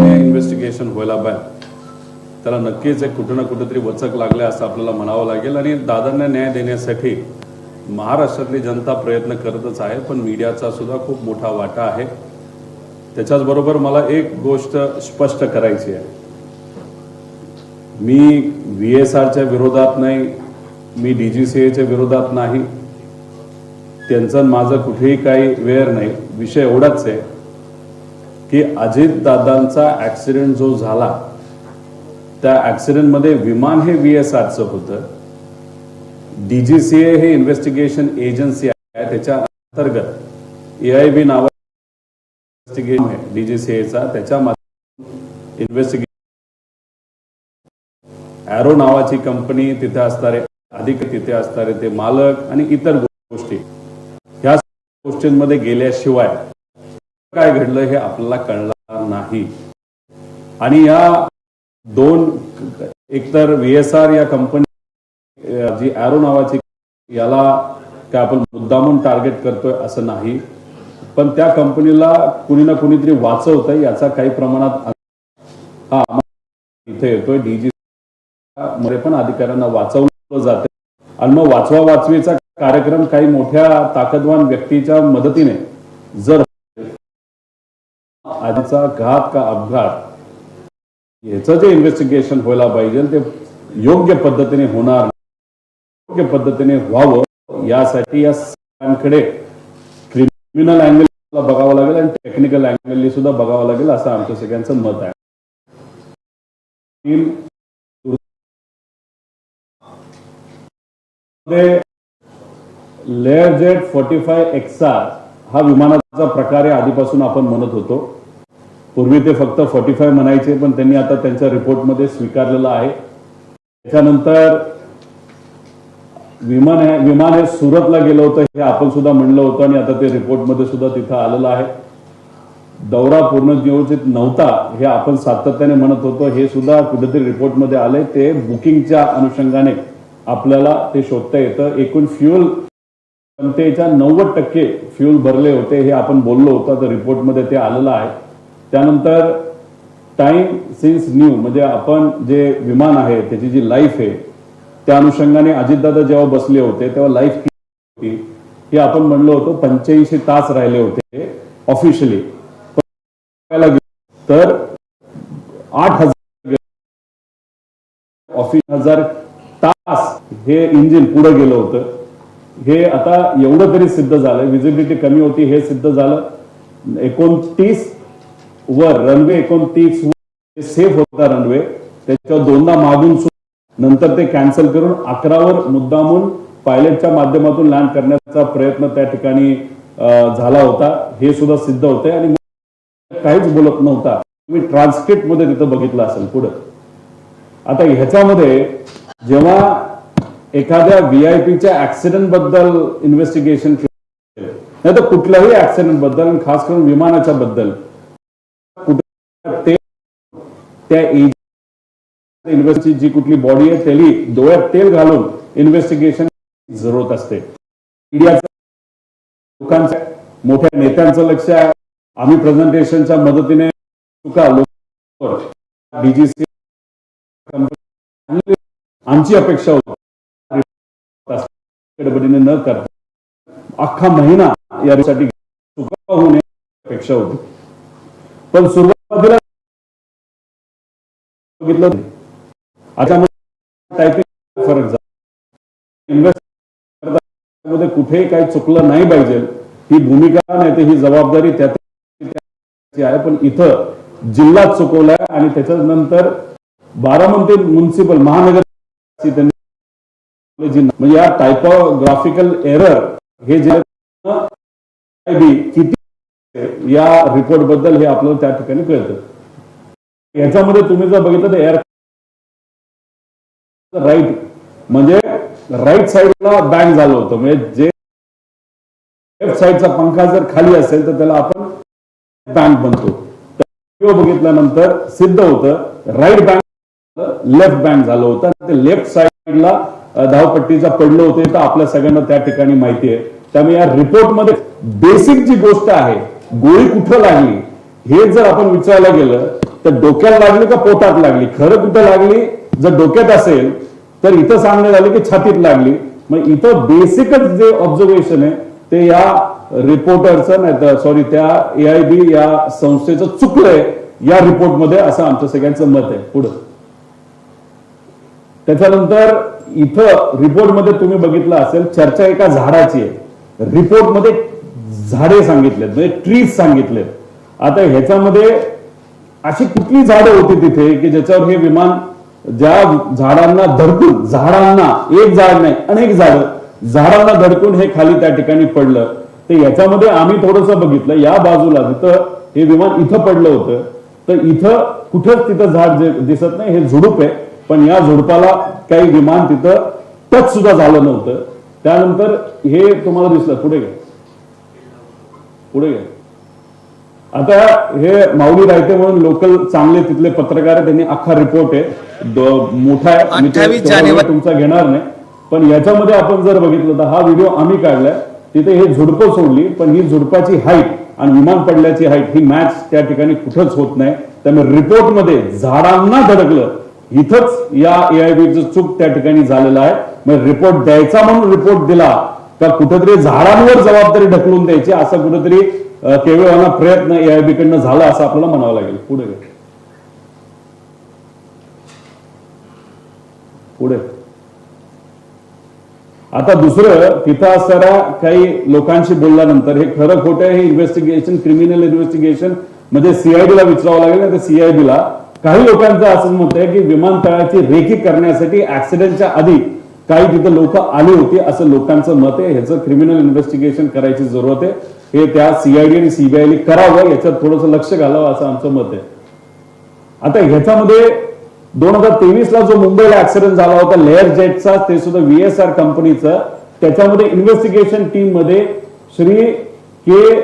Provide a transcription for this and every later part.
पद्धतीने इन्व्हेस्टिगेशन व्हायला पाहिजे, त्याला नक्कीच एक कुठं ना कुठेतरी वचक लागले असं आपल्याला म्हणावं लागेल. आणि दादांना न्याय देण्यासाठी महाराष्ट्रातली जनता प्रयत्न करतच आहे, पण मीडियाचा सुद्धा खूप मोठा वाटा आहे. त्याच्याचबरोबर मला एक गोष्ट स्पष्ट करायची आहे, मी VSRच्या विरोधात नाही, मी DGCAच्या विरोधात नाही, त्यांचं माझं कुठेही काही वेळ नाही. विषय एवढाच आहे की अजितदादांचा ॲक्सिडेंट जो झाला त्या ॲक्सिडेंटमध्ये विमान हे VSRचं होतं. DGCA हे इन्व्हेस्टिगेशन एजन्सी आहे, त्याच्या अंतर्गत AIB नावाचा इन्व्हेस्टिगेशन आहे DGCAचा, त्याच्या माध्यमातून इन्व्हेस्टिगेशन ॲरो नावाची कंपनी, तिथे असणारे अधिकारी, तिथे असणारे ते मालक आणि इतर गोष्टी, ह्या गोष्टींमध्ये गेल्याशिवाय काय घडलं हे आपल्याला कळणार नाही. आणि या दोन, एकतर VSR या कंपनी जी ॲरो नावाची, याला काय आपण मुद्दामून टार्गेट करतोय असं नाही, पण त्या कंपनीला कुणी ना कुणीतरी वाचवतंय याचा काही प्रमाणात हा इथे येतोय. DGCA मध्ये पण अधिकाऱ्यांना वाचवलं जाते आणि मग वाचवा वाचवीचा कार्यक्रम काही मोठ्या ताकदवान व्यक्तीच्या मदतीने जर आधीचा घात का अपघात, याचं जे इन्व्हेस्टिगेशन व्हायला पाहिजे ते योग्य पद्धतीने होणार, योग्य पद्धतीने व्हावं यासाठी या सगळ्यांकडे क्रिमिनल अँगलला बघावं लागेल आणि टेक्निकल अँगलनी सुद्धा बघावं लागेल असं आमचं सगळ्यांचं मत आहे. लेअरजेट 45 XR हा विमानाचा प्रकार आधीपासून आपण म्हणत होतो. पूर्वी ते फक्त 45 म्हणायचे, पण त्यांनी आता त्यांच्या रिपोर्टमध्ये स्वीकारलेलं आहे. त्याच्यानंतर विमान हे सुरतला गेलं होतं हे आपण सुद्धा म्हणलं होतं आणि आता ते रिपोर्टमध्ये सुद्धा तिथं आलेलं आहे. दौरा पूर्ण नियोजित नव्हता हे आपण सातत्याने म्हणत होतो, हे सुद्धा कुठेतरी रिपोर्टमध्ये आलंय. ते बुकिंगच्या अनुषंगाने आपल्याला ते शोधता येतं. एकूण फ्युल क्षमतेच्या 90% फ्युल भरले होते हे आपण बोललो होतो, तर रिपोर्टमध्ये ते आलेलं आहे. त्यानंतर टाइम सिन्स न्यू, म्हणजे आपण जे विमान आहे त्याची जी लाईफ आहे त्या अनुषंगाने अजितदादा जेव्हा बसले होते तेव्हा लाईफ किती होती हे आपण म्हणलो होतो. 85 तास राहिले होते ऑफिशियली, तर 8,000 तास हे इंजिन पुढे गेलं होतं. हे आता एवढं तरी सिद्ध झालं, विजिबिलिटी कमी होती हे सिद्ध झालं. 29 वर रनवे, 29 वर सेफ होता रनवे, त्याच्यावर दोनदा मागून नंतर ते कॅन्सल करून 11 वर मुद्दामून पायलटच्या माध्यमातून लँड करण्याचा प्रयत्न त्या ठिकाणी झाला होता, हे सुद्धा सिद्ध होते. आणि काहीच बोलत नव्हता. तुम्ही ट्रान्सक्रिप्ट मध्ये तिथं बघितलं असेल पुढे. आता ह्याच्यामध्ये जेव्हा एखाद्या VIPच्या ऍक्सिडेंट बद्दल इन्व्हेस्टिगेशन केलं, नाही तर कुठल्याही ऍक्सिडेंट बद्दल, खास करून विमानाच्या बद्दल, त्या इन्व्हेस्टिगेशन जी कुठली बॉडी आहे त्याली डोळ्यात तेल घालून इन्व्हेस्टिगेशन जरूरत असते. मीडियाचं, लोकांचं, मोठ्या नेत्यांचं लक्ष आहे. आम्ही प्रेझेंटेशनच्या मदतीने DGCA आमची अपेक्षा होती गडबडीने न करता अख्खा महिना यासाठी चुका होणे अपेक्षा होती. पण सुरुवातीला बघितलं टायपिंग फरक झाला. इन्व्हेस्टमध्ये कुठेही काही चुकलं नाही पाहिजे ही भूमिका नाही, तर ही जबाबदारी त्याची आहे. पण इथं जिल्हा चुकवलाय आणि त्याच्यानंतर बारामती म्युनिसिपल महानगर म्हणजे या टायपोग्राफिकल एरर हे जे किती या रिपोर्ट बद्दल हे आपल्याला त्या ठिकाणी कळतं. याच्यामध्ये तुम्ही जर बघितलं तर एअर राईट म्हणजे राईट साईडला बँग झालं होतं, म्हणजे जे लेफ्ट साईडचा पंखा जर खाली असेल तर त्याला आपण बँग म्हणतो. बघितल्यानंतर सिद्ध होतं राईट बँक लेफ्ट बँक झालं होतं. ते लेफ्ट साईडला धावपट्टीचा पडलं होते तर आपल्या सगळ्यांना त्या ठिकाणी माहिती आहे. त्यामुळे या रिपोर्टमध्ये बेसिक जी गोष्ट आहे, गोळी कुठं लागली हे जर आपण विचारायला गेलं तर डोक्याला लागली का पोटात लागली, खरं कुठं लागली? जर डोक्यात असेल तर इथं सांगण्यात आलं की छातीत लागली. मग इथं बेसिकच जे ऑब्झर्वेशन आहे ते या रिपोर्टरचं नाही तर सॉरी त्या AIB या संस्थेचं चुकलंय या रिपोर्टमध्ये, असं आमचं सगळ्यांचं मत आहे. पुढं त्याच्यानंतर इथं रिपोर्टमध्ये तुम्ही बघितलं असेल चर्चा एका झाडाची आहे, रिपोर्टमध्ये झाडे सांगितलेत म्हणजे ट्रीज सांगितलेत. आता ह्याच्यामध्ये अशी कुठली झाडं होती तिथे की ज्याच्यावर हे विमान ज्या झाडांना धडकून, झाडांना एक झाड नाही अनेक झाडांना धडकून हे खाली त्या ठिकाणी पडलं. तर याच्यामध्ये आम्ही थोडंसं बघितलं या बाजूला जिथं हे विमान इथं पडलं होतं तर इथं कुठंच तिथं झाड दिसत नाही, हे झुडूप आहे. पण या झुडपाला काही विमान तिथं टच सुद्धा झालं नव्हतं. त्यानंतर हे तुम्हाला दिसलं, पुढे घ्या पुढे घ्या. आता हे माऊली रायते म्हणून लोकल चांगले तिथले पत्रकार आहे, त्यांनी अख्खा रिपोर्ट आहे, मोठा आहे, 28 जानेवारी तुमचा घेणार नाही. पण याच्यामध्ये आपण जर बघितलं तर हा व्हिडिओ आम्ही काढलाय, तिथे हे झुडपं सोडली पण ही झुडपाची हाईट आणि विमान पडल्याची हाईट ही मॅच त्या ठिकाणी कुठंच होत नाही. त्यामुळे रिपोर्टमध्ये झाडांना धडकलं इथंच या AIBचं चूक त्या ठिकाणी झालेलं आहे. मग रिपोर्ट द्यायचा म्हणून रिपोर्ट दिला का कुठेतरी झाडांवर जबाबदारी ढकलून द्यायची, असा कुठेतरी केवळवाना प्रयत्न AIB कडनं झाला असं आपल्याला म्हणावं लागेल. पुढे पुढे आता दुसरं तिथं असणाऱ्या काही लोकांशी बोलल्यानंतर हे खरं खोटं हे इन्व्हेस्टिगेशन, क्रिमिनल इन्व्हेस्टिगेशन म्हणजे CID ला विचारावं लागेल ना, तर CID ला काही लोकांचं असं मत आहे की विमानतळाची रेकी करण्यासाठी ऍक्सिडेंटच्या आधी काही तिथं लोक आली होती असं लोकांचं मत आहे. ह्याचं क्रिमिनल इन्व्हेस्टिगेशन करायची जरूरत आहे, हे त्या CID आणि CBI करावं, याच्यात थोडंसं लक्ष घालावं असं आमचं मत आहे. आता ह्याच्यामध्ये 2023 ला जो मुंबईला ऍक्सिडेंट झाला होता लेअर जेटचा, ते सुद्धा VSR कंपनीचं, त्याच्यामध्ये इन्व्हेस्टिगेशन टीम मध्ये श्री के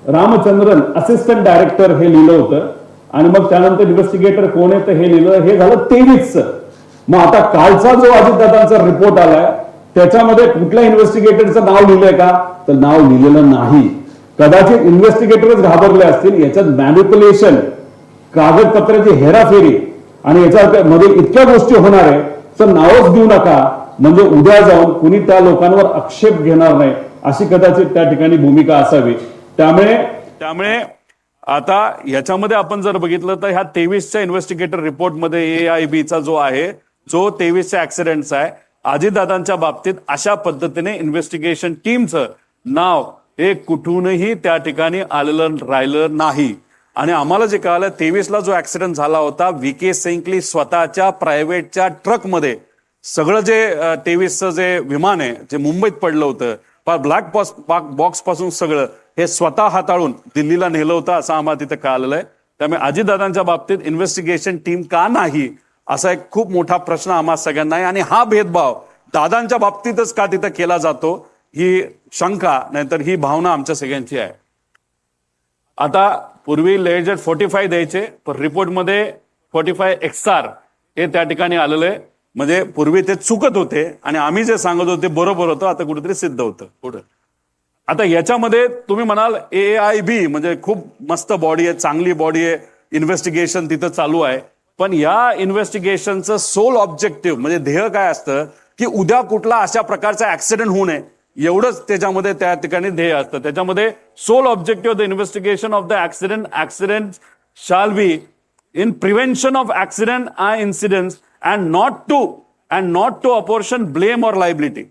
रामचंद्रन असिस्टंट डायरेक्टर हे लिहिलं होतं आणि मग त्यानंतर इन्व्हेस्टिगेटर कोण आहे तर हे लिहिलं, हे झालं 23च. मग आता कालचा जो अजितदादांचा रिपोर्ट आलाय त्याच्यामध्ये कुठल्या इन्व्हेस्टिगेटरचं नाव लिहिलंय का, तर नाव लिहिलेलं नाही. कदाचित इन्व्हेस्टिगेटरच घाबरले असतील, याच्यात मॅनिप्युलेशन, कागदपत्राची हेराफेरी आणि याच्यामध्ये इतक्या गोष्टी होणार आहे तर नावच देऊ नका, म्हणजे उद्या जाऊन कुणी त्या लोकांवर आक्षेप घेणार नाही, अशी कदाचित त्या ठिकाणी भूमिका असावी. त्यामुळे आता याच्यामध्ये आपण जर बघितलं तर ह्या 23च्या इन्व्हेस्टिगेटर रिपोर्टमध्ये AIBचा जो आहे, जो 23च्या ऍक्सिडेंटचा आहे, अजितदादांच्या बाबतीत अशा पद्धतीने इन्व्हेस्टिगेशन टीमचं नाव हे कुठूनही त्या ठिकाणी आलेलं राहिलं नाही. आणि आम्हाला जे कळालं 23ला जो ऍक्सिडेंट झाला होता VK सेंकली स्वतःच्या प्रायव्हेटच्या ट्रकमध्ये सगळं जे 23चं जे विमान आहे जे मुंबईत पडलं होतं, ब्लॅक बॉक्स पासून सगळं हे स्वतः हाताळून दिल्लीला नेलं होतं असं आम्हाला तिथे कळालेलं आहे. त्यामुळे अजितदादांच्या बाबतीत इन्व्हेस्टिगेशन टीम का नाही असा एक खूप मोठा प्रश्न आम्हा सगळ्यांना आहे. आणि हा भेदभाव दादांच्या बाबतीतच का तिथं केला जातो ही शंका, नाहीतर ही भावना आमच्या सगळ्यांची आहे. आता पूर्वी लेअरजेट 45 द्यायचे पण रिपोर्टमध्ये 45 XR हे त्या ठिकाणी आलेलं आहे. म्हणजे पूर्वी ते चुकत होते आणि आम्ही जे सांगत होते बरोबर होतं, आता कुठेतरी सिद्ध होतं. पुढे आता याच्यामध्ये तुम्ही म्हणाल AIB म्हणजे खूप मस्त बॉडी आहे, चांगली बॉडी आहे, इन्व्हेस्टिगेशन तिथं चालू आहे. पण या इन्व्हेस्टिगेशनचं सोल ऑब्जेक्टिव्ह म्हणजे ध्येय काय असतं की उद्या कुठला अशा प्रकारचा ऍक्सिडेंट होऊ नये, एवढंच त्याच्यामध्ये त्या ठिकाणी ध्येय असतं. त्याच्यामध्ये sole objective the investigation of the accident shall be in prevention of accident and incidents and not to apportion blame or liability.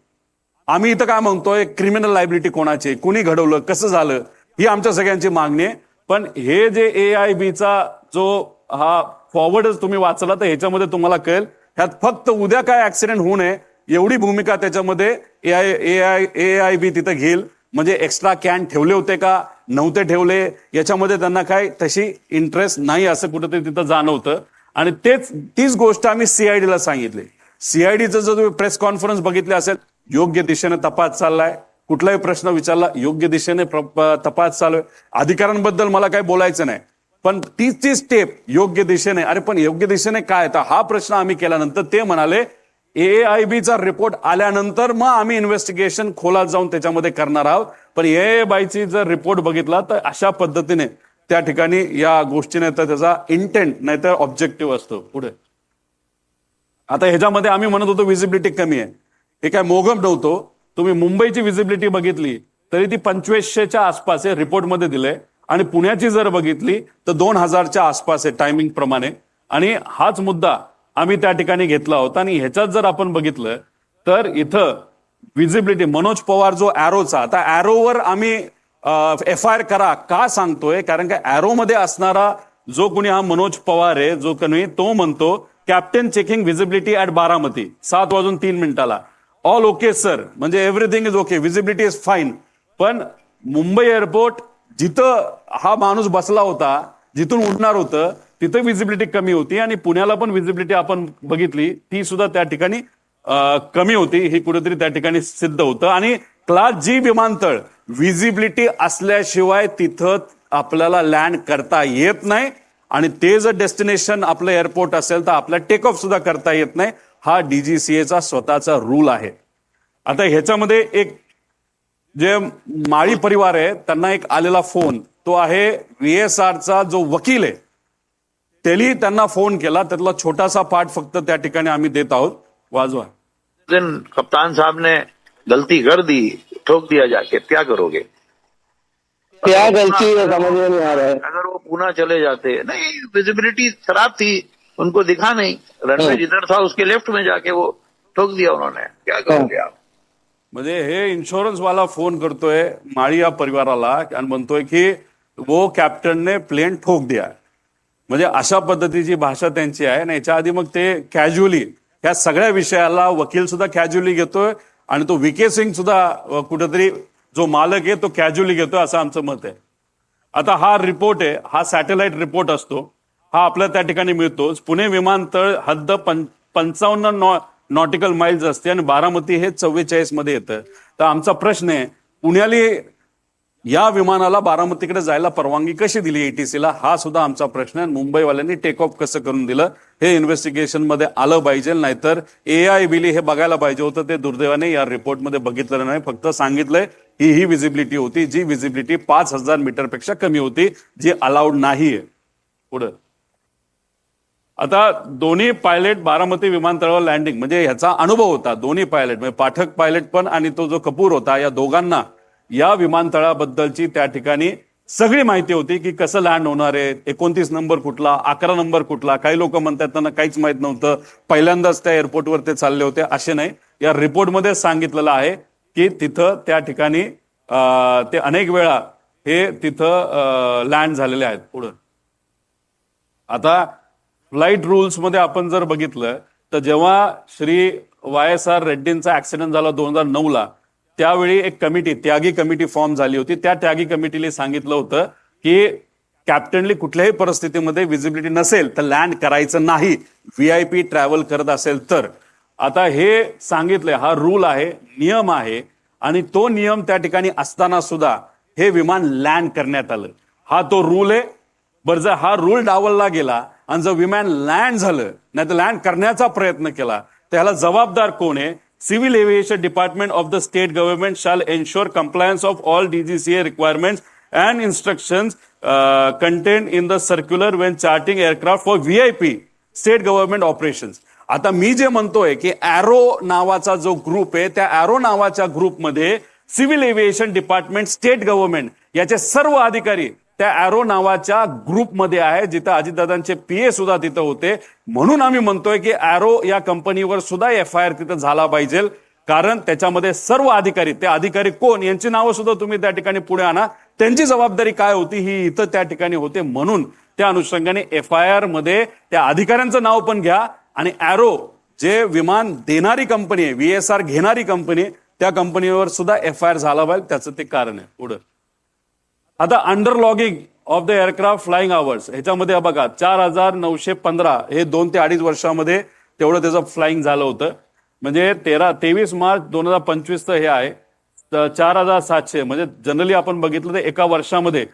आम्ही इथं काय म्हणतोय, क्रिमिनल लायबिलिटी कोणाची, कुणी घडवलं, कसं झालं, ही आमच्या सगळ्यांची मागणी आहे. पण हे जे AIBचा जो हा फॉरवर्डच तुम्ही वाचला तर ह्याच्यामध्ये तुम्हाला कळेल ह्यात फक्त उद्या काय ऍक्सिडेंट होऊ नये एवढी भूमिका त्याच्यामध्ये AIB तिथं घेईल. म्हणजे एक्स्ट्रा कॅन ठेवले होते का नव्हते ठेवले याच्यामध्ये त्यांना काय तशी इंटरेस्ट नाही असं कुठेतरी तिथं जाणवतं. आणि तीच गोष्ट आम्ही CID ला सांगितली. CIDचं जर तुम्ही प्रेस कॉन्फरन्स बघितले असेल, योग्य दिशेने तपास चाललाय, कुठलाही प्रश्न विचारला योग्य दिशेने तपास चालू आहे. अधिकाऱ्यांबद्दल मला काही बोलायचं नाही, पण ती स्टेप योग्य दिशेने, अरे पण योग्य दिशेने काय, तर हा प्रश्न आम्ही केल्यानंतर ते म्हणाले AIBचा रिपोर्ट आल्यानंतर मग आम्ही इन्व्हेस्टिगेशन खोलात जाऊन त्याच्यामध्ये करणार आहोत. पण AIBची जर रिपोर्ट बघितला तर अशा पद्धतीने त्या ठिकाणी या गोष्टी नाही तर त्याचा इंटेंट नाही तर ऑब्जेक्टिव्ह असतो पुढे. आता ह्याच्यामध्ये आम्ही म्हणत होतो विजिबिलिटी कमी आहे, हे काय मोगम नव्हतो. तुम्ही मुंबईची विजिबिलिटी बघितली तरी ती 2500च्या आसपास आहे रिपोर्टमध्ये दिलंय, आणि पुण्याची जर बघितली तर 2000च्या आसपास आहे टायमिंग प्रमाणे. आणि हाच मुद्दा आम्ही त्या ठिकाणी घेतला होता. आणि ह्याच्यात जर आपण बघितलं तर इथं विजिबिलिटी मनोज पवार जो ॲरोचा, आता ॲरोवर आम्ही FIR करा का सांगतोय, कारण का ॲरोमध्ये असणारा जो कोणी हा मनोज पवार आहे जो कोणी, तो म्हणतो captain checking visibility at Baramati 7:03 all okay sir, म्हणजे everything is okay, visibility is fine. पण मुंबई एअरपोर्ट जिथं हा माणूस बसला होता, जिथून उडणार होतं तिथं विजिबिलिटी कमी होती, आणि पुण्याला पण विजिबिलिटी आपण बघितली ती सुद्धा त्या ठिकाणी कमी होती. ही कुठेतरी त्या ठिकाणी सिद्ध होतं. आणि क्लास जी विमानतळ विजिबिलिटी असल्याशिवाय तिथं आपल्याला लँड करता येत नाही, आणि ते जर डेस्टिनेशन आपलं एअरपोर्ट असेल तर आपल्याला टेक ऑफ सुद्धा करता येत नाही. हा DGCAचा स्वतःचा रूल आहे. आता ह्याच्यामध्ये एक जे माळी परिवार आहे त्यांना एक आलेला फोन, तो आहे VSRचा जो वकील आहे त्यांनी त्यांना फोन केला, त्यातला छोटासा पार्ट फक्त त्या ठिकाणी आम्ही देत आहोत, वाजवा. दिन कप्तान साहब ने गलती कर दी, ठोक दिया जाके, क्या करोगे? क्या गलती है समझ में नहीं आ रहा है. अगर वो पुणे चले जाते, नहीं विजिबिलिटी खराब थी, उनको दिखा नहीं, रनवे जिधर था उसके लेफ्ट में जाके वो ठोक दिया उन्होंने, क्या करोगे आप? म्हणजे हे इन्शुरन्स वाला फोन करतोय माळी या परिवाराला आणि म्हणतोय की वो कॅप्टनने प्लेन ठोक दिया. म्हणजे अशा पद्धतीची भाषा त्यांची आहे. आणि याच्या आधी मग ते कॅज्युअली ह्या सगळ्या विषयाला वकील सुद्धा कॅज्युअली घेतोय, आणि तो VK सिंग सुद्धा कुठेतरी जो मालक आहे तो कॅज्युअली घेतोय, असं आमचं मत आहे. आता हा रिपोर्ट आहे, हा सॅटेलाइट रिपोर्ट असतो, हा आपल्या त्या ठिकाणी मिळतोच. पुणे विमानतळ हद्द 55 नॉटिकल माइल्स असते, आणि बारामती हे 44 मध्ये येतं. तर आमचा प्रश्न आहे, पुण्याली या विमानाला बारामतीकडे जायला परवानगी कशी दिली ATCला, हा सुद्धा आमचा प्रश्न आहे. मुंबईवाल्यांनी टेक ऑफ कसं करून दिलं हे इन्व्हेस्टिगेशन मध्ये आलं पाहिजे, नाहीतर AIBली हे बघायला पाहिजे होतं. ते दुर्दैवाने या रिपोर्टमध्ये बघितलं नाही, फक्त सांगितलंय ही विजिबिलिटी होती, जी विजिबिलिटी 5000 मीटरपेक्षा कमी होती, जी अलाउड नाहीये. पुढं आता दोन्ही पायलट बारामती विमानतळावर लँडिंग, म्हणजे ह्याचा अनुभव होता. दोन्ही पायलट म्हणजे पाठक पायलट पण आणि तो जो कपूर होता, या दोघांना या विमानतळाबद्दलची त्या ठिकाणी सगळी माहिती होती की कसं लँड होणार आहे, 29 नंबर कुठला, 11 नंबर कुठला. काही लोक म्हणतात त्यांना काहीच माहित नव्हतं, पहिल्यांदाच त्या एअरपोर्टवर ते चालले होते. असे नाही, या रिपोर्टमध्ये सांगितलेलं आहे की तिथं त्या ठिकाणी ते अनेक वेळा हे तिथं लँड झालेले आहेत. पुढं आता फ्लाईट रूल्स मध्ये आपण जर बघितलं तर जेव्हा श्री YSR रेड्डींचा ऍक्सिडेंट झाला 2009ला, त्यावेळी एक कमिटी, त्यागी कमिटी फॉर्म झाली होती. त्या त्यागी कमिटीने सांगितलं होतं की कॅप्टनली कुठल्याही परिस्थितीमध्ये विजिबिलिटी नसेल तर लँड करायचं नाही, VIP ट्रॅव्हल करत असेल तर. आता हे सांगितलंय, हा रूल आहे, नियम आहे, आणि तो नियम त्या ठिकाणी असताना सुद्धा हे विमान लँड करण्यात आलं. हा तो रूल आहे. बरं, जर हा रूल डावलला गेला आणि जर विमान लँड झालं नाही तर लँड करण्याचा प्रयत्न केला तर ह्याला जबाबदार कोण आहे? Civil aviation department of the state government shall ensure compliance of all DGCA requirements and instructions contain in the circular Wien charting aircraft for VIP state government operations. आता मी जे म्हणतोय की ॲरो नावाचा जो ग्रुप आहे, त्या ॲरो नावाच्या ग्रुपमध्ये civil aviation department, state government याचे सर्व अधिकारी त्या ॲरो नावाच्या ग्रुपमध्ये आहे, जिथं अजितदादांचे PA सुद्धा तिथं होते. म्हणून आम्ही म्हणतोय की ॲरो या कंपनीवर सुद्धा FIR तिथं झाला पाहिजे, कारण त्याच्यामध्ये सर्व अधिकारी, ते अधिकारी कोण यांची नावं सुद्धा तुम्ही त्या ठिकाणी पुढे आणा, त्यांची जबाबदारी काय होती ही इथं त्या ठिकाणी होते. म्हणून त्या अनुषंगाने FIR मध्ये त्या अधिकाऱ्यांचं नाव पण घ्या, आणि ॲरो जे विमान देणारी कंपनी आहे, VSR घेणारी कंपनी, त्या कंपनीवर सुद्धा FIR झाला पाहिजे. त्याचं ते कारण आहे. पुढं आता under logging off the aircraft flying hours, ह्याच्यामध्ये बघा 4915 हे 2 ते 2.5 वर्षामध्ये तेवढं त्याचं फ्लाइंग झालं होतं. म्हणजे 23 मार्च 2025 हे आहे 4700. म्हणजे जनरली आपण बघितलं तर एका वर्षामध्ये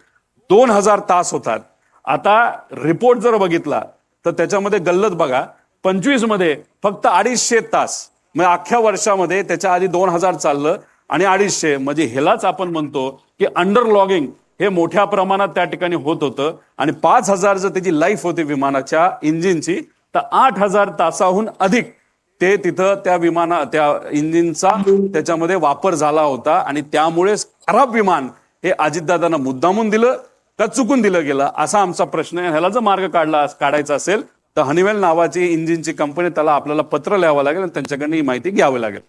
2000 तास होतात. आता रिपोर्ट जर बघितला तर त्याच्यामध्ये गल्लत बघा, 25 मध्ये फक्त 250 तास, म्हणजे अख्ख्या वर्षामध्ये त्याच्या आधी 2000 चाललं आणि 250. म्हणजे ह्यालाच आपण म्हणतो की अंडर लॉगिंग हे मोठ्या प्रमाणात त्या ठिकाणी होत होतं आणि 5,000 जर त्याची लाईफ होती विमानाच्या इंजिनची तर 8,000 तासाहून अधिक ते तिथं त्या इंजिनचा त्याच्यामध्ये वापर झाला होता आणि त्यामुळे खराब विमान हे अजितदादांना मुद्दामून दिलं का चुकून दिलं गेलं असा आमचा प्रश्न आहे. ह्याला जर मार्ग काढायचा असेल तर हनीवेल नावाची इंजिनची कंपनी त्याला आपल्याला पत्र लिहावं लागेल आणि त्यांच्याकडनं ही माहिती घ्यावी लागेल.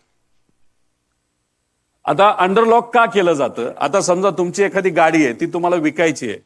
आता अंडरलॉक का केलं जातं? आता समजा तुमची एखादी गाडी आहे ती तुम्हाला विकायची आहे,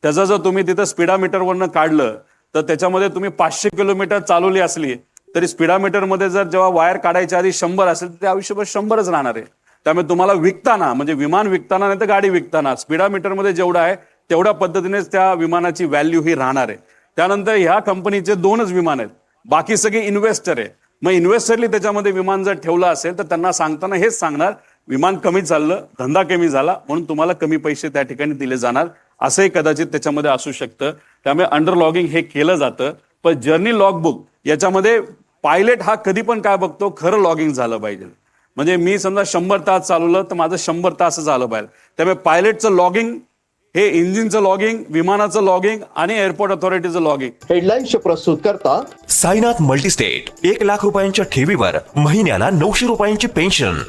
त्याचं जर तुम्ही तिथं स्पीडामीटरवरनं काढलं तर त्याच्यामध्ये तुम्ही 500 किलोमीटर चालवली असली तरी स्पीडामीटरमध्ये जर जेव्हा वायर काढायच्या आधी 100 असेल तर ते आयुष्यभर 100च राहणार आहे. त्यामुळे तुम्हाला विकताना म्हणजे विमान विकताना नाही तर गाडी विकताना स्पीडामीटरमध्ये जेवढं आहे तेवढ्या पद्धतीनेच त्या विमानाची व्हॅल्यू ही राहणार आहे. त्यानंतर ह्या कंपनीचे 2च विमान आहेत, बाकी सगळे इन्व्हेस्टर आहे. मग इन्व्हेस्टरली त्याच्यामध्ये विमान जर ठेवलं असेल तर त्यांना सांगताना हेच सांगणार विमान कमी चाललं, धंदा कमी झाला म्हणून तुम्हाला कमी पैसे त्या ठिकाणी दिले जाणार असंही कदाचित त्याच्यामध्ये असू शकतं. त्यामुळे अंडरलॉगिंग हे केलं जातं. पण जर्नी लॉगबुक याच्यामध्ये पायलट हा कधी पण काय बघतो, खरं लॉगिंग झालं पाहिजे. म्हणजे मी समजा 100 तास चालवलं तर माझं 100 तास झालं पाहिजे. त्यामुळे पायलटचं लॉगिंग हे इंजिनचं लॉगिंग, विमानाचं लॉगिंग आणि एअरपोर्ट अथॉरिटीचं लॉगिंग. हेडलाईन्सचे प्रस्तुत करता साईनाथ मल्टीस्टेट. 1,00,000 रुपयांच्या ठेवीवर महिन्याला 900 रुपयांची पेन्शन.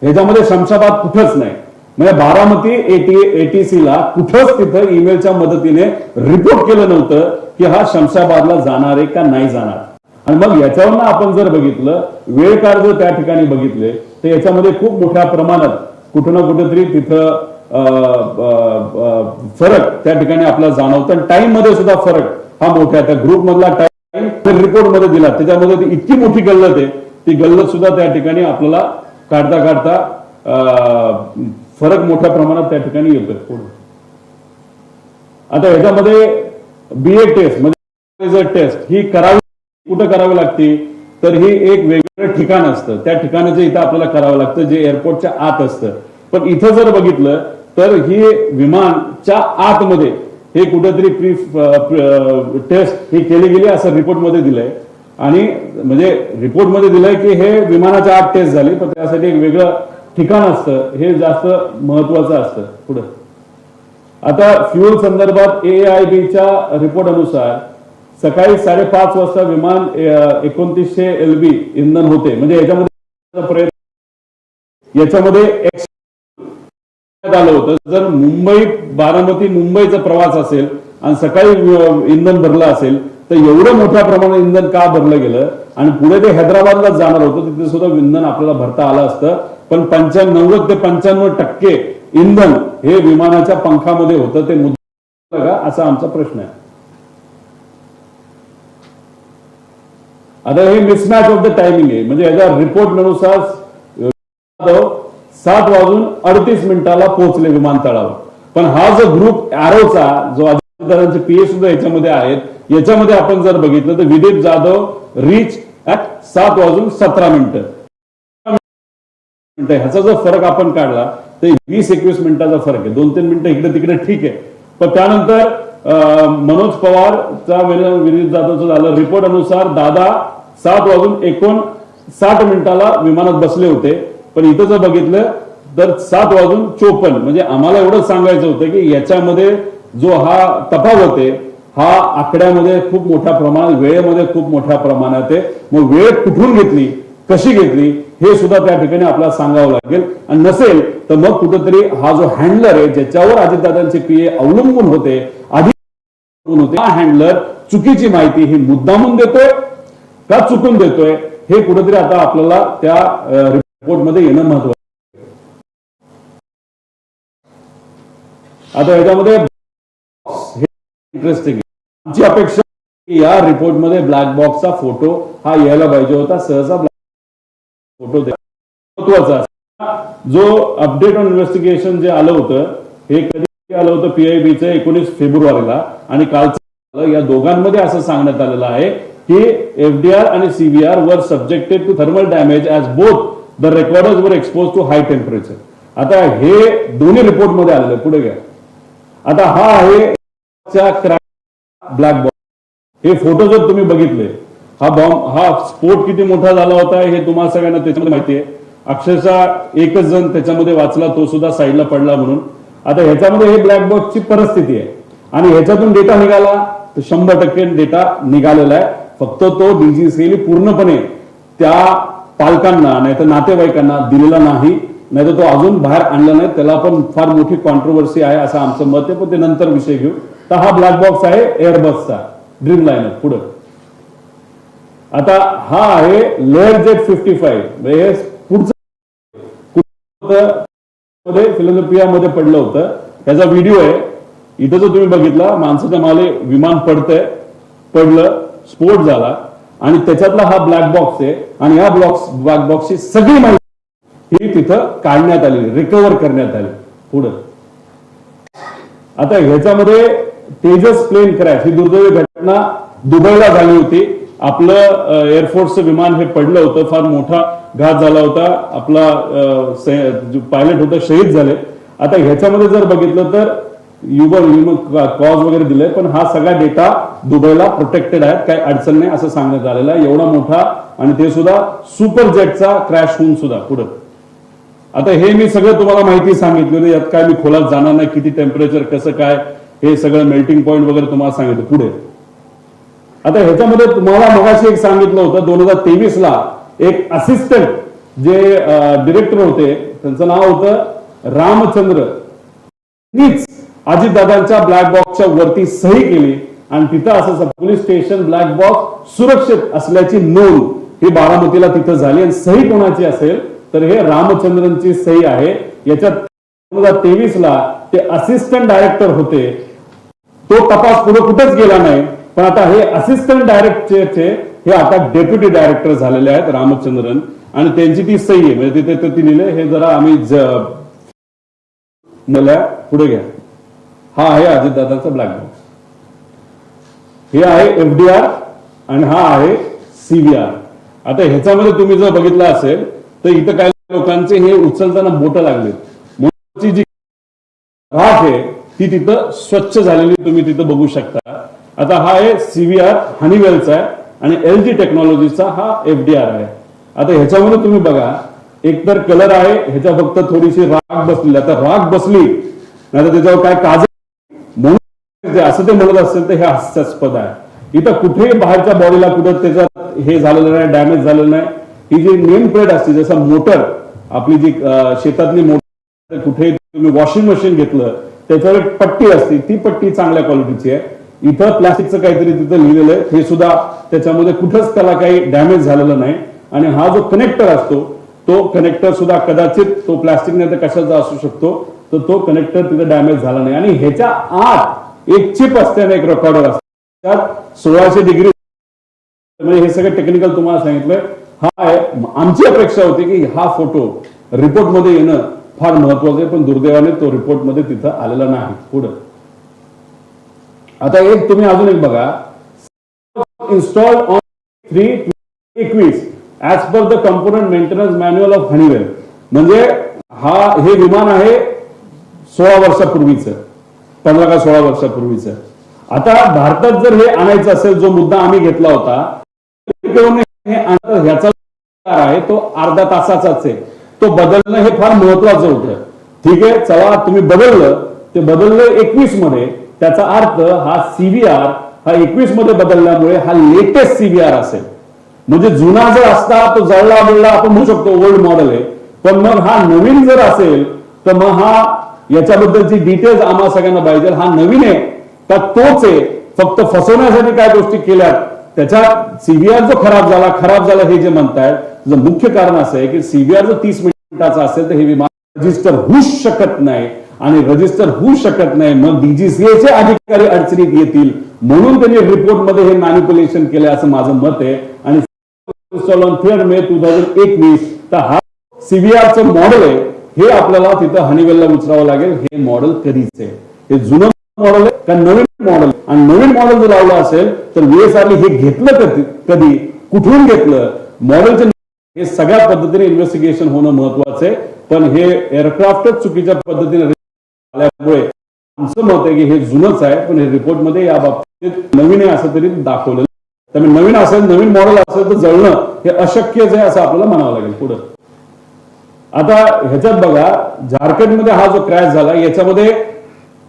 ह्याच्यामध्ये शमशाबाद कुठंच नाही. म्हणजे बारामती ATC ला कुठंच तिथं ईमेलच्या मदतीने रिपोर्ट केलं नव्हतं की हा शमशाबादला जाणार आहे का नाही जाणार. आणि मग याच्यावरनं आपण जर बघितलं वेळ काळ जर त्या ठिकाणी बघितले तर याच्यामध्ये खूप मोठ्या प्रमाणात कुठं ना कुठेतरी तिथं फरक त्या ठिकाणी आपल्याला जाणवतं. आणि टाइम मध्ये सुद्धा फरक हा मोठा त्या ग्रुप मधला टाइम रिपोर्ट मध्ये दिला त्याच्यामध्ये ती इतकी मोठी गल्लत आहे, ती गल्लत सुद्धा त्या ठिकाणी आपल्याला काढता काढता फरक मोठ्या प्रमाणात त्या ठिकाणी येतोय पुढे. आता ह्याच्यामध्ये BA टेस्ट म्हणजे टेस्ट ही करावी कुठं करावी लागते तर ही एक वेगळं ठिकाण असतं, त्या ठिकाणाचं इथं आपल्याला करावं लागतं जे एअरपोर्टच्या आत असतं. पण इथं जर बघितलं तर ही विमानच्या आतमध्ये हे कुठेतरी प्री टेस्ट ही केली गेली असं रिपोर्टमध्ये दिलंय. आणि म्हणजे रिपोर्टमध्ये दिलंय की हे विमानाच्या आत टेस्ट झाली, पण त्यासाठी एक वेगळं ठिकाण असतं, हे जास्त महत्वाचं असतं पुढे. आता फ्युएल संदर्भात AIBच्या रिपोर्ट अनुसार सकाळी 5:30 वाजता विमान 2900 LB इंधन होते. म्हणजे याच्यामध्ये आलं होतं जर मुंबई बारामती मुंबईचा प्रवास असेल आणि सकाळी इंधन भरलं असेल तर एवढं मोठ्या प्रमाणात इंधन का भरलं गेलं आणि पुढे ते हैदराबादला जाणार होतं तिथे सुद्धा इंधन आपल्याला भरता आलं असतं. पण 90 ते 95% इंधन हे विमानाच्या पंखामध्ये होतं. ते मुद्दा का असा आमचा प्रश्न आहे. आता हे मिसमॅच ऑफ द टायमिंग आहे. म्हणजे याच्या रिपोर्ट नुसार 7:38 पोहोचले विमानतळावर. पण हा जो ग्रुप एरोचा जो अजितदादांचे PA सुद्धा याच्यामध्ये आहेत, याच्यामध्ये आपण जर बघितलं तर विदीप जाधव रीच ऍट 7:17. ह्याचा जो फरक आपण काढला तर 20-21 मिनिटाचा फरक आहे. 2-3 मिनिटं इकडे तिकडे ठीक आहे. पण त्यानंतर मनोज पवारचा विदीप जाधवचं झालं रिपोर्ट अनुसार दादा 7:59 विमानात बसले होते. पण इथं जर बघितलं तर 7:54. म्हणजे आम्हाला एवढंच सांगायचं होतं की याच्यामध्ये जो हा तफावत आहे हा आकड्यामध्ये खूप मोठ्या प्रमाणात, वेळेमध्ये खूप मोठ्या प्रमाणात आहे. मग वेळ कुठून घेतली, कशी घेतली हे सुद्धा त्या ठिकाणी आपल्याला सांगावं लागेल. आणि नसेल तर मग कुठेतरी हा जो हँडलर आहे ज्याच्यावर अजितदादांचे PA अवलंबून होते हा हँडलर चुकीची माहिती ही मुद्दामून देतोय का चुकून देतोय हे कुठेतरी आता आपल्याला त्या रिपोर्टमध्ये येणं महत्वाचं. आता याच्यामध्ये इंटरेस्टिंग आमची अपेक्षा या रिपोर्टमध्ये ब्लॅक बॉक्सचा फोटो हा यायला पाहिजे होता. सहसा फोटो महत्वाचा जो अपडेट ऑन इन्व्हेस्टिगेशन जे आलं होतं हे कधी आलं होतं PIBचं 19 फेब्रुवारीला आणि कालचं या दोघांमध्ये असं सांगण्यात आलेलं आहे की FDR आणि CVR वर subjected to thermal damage as both the recorders वर एक्सपोज टू हाय टेम्परेचर. आता हे दोन्ही रिपोर्ट मध्ये आलेलं आहे. पुढे घ्या. आता हा आहे ब्लॅक बॉक्स. हे फोटो जर तुम्ही बघितले, हा बॉम्ब, हा स्फोट किती मोठा झाला होता हे तुम्हाला सगळ्यांना त्याच्यामध्ये माहिती आहे. अक्षरशः एकच जण त्याच्यामध्ये वाचला, तो सुद्धा साईडला पडला म्हणून. आता ह्याच्यामध्ये हे ब्लॅक बॉक्सची परिस्थिती आहे आणि ह्याच्यातून डेटा निघाला तर 100% डेटा निघालेला आहे. फक्त तो DGCA पूर्णपणे त्या पालकांना नाही तर नातेवाईकांना दिलेला नाही, नाहीतर तो अजून बाहेर आणला नाही. त्याला पण फार मोठी कॉन्ट्रोवर्सी आहे असं आमचं मत आहे, पण ते नंतर विषय घेऊ. तर हा ब्लॅक बॉक्स आहे एअरबसचा ड्रीम लाइनर. पुढे आता हा आहे लेअर जेट 55. हे पुढचं फिलाडेल्फिया मध्ये पडलं होतं. त्याचा व्हिडिओ आहे. इथं जो तुम्ही बघितला, माणसाच्या माले विमान पडलं, स्फोट झाला आणि त्याच्यातला हा ब्लॅक बॉक्स आहे. आणि या ब्लॅक बॉक्सची सगळी माहिती ही तिथं काढण्यात आली, रिकव्हर करण्यात आली. पुढे आता ह्याच्यामध्ये तेजस प्लेन क्रॅश, ही दुर्दैवी घटना दुबईला झाली होती. आपलं एअरफोर्सचं विमान हे पडलं होतं, फार मोठा घात झाला होता. आपला जो पायलट होता शहीद झाले. आता ह्याच्यामध्ये जर बघितलं तर कॉज वगैरे दिलंय, पण हा सगळा डेटा दुबईला प्रोटेक्टेड आहे, काही अडचण नाही असं सांगण्यात आलेलं आहे. एवढा मोठा आणि ते सुद्धा सुपर जेटचा क्रॅश होऊन सुद्धा. पुढे आता हे मी सगळं तुम्हाला माहिती सांगितली, यात काय मी खोलात जाणार नाही, किती टेम्परेचर कसं काय हे सगळं मेल्टिंग पॉईंट वगैरे तुम्हाला सांगितलं. पुढे आता ह्याच्यामध्ये तुम्हाला मगाशी एक सांगितलं होतं, 2023 ला एक असिस्टंट जे डिरेक्टर होते त्यांचं नाव होतं रामचंद्र, अजितदादांच्या ब्लॅक बॉक्सच्या वरती सही केली आणि तिथं असं पोलीस स्टेशन ब्लॅक बॉक्स सुरक्षित असल्याची नोंद ही बारामतीला तिथं झाली. आणि सही कोणाची असेल तर हे रामचंद्रनची सही आहे. याच्यात 2023 ला ते असिस्टंट डायरेक्टर होते. तो तपास पुढे कुठेच गेला नाही, पण आता हे असिस्टंट डायरेक्टरचे हे आता डेप्युटी डायरेक्टर झालेले आहेत रामचंद्रन, आणि त्यांची ती सही आहे. म्हणजे तिथे ती लिहिले, हे जरा आम्ही पुढे घ्या. हा आहे अजितदादांचा ब्लॅक बॉक्स. हे आहे FDR आणि हा आहे CVR. आता ह्याच्यामध्ये तुम्ही जर बघितलं असेल तर इथं काही लोकांचे हे उचलताना बोट लागले, म्हणून जी राख आहे ती तिथं स्वच्छ झालेली तुम्ही तिथं बघू शकता. आता हा आहे CVR हनीवेलचा आहे आणि LG टेक्नॉलॉजीचा हा FDR आहे. आता ह्याच्यामध्ये तुम्ही बघा, एकतर कलर आहे, ह्याच्या फक्त थोडीशी राख बसली. आता राख बसली नाही तर त्याच्यावर काय काजळ म्हणून असं ते म्हणत असेल तर हे हास्यास्पद आहे. इथं कुठेही बाहेरच्या बॉडीला कुठं त्याच्यात हे झालेलं नाही, डॅमेज झालेलं नाही. ही जी नेम प्लेट असते, जसं मोटर आपली जी शेतातली मोटर, कुठे तुम्ही वॉशिंग मशीन घेतलं त्याच्यावर एक पट्टी असते, ती पट्टी चांगल्या क्वालिटीची आहे. इथं प्लास्टिकचं काहीतरी तिथं लिहिलेलं आहे, हे सुद्धा त्याच्यामध्ये कुठंच त्याला काही डॅमेज झालेलं नाही. आणि हा जो कनेक्टर असतो तो कनेक्टर सुद्धा कदाचित तो प्लास्टिक नाही तर कशाचा असू शकतो, तर तो कनेक्टर तिथे डॅमेज झाला नाही. आणि ह्याच्या आत एक चिप असते आणि एक रेकॉर्डर असते, त्यात 1600 डिग्री, म्हणजे हे सगळं टेक्निकल तुम्हाला सांगितलंय. हा आहे. आमची अपेक्षा होती की हा फोटो रिपोर्ट मध्ये येणं फार महत्वाचं आहे, पण दुर्दैवाने तो रिपोर्ट मध्ये तिथं आलेला नाही. पुढे आता एक तुम्ही अजून एक बघा, installed on 3/21 as per the component maintenance manual of Honeywell. म्हणजे हे विमान आहे 16 वर्षापूर्वीचं, 15 का 16 वर्षापूर्वीचं. आता भारतात जर हे आणायचं असेल, जो मुद्दा आम्ही घेतला होता, ह्याचा आहे तो अर्धा तासाचाच आहे. तो बदलणं हे फार महत्वाचं होतं. ठीक आहे, चला तुम्ही बदललं, ते बदललं 21 मध्ये. त्याचा अर्थ हा CVR हा 21 मध्ये बदलल्यामुळे हा लेटेस्ट CVR असेल. म्हणजे जुना जर असता तो जळला बिळला आपण म्हणू शकतो ओल्ड मॉडेल आहे, पण मग हा नवीन जर असेल तर मग हा याच्याबद्दलची डिटेल्स आम्हाला सगळ्यांना पाहिजे. हा नवीन आहे का तोच आहे, फक्त फसवण्यासाठी काय गोष्टी केल्या त्याच्यात CVR जो खराब झाला हे जे म्हणतायत, मुख्य कारण असं आहे की CVR जर 30 मिनिटाचा असेल तर हे विमान रजिस्टर होऊच शकत नाही. आणि रजिस्टर होऊ शकत नाही, मग DGCAचे अधिकारी अडचणीत येतील, म्हणून त्यांनी रिपोर्ट मध्ये हे मॅनिप्युलेशन केलं असं माझं मत आहे. आणि 3 मे 2021 तर हा CVRचं मॉडेल आहे, हे आपल्याला तिथं हनीवेलला उचलावं लागेल. हे मॉडेल कधीच आहे, हे जुनं मॉडेल आहे का नवीन मॉडेल, आणि नवीन मॉडेल जर लावलं असेल तर VSRने हे घेतलं कधी, कुठून घेतलं, मॉडेलचे हे सगळ्या पद्धतीने इन्व्हेस्टिगेशन होणं महत्वाचं आहे. पण हे एअरक्राफ्टच चुकीच्या पद्धतीने आल्यामुळे आमचं मत आहे की हे जुनच आहे, पण हे रिपोर्टमध्ये या बाबतीत नवीन आहे असं तरी दाखवलं. त्यामुळे नवीन असेल, नवीन मॉडेल असेल तर जळणं हे अशक्यच आहे असं आपल्याला म्हणावं लागेल पुढं. आता ह्याच्यात बघा, झारखंडमध्ये हा जो क्रॅश झाला याच्यामध्ये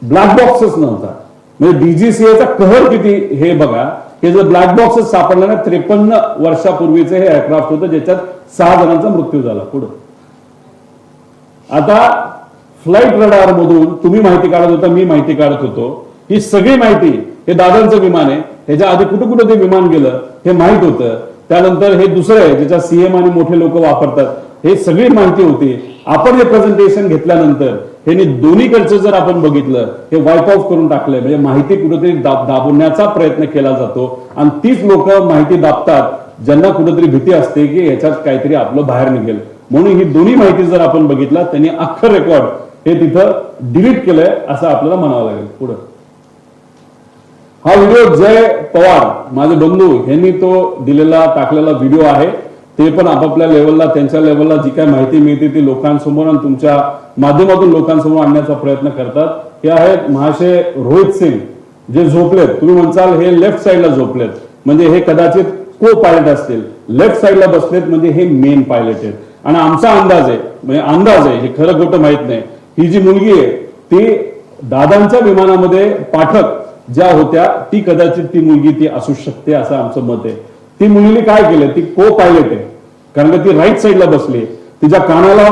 ब्लॅक बॉक्सच नव्हता. म्हणजे DGCAचा कहर किती हे बघा. हे जर ब्लॅक बॉक्सच सापडलं ना, 53 वर्षापूर्वीचं हे एअरक्राफ्ट होतं ज्याच्यात 6 जणांचा मृत्यू झाला. पुढं आता फ्लाईट रडार मधून तुम्ही माहिती काढत होता, मी माहिती काढत होतो. ही सगळी माहिती, हे दादांचं विमान आहे, ह्याच्या आधी कुठं कुठं ते विमान गेलं हे माहित होतं. त्यानंतर हे दुसरं आहे ज्याच्या CM आणि मोठे लोक वापरतात, हे सगळी माहिती होती. आपण हे प्रेझेंटेशन घेतल्यानंतर हे दोन्हीकडचं जर आपण बघितलं, हे वाईप ऑफ करून टाकलंय. म्हणजे माहिती कुठेतरी दाबवण्याचा प्रयत्न केला जातो, आणि तीच लोक माहिती दाबतात ज्यांना कुठेतरी भीती असते की याच्यात काहीतरी आपलं बाहेर निघेल. म्हणून ही दोन्ही माहिती जर आपण बघितलं, त्यांनी अख्खं रेकॉर्ड हे तिथं डिलीट केलंय असं आपल्याला म्हणावं लागेल. पुढं हा व्हिडिओ जय पवार माझे बंधू यांनी तो दिलेला टाकलेला व्हिडिओ आहे. ते पण आपापल्या लेवलला, त्यांच्या लेवलला जी काय माहिती मिळते ती लोकांसमोर आणि तुमच्या माध्यमातून लोकांसमोर आणण्याचा प्रयत्न करतात. हे आहेत महाशय रोहित सिंग, जे झोपलेत. तुम्ही म्हणसाल हे लेफ्ट साईडला झोपलेत, म्हणजे हे कदाचित को पायलट असतील. लेफ्ट साईडला बसलेत म्हणजे हे मेन पायलट आहेत. आणि आमचा अंदाज आहे, म्हणजे अंदाज आहे, हे खरं खोटं माहित नाही, ही जी मुलगी आहे ती दादांच्या विमानामध्ये पाठक ज्या होत्या ती कदाचित ती मुलगी ती असू शकते असं आमचं मत आहे. ती मुलीने काय केलं, ती को पायलट आहे कारण का ती राईट साईडला बसली. तिच्या कानाला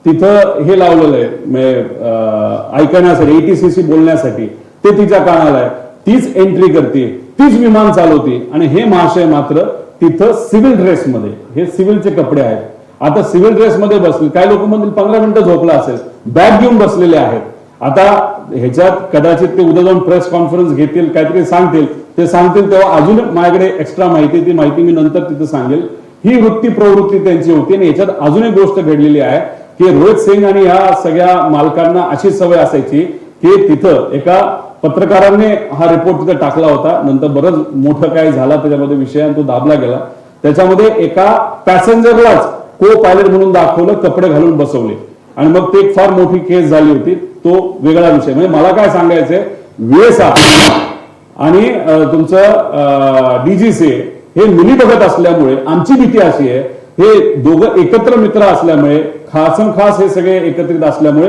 तिथं हे लावलेलं आहे ऐकण्यासाठी, ATCC बोलण्यासाठी, ते तिच्या कानाला आहे. तीच एंट्री करते, तीच विमान चालवते. आणि हे महाशय मात्र तिथं सिव्हिल ड्रेसमध्ये, हे सिव्हिलचे कपडे आहेत. आता सिव्हिल ड्रेसमध्ये बसले, काही लोक म्हणतील 15 मिनिटं झोपला असेल, बॅग घेऊन बसलेले आहेत. आता ह्याच्यात कदाचित ते उद्या जाऊन प्रेस कॉन्फरन्स घेतील, काहीतरी सांगतील, ते सांगतील तेव्हा अजून माझ्याकडे एक्स्ट्रा माहिती, ती माहिती मी नंतर तिथे सांगेल. ही वृत्ती प्रवृत्ती त्यांची होती. आणि याच्यात अजून एक गोष्ट घडलेली आहे की रोहित सिंग आणि ह्या सगळ्या मालकांना अशी सवय असायची की तिथं एका पत्रकारांनी हा रिपोर्ट तिथे टाकला होता, नंतर बरंच मोठं काय झाला त्याच्यामध्ये विषय आणि तो दाबला गेला. त्याच्यामध्ये एका पॅसेंजरलाच को पायलट म्हणून दाखवलं, कपडे घालून बसवले, आणि मग ते एक फार मोठी केस झाली होती. तो वेगळा विषय. म्हणजे मला काय सांगायचंय, VSR आणि तुमचं DGCA हे मिली बघत असल्यामुळे आमची भीती अशी आहे, हे दोघं एकत्र मित्र असल्यामुळे, खासम खास हे सगळे एकत्रित असल्यामुळे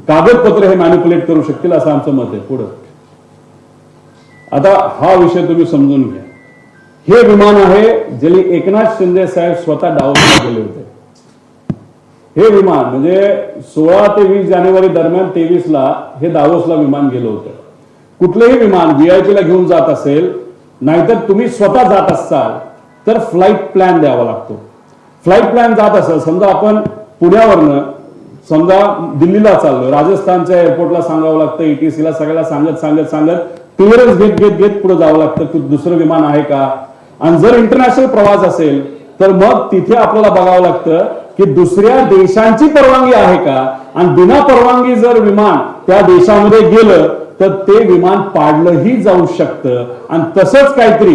कागदपत्र हे मॅनिप्युलेट करू शकतील असं आमचं मत आहे. पुढं आता हा विषय तुम्ही समजून घ्या. हे विमान आहे ज्याला एकनाथ शिंदे साहेब स्वतः डावलले गेले होते. हे विमान म्हणजे 16 ते 20 जानेवारी दरम्यान 23ला हे दावोसला विमान गेलं होतं. कुठलंही विमान VIP ला घेऊन जात असेल, नाहीतर तुम्ही स्वतः जात असाल तर फ्लाईट प्लॅन द्यावा लागतो. फ्लाईट प्लॅन जात असेल, समजा आपण पुण्यावरनं समजा दिल्लीला चाललो, राजस्थानच्या एअरपोर्टला सांगावं लागतं, ATC ला सगळ्याला सांगत क्लिअरन्स घेत पुढे जावं लागतं की दुसरं विमान आहे का. आणि जर इंटरनॅशनल प्रवास असेल तर मग तिथे आपल्याला बघावं लागतं की दुसऱ्या देशांची परवानगी आहे का. आणि बिना परवानगी जर विमान त्या देशामध्ये गेलं तर ते विमान पाडलंही जाऊ शकतं. आणि तसंच काहीतरी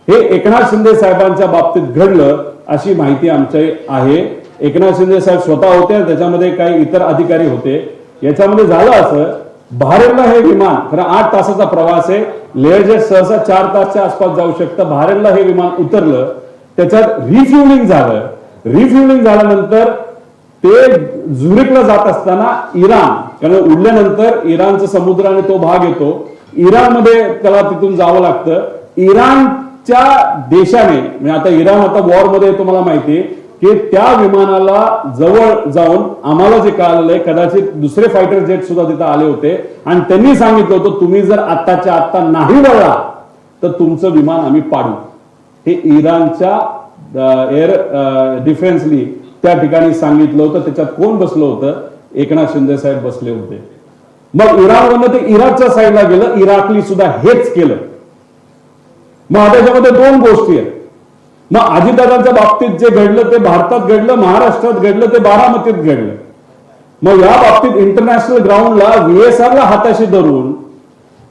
हे एकनाथ शिंदे साहेबांच्या बाबतीत घडलं अशी माहिती आमच्या आहे. एकनाथ शिंदे साहेब स्वतः होते, त्याच्यामध्ये काही इतर अधिकारी होते. याच्यामध्ये झालं असं, बहारेनला हे विमान खरं 8 तासाचा प्रवास आहे, लेअर जेट सहसा 4 तासच्या आसपास जाऊ शकतं. बहारेनला हे विमान उतरलं, त्याच्यात रिफ्युलिंग झालं. रिफ्युलिंग झाल्यानंतर ते झुरिकला जात असताना इराण, कारण उडल्यानंतर इराणचा समुद्र आणि तो भाग येतो, इराणमध्ये त्याला तिथून जावं लागतं. इराणच्या देशाने, म्हणजे आता इराण आता वॉरमध्ये तुम्हाला माहिती आहे की त्या विमानाला जवळ जाऊन आम्हाला जे कळालेलं आहे, कदाचित दुसरे फायटर जेट सुद्धा तिथे आले होते आणि त्यांनी सांगितलं होतं तुम्ही जर आत्ताच्या आत्ता नाही वळला तर तुमचं विमान आम्ही पाडू. हे इराणच्या एअर डिफेन्सनी त्या ठिकाणी सांगितलं होतं. त्याच्यात कोण बसलं होतं? एकनाथ शिंदे साहेब बसले होते. मग इराणवरनं ते इराकच्या साईडला गेलं, इराकली सुद्धा हेच केलं. मग त्याच्यामध्ये 2 गोष्टी आहेत. मग अजितदादांच्या बाबतीत जे घडलं ते भारतात घडलं, महाराष्ट्रात घडलं, ते बारामतीत घडलं. मग या बाबतीत इंटरनॅशनल ग्राउंडला VSRला हाताशी धरून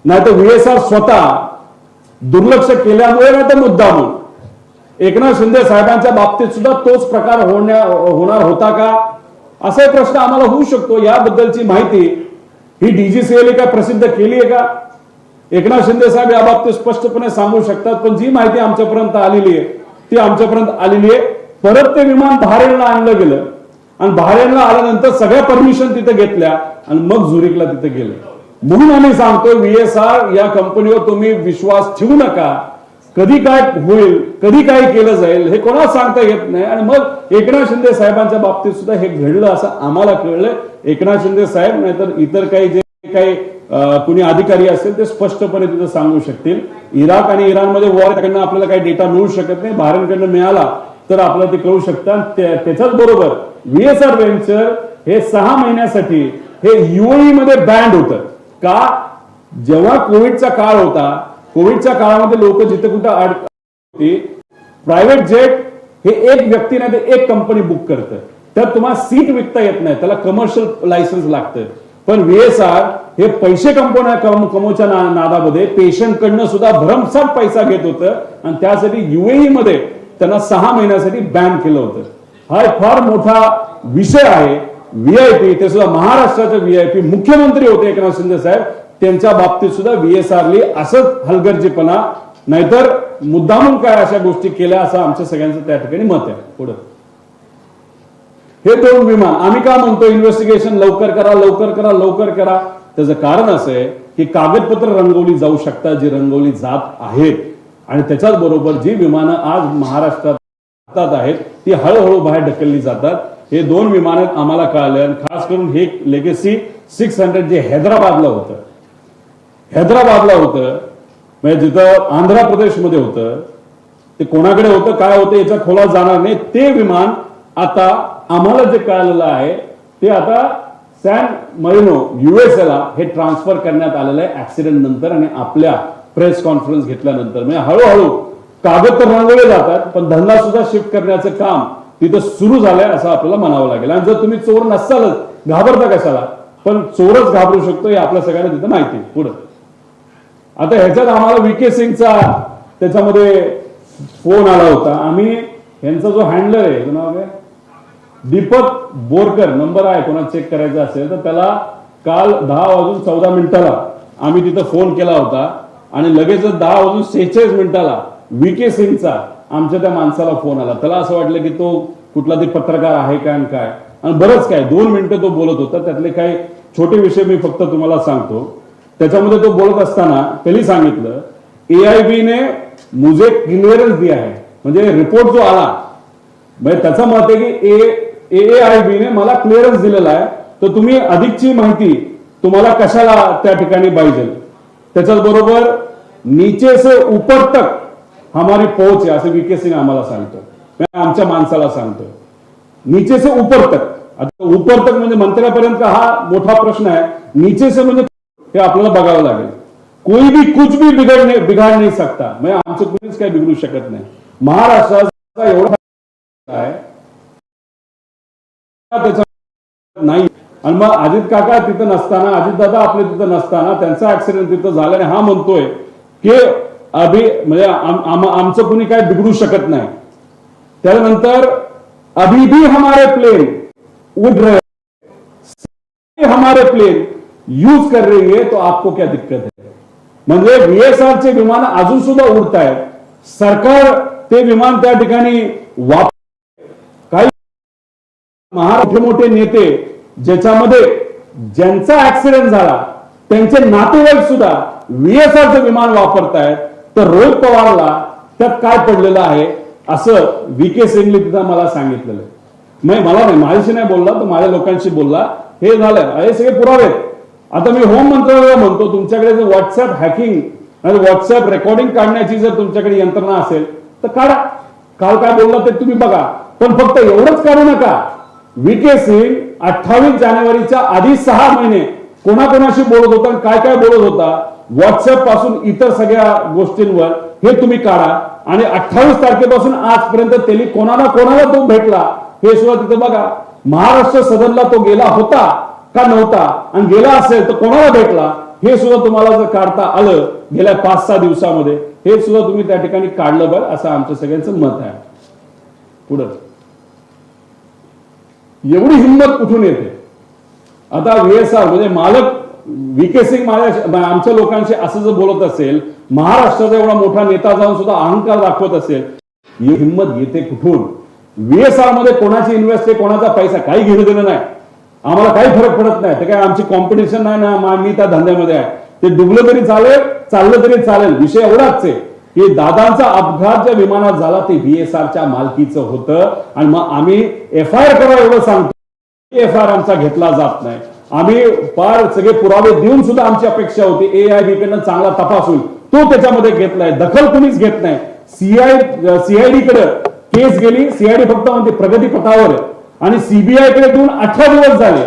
नाही तर VSR स्वतः दुर्लक्ष केल्यामुळे नाही तर मुद्दामून एकनाथ शिंदे साहेबांच्या बाबतीत सुद्धा तोच प्रकार होणार होता का, असा एक प्रश्न आम्हाला होऊ शकतो. याबद्दलची माहिती ही DGCA काय प्रसिद्ध केली आहे का? एकनाथ शिंदे साहेब या बाबतीत स्पष्टपणे सांगू शकतात. पण जी माहिती आमच्यापर्यंत आलेली आहे ती आमच्यापर्यंत आलेली आहे. परत ते विमान बहारेनला आणलं गेलं आणि बहारेनला आल्यानंतर सगळ्या परमिशन तिथे घेतल्या आणि मग झुरिकला तिथे गेलं. म्हणून आम्ही सांगतोय VSR या कंपनीवर तुम्ही विश्वास ठेवू नका. कधी काय होईल, कधी काय केलं जाईल हे कोणाला सांगता येत नाही. आणि मग एकनाथ शिंदे साहेबांच्या बाबतीत सुद्धा हे घडलं असं आम्हाला कळलं. एकनाथ शिंदे साहेब नाहीतर इतर काही जे काही कुणी अधिकारी असेल ते स्पष्टपणे तिथं सांगू शकतील. इराक आणि इराणमध्ये वॉर कडनं आपल्याला काही डेटा मिळू शकत नाही, बहारेनकडनं मिळाला तर आपल्याला ते कळू शकतं. त्याच्याच बरोबर VSR वेंचर हे 6 महिन्यासाठी हे UAE मध्ये बँड होतं का? जेव्हा कोविडचा काळ होता, कोविडच्या काळामध्ये लोक जिथे कुठं होती, प्रायव्हेट जेट हे एक व्यक्ती नाही तर एक कंपनी बुक करतं. तर तुम्हाला सीट विकता येत नाही, त्याला कमर्शियल लायसन्स लागतं. पण VSR हे पैसे कमवच्या नादामध्ये पेशंट कडनं सुद्धा भरमसाठ पैसा घेत होतं आणि त्यासाठी UAE मध्ये त्यांना 6 महिन्यासाठी बॅन केलं होतं. हा एक फार मोठा विषय आहे. VIP ते सुद्धा महाराष्ट्राचे VIP मुख्यमंत्री होते एकनाथ शिंदे साहेब, त्यांच्या बाबतीत सुद्धा VSRली असंच हलगर्जीपणा नाहीतर मुद्दामून काय अशा गोष्टी केल्या असं आमच्या सगळ्यांचं त्या ठिकाणी मत आहे. पुढे हे 2 विमान आम्ही का म्हणतो इन्व्हेस्टिगेशन लवकर करा लवकर करा लवकर करा, त्याचं कारण असं आहे की कागदपत्र रंगवली जाऊ शकतात जी रंगवली जात आहेत आणि त्याच्याच बरोबर जी विमानं आज महाराष्ट्रात आहेत ती हळूहळू बाहेर ढकलली जातात. हे 2 विमानं आम्हाला कळाले आणि खास करून हे लेगेसी 600 जे हैदराबादला होतं म्हणजे जिथं आंध्र प्रदेशमध्ये होतं, ते कोणाकडे होतं काय होतं याच्या खोलात जाणार नाही. ते विमान आता आम्हाला जे कळालेलं आहे ते आता सॅन मरिनो USA ला हे ट्रान्सफर करण्यात आलेलं आहे ऍक्सिडेंट नंतर आणि आपल्या प्रेस कॉन्फरन्स घेतल्यानंतर. म्हणजे हळूहळू कागद तर रंगवले जातात पण धंदा सुद्धा शिफ्ट करण्याचं काम तिथं सुरू झालंय असं आपल्याला म्हणावं लागेल. आणि जर तुम्ही चोर नसालच घाबरता कशाला, पण चोरच घाबरू शकतो हे आपल्या सगळ्यांना तिथं माहिती आहे. पुढे आता ह्याच्यात आम्हाला VK सिंगचा त्याच्यामध्ये फोन आला होता. आम्ही यांचा जो हँडलर आहे तो नाव काय दीपक बोरकर नंबर आहे, कोणाला चेक करायचा असेल तर त्याला काल 10:14 आम्ही तिथं फोन केला होता आणि लगेच 10:46 VK सिंगचा आमच्या त्या माणसाला फोन आला. त्याला असं वाटलं की तो कुठला तरी पत्रकार आहे काय आणि बरंच काय 2 मिनिटं तो बोलत होता. त्यातले काही छोटे विषय मी फक्त तुम्हाला सांगतो. त्याच्यामध्ये तो बोलत असताना त्यांनी सांगितलं AIB ने मुझे क्लिअरन्स दिया है, म्हणजे रिपोर्ट जो आला म्हणजे त्याचं मत आहे की AIB ने मला क्लिअरन्स दिलेला आहे तर तुम्ही अधिकची माहिती तुम्हाला कशाला त्या ठिकाणी पाहिजे. त्याच्याच बरोबर नीचे से ऊपर तक हमारी पहुंच आहे असं VK सिंग आम्हाला सांगतो, आमच्या माणसाला सांगतो. नीचे से ऊपर तक, आता ऊपर तक म्हणजे मंत्र्यापर्यंत हा मोठा प्रश्न आहे. नीचे से म्हणजे हे आपल्याला बघावं लागेल. कोई भी कुछ भी बिघाड नाही सकता, म्हणजे आमचं कुणीच काही बिघडू शकत नाही. महाराष्ट्राचा एवढा आहे नाही. आणि मग अजित काका तिथं नसताना, अजित दादा आपले तिथं नसताना त्यांचा ऍक्सिडेंट तिथं झाला आणि हा म्हणतोय की म्हणजे आमचं कुणी काय बिघडू शकत नाही. त्यानंतर अभी भी हमारे प्लेन उड़ रहे, हमारे प्लेन यूज कर रही है तो आपको क्या दिक्कत है. म्हणजे VSRचे विमान अजून सुद्धा उडत आहेत, सरकार ते विमान त्या ठिकाणी काही महाराष्ट्र मोठे नेते ज्याच्यामध्ये ज्यांचा ऍक्सिडेंट झाला त्यांचे नातेवाईक सुद्धा VSRचं विमान वापरतायत. तर रोहित पवारला त्यात काय पडलेलं आहे असं VK सिंगने तिथं मला सांगितलेलं. मला नाही, माझ्याशी नाही बोलला तर माझ्या लोकांशी बोलला. हे झालं, हे सगळे पुरावे. आता मी होम मंत्रालयाला म्हणतो तुमच्याकडे जर व्हॉट्सअप हॅकिंग आणि व्हॉट्सअप रेकॉर्डिंग काढण्याची जर तुमच्याकडे यंत्रणा असेल तर काढा. काल काय बोलला ते तुम्ही बघा, पण फक्त एवढंच काढू नका. VK सिंग 28 जानेवारीच्या आधी 6 महिने कोणाकोणाशी बोलत होता आणि काय काय बोलत होता व्हॉट्सअप पासून इतर सगळ्या गोष्टींवर हे तुम्ही काढा. आणि 28 तारखेपासून आजपर्यंत त्यांनी कोणाला तो भेटला हे सुद्धा तिथे बघा. महाराष्ट्र सदनला तो गेला होता का नव्हता आणि गेला असेल तर कोणाला भेटला हे सुद्धा तुम्हाला जर काढता आलं गेल्या 5-6 दिवसामध्ये, हे सुद्धा तुम्ही त्या ठिकाणी काढलं बरं, असं आमच्या सगळ्यांचं मत आहे. पुढं एवढी हिंमत कुठून येते? आता VSR म्हणजे मालक VK सिंग आमच्या लोकांशी असं जर बोलत असेल, महाराष्ट्राचा एवढा मोठा नेता जाऊन सुद्धा अहंकार दाखवत असेल, ही हिंमत येते कुठून? VSR मध्ये कोणाची इन्व्हेस्ट आहे, कोणाचा पैसा, काही घेणं देणं नाही, आम्हाला काही फरक पडत नाही. ते काय आमची कॉम्पिटिशन नाही ना, मी त्या धंद्यामध्ये आहे. ते डुबलं तरी चालेल, चाललं तरी चालेल. विषय एवढाच आहे की दादांचा अपघात ज्या विमानात झाला ते VSRच्या मालकीचं होतं, आणि मग आम्ही FIR करा एवढं सांगतो, FIR आमचा घेतला जात नाही. आम्ही फार सगळे पुरावे देऊन सुद्धा आमची अपेक्षा होती AIB कडनं चांगला तपास होईल, तो त्याच्यामध्ये घेतलाय, दखल कुणीच घेत नाही. CID कडे केस गेली, CID फक्त म्हणते प्रगतीपथावर आहे, आणि CBI कडे देऊन 18 दिवस झाले.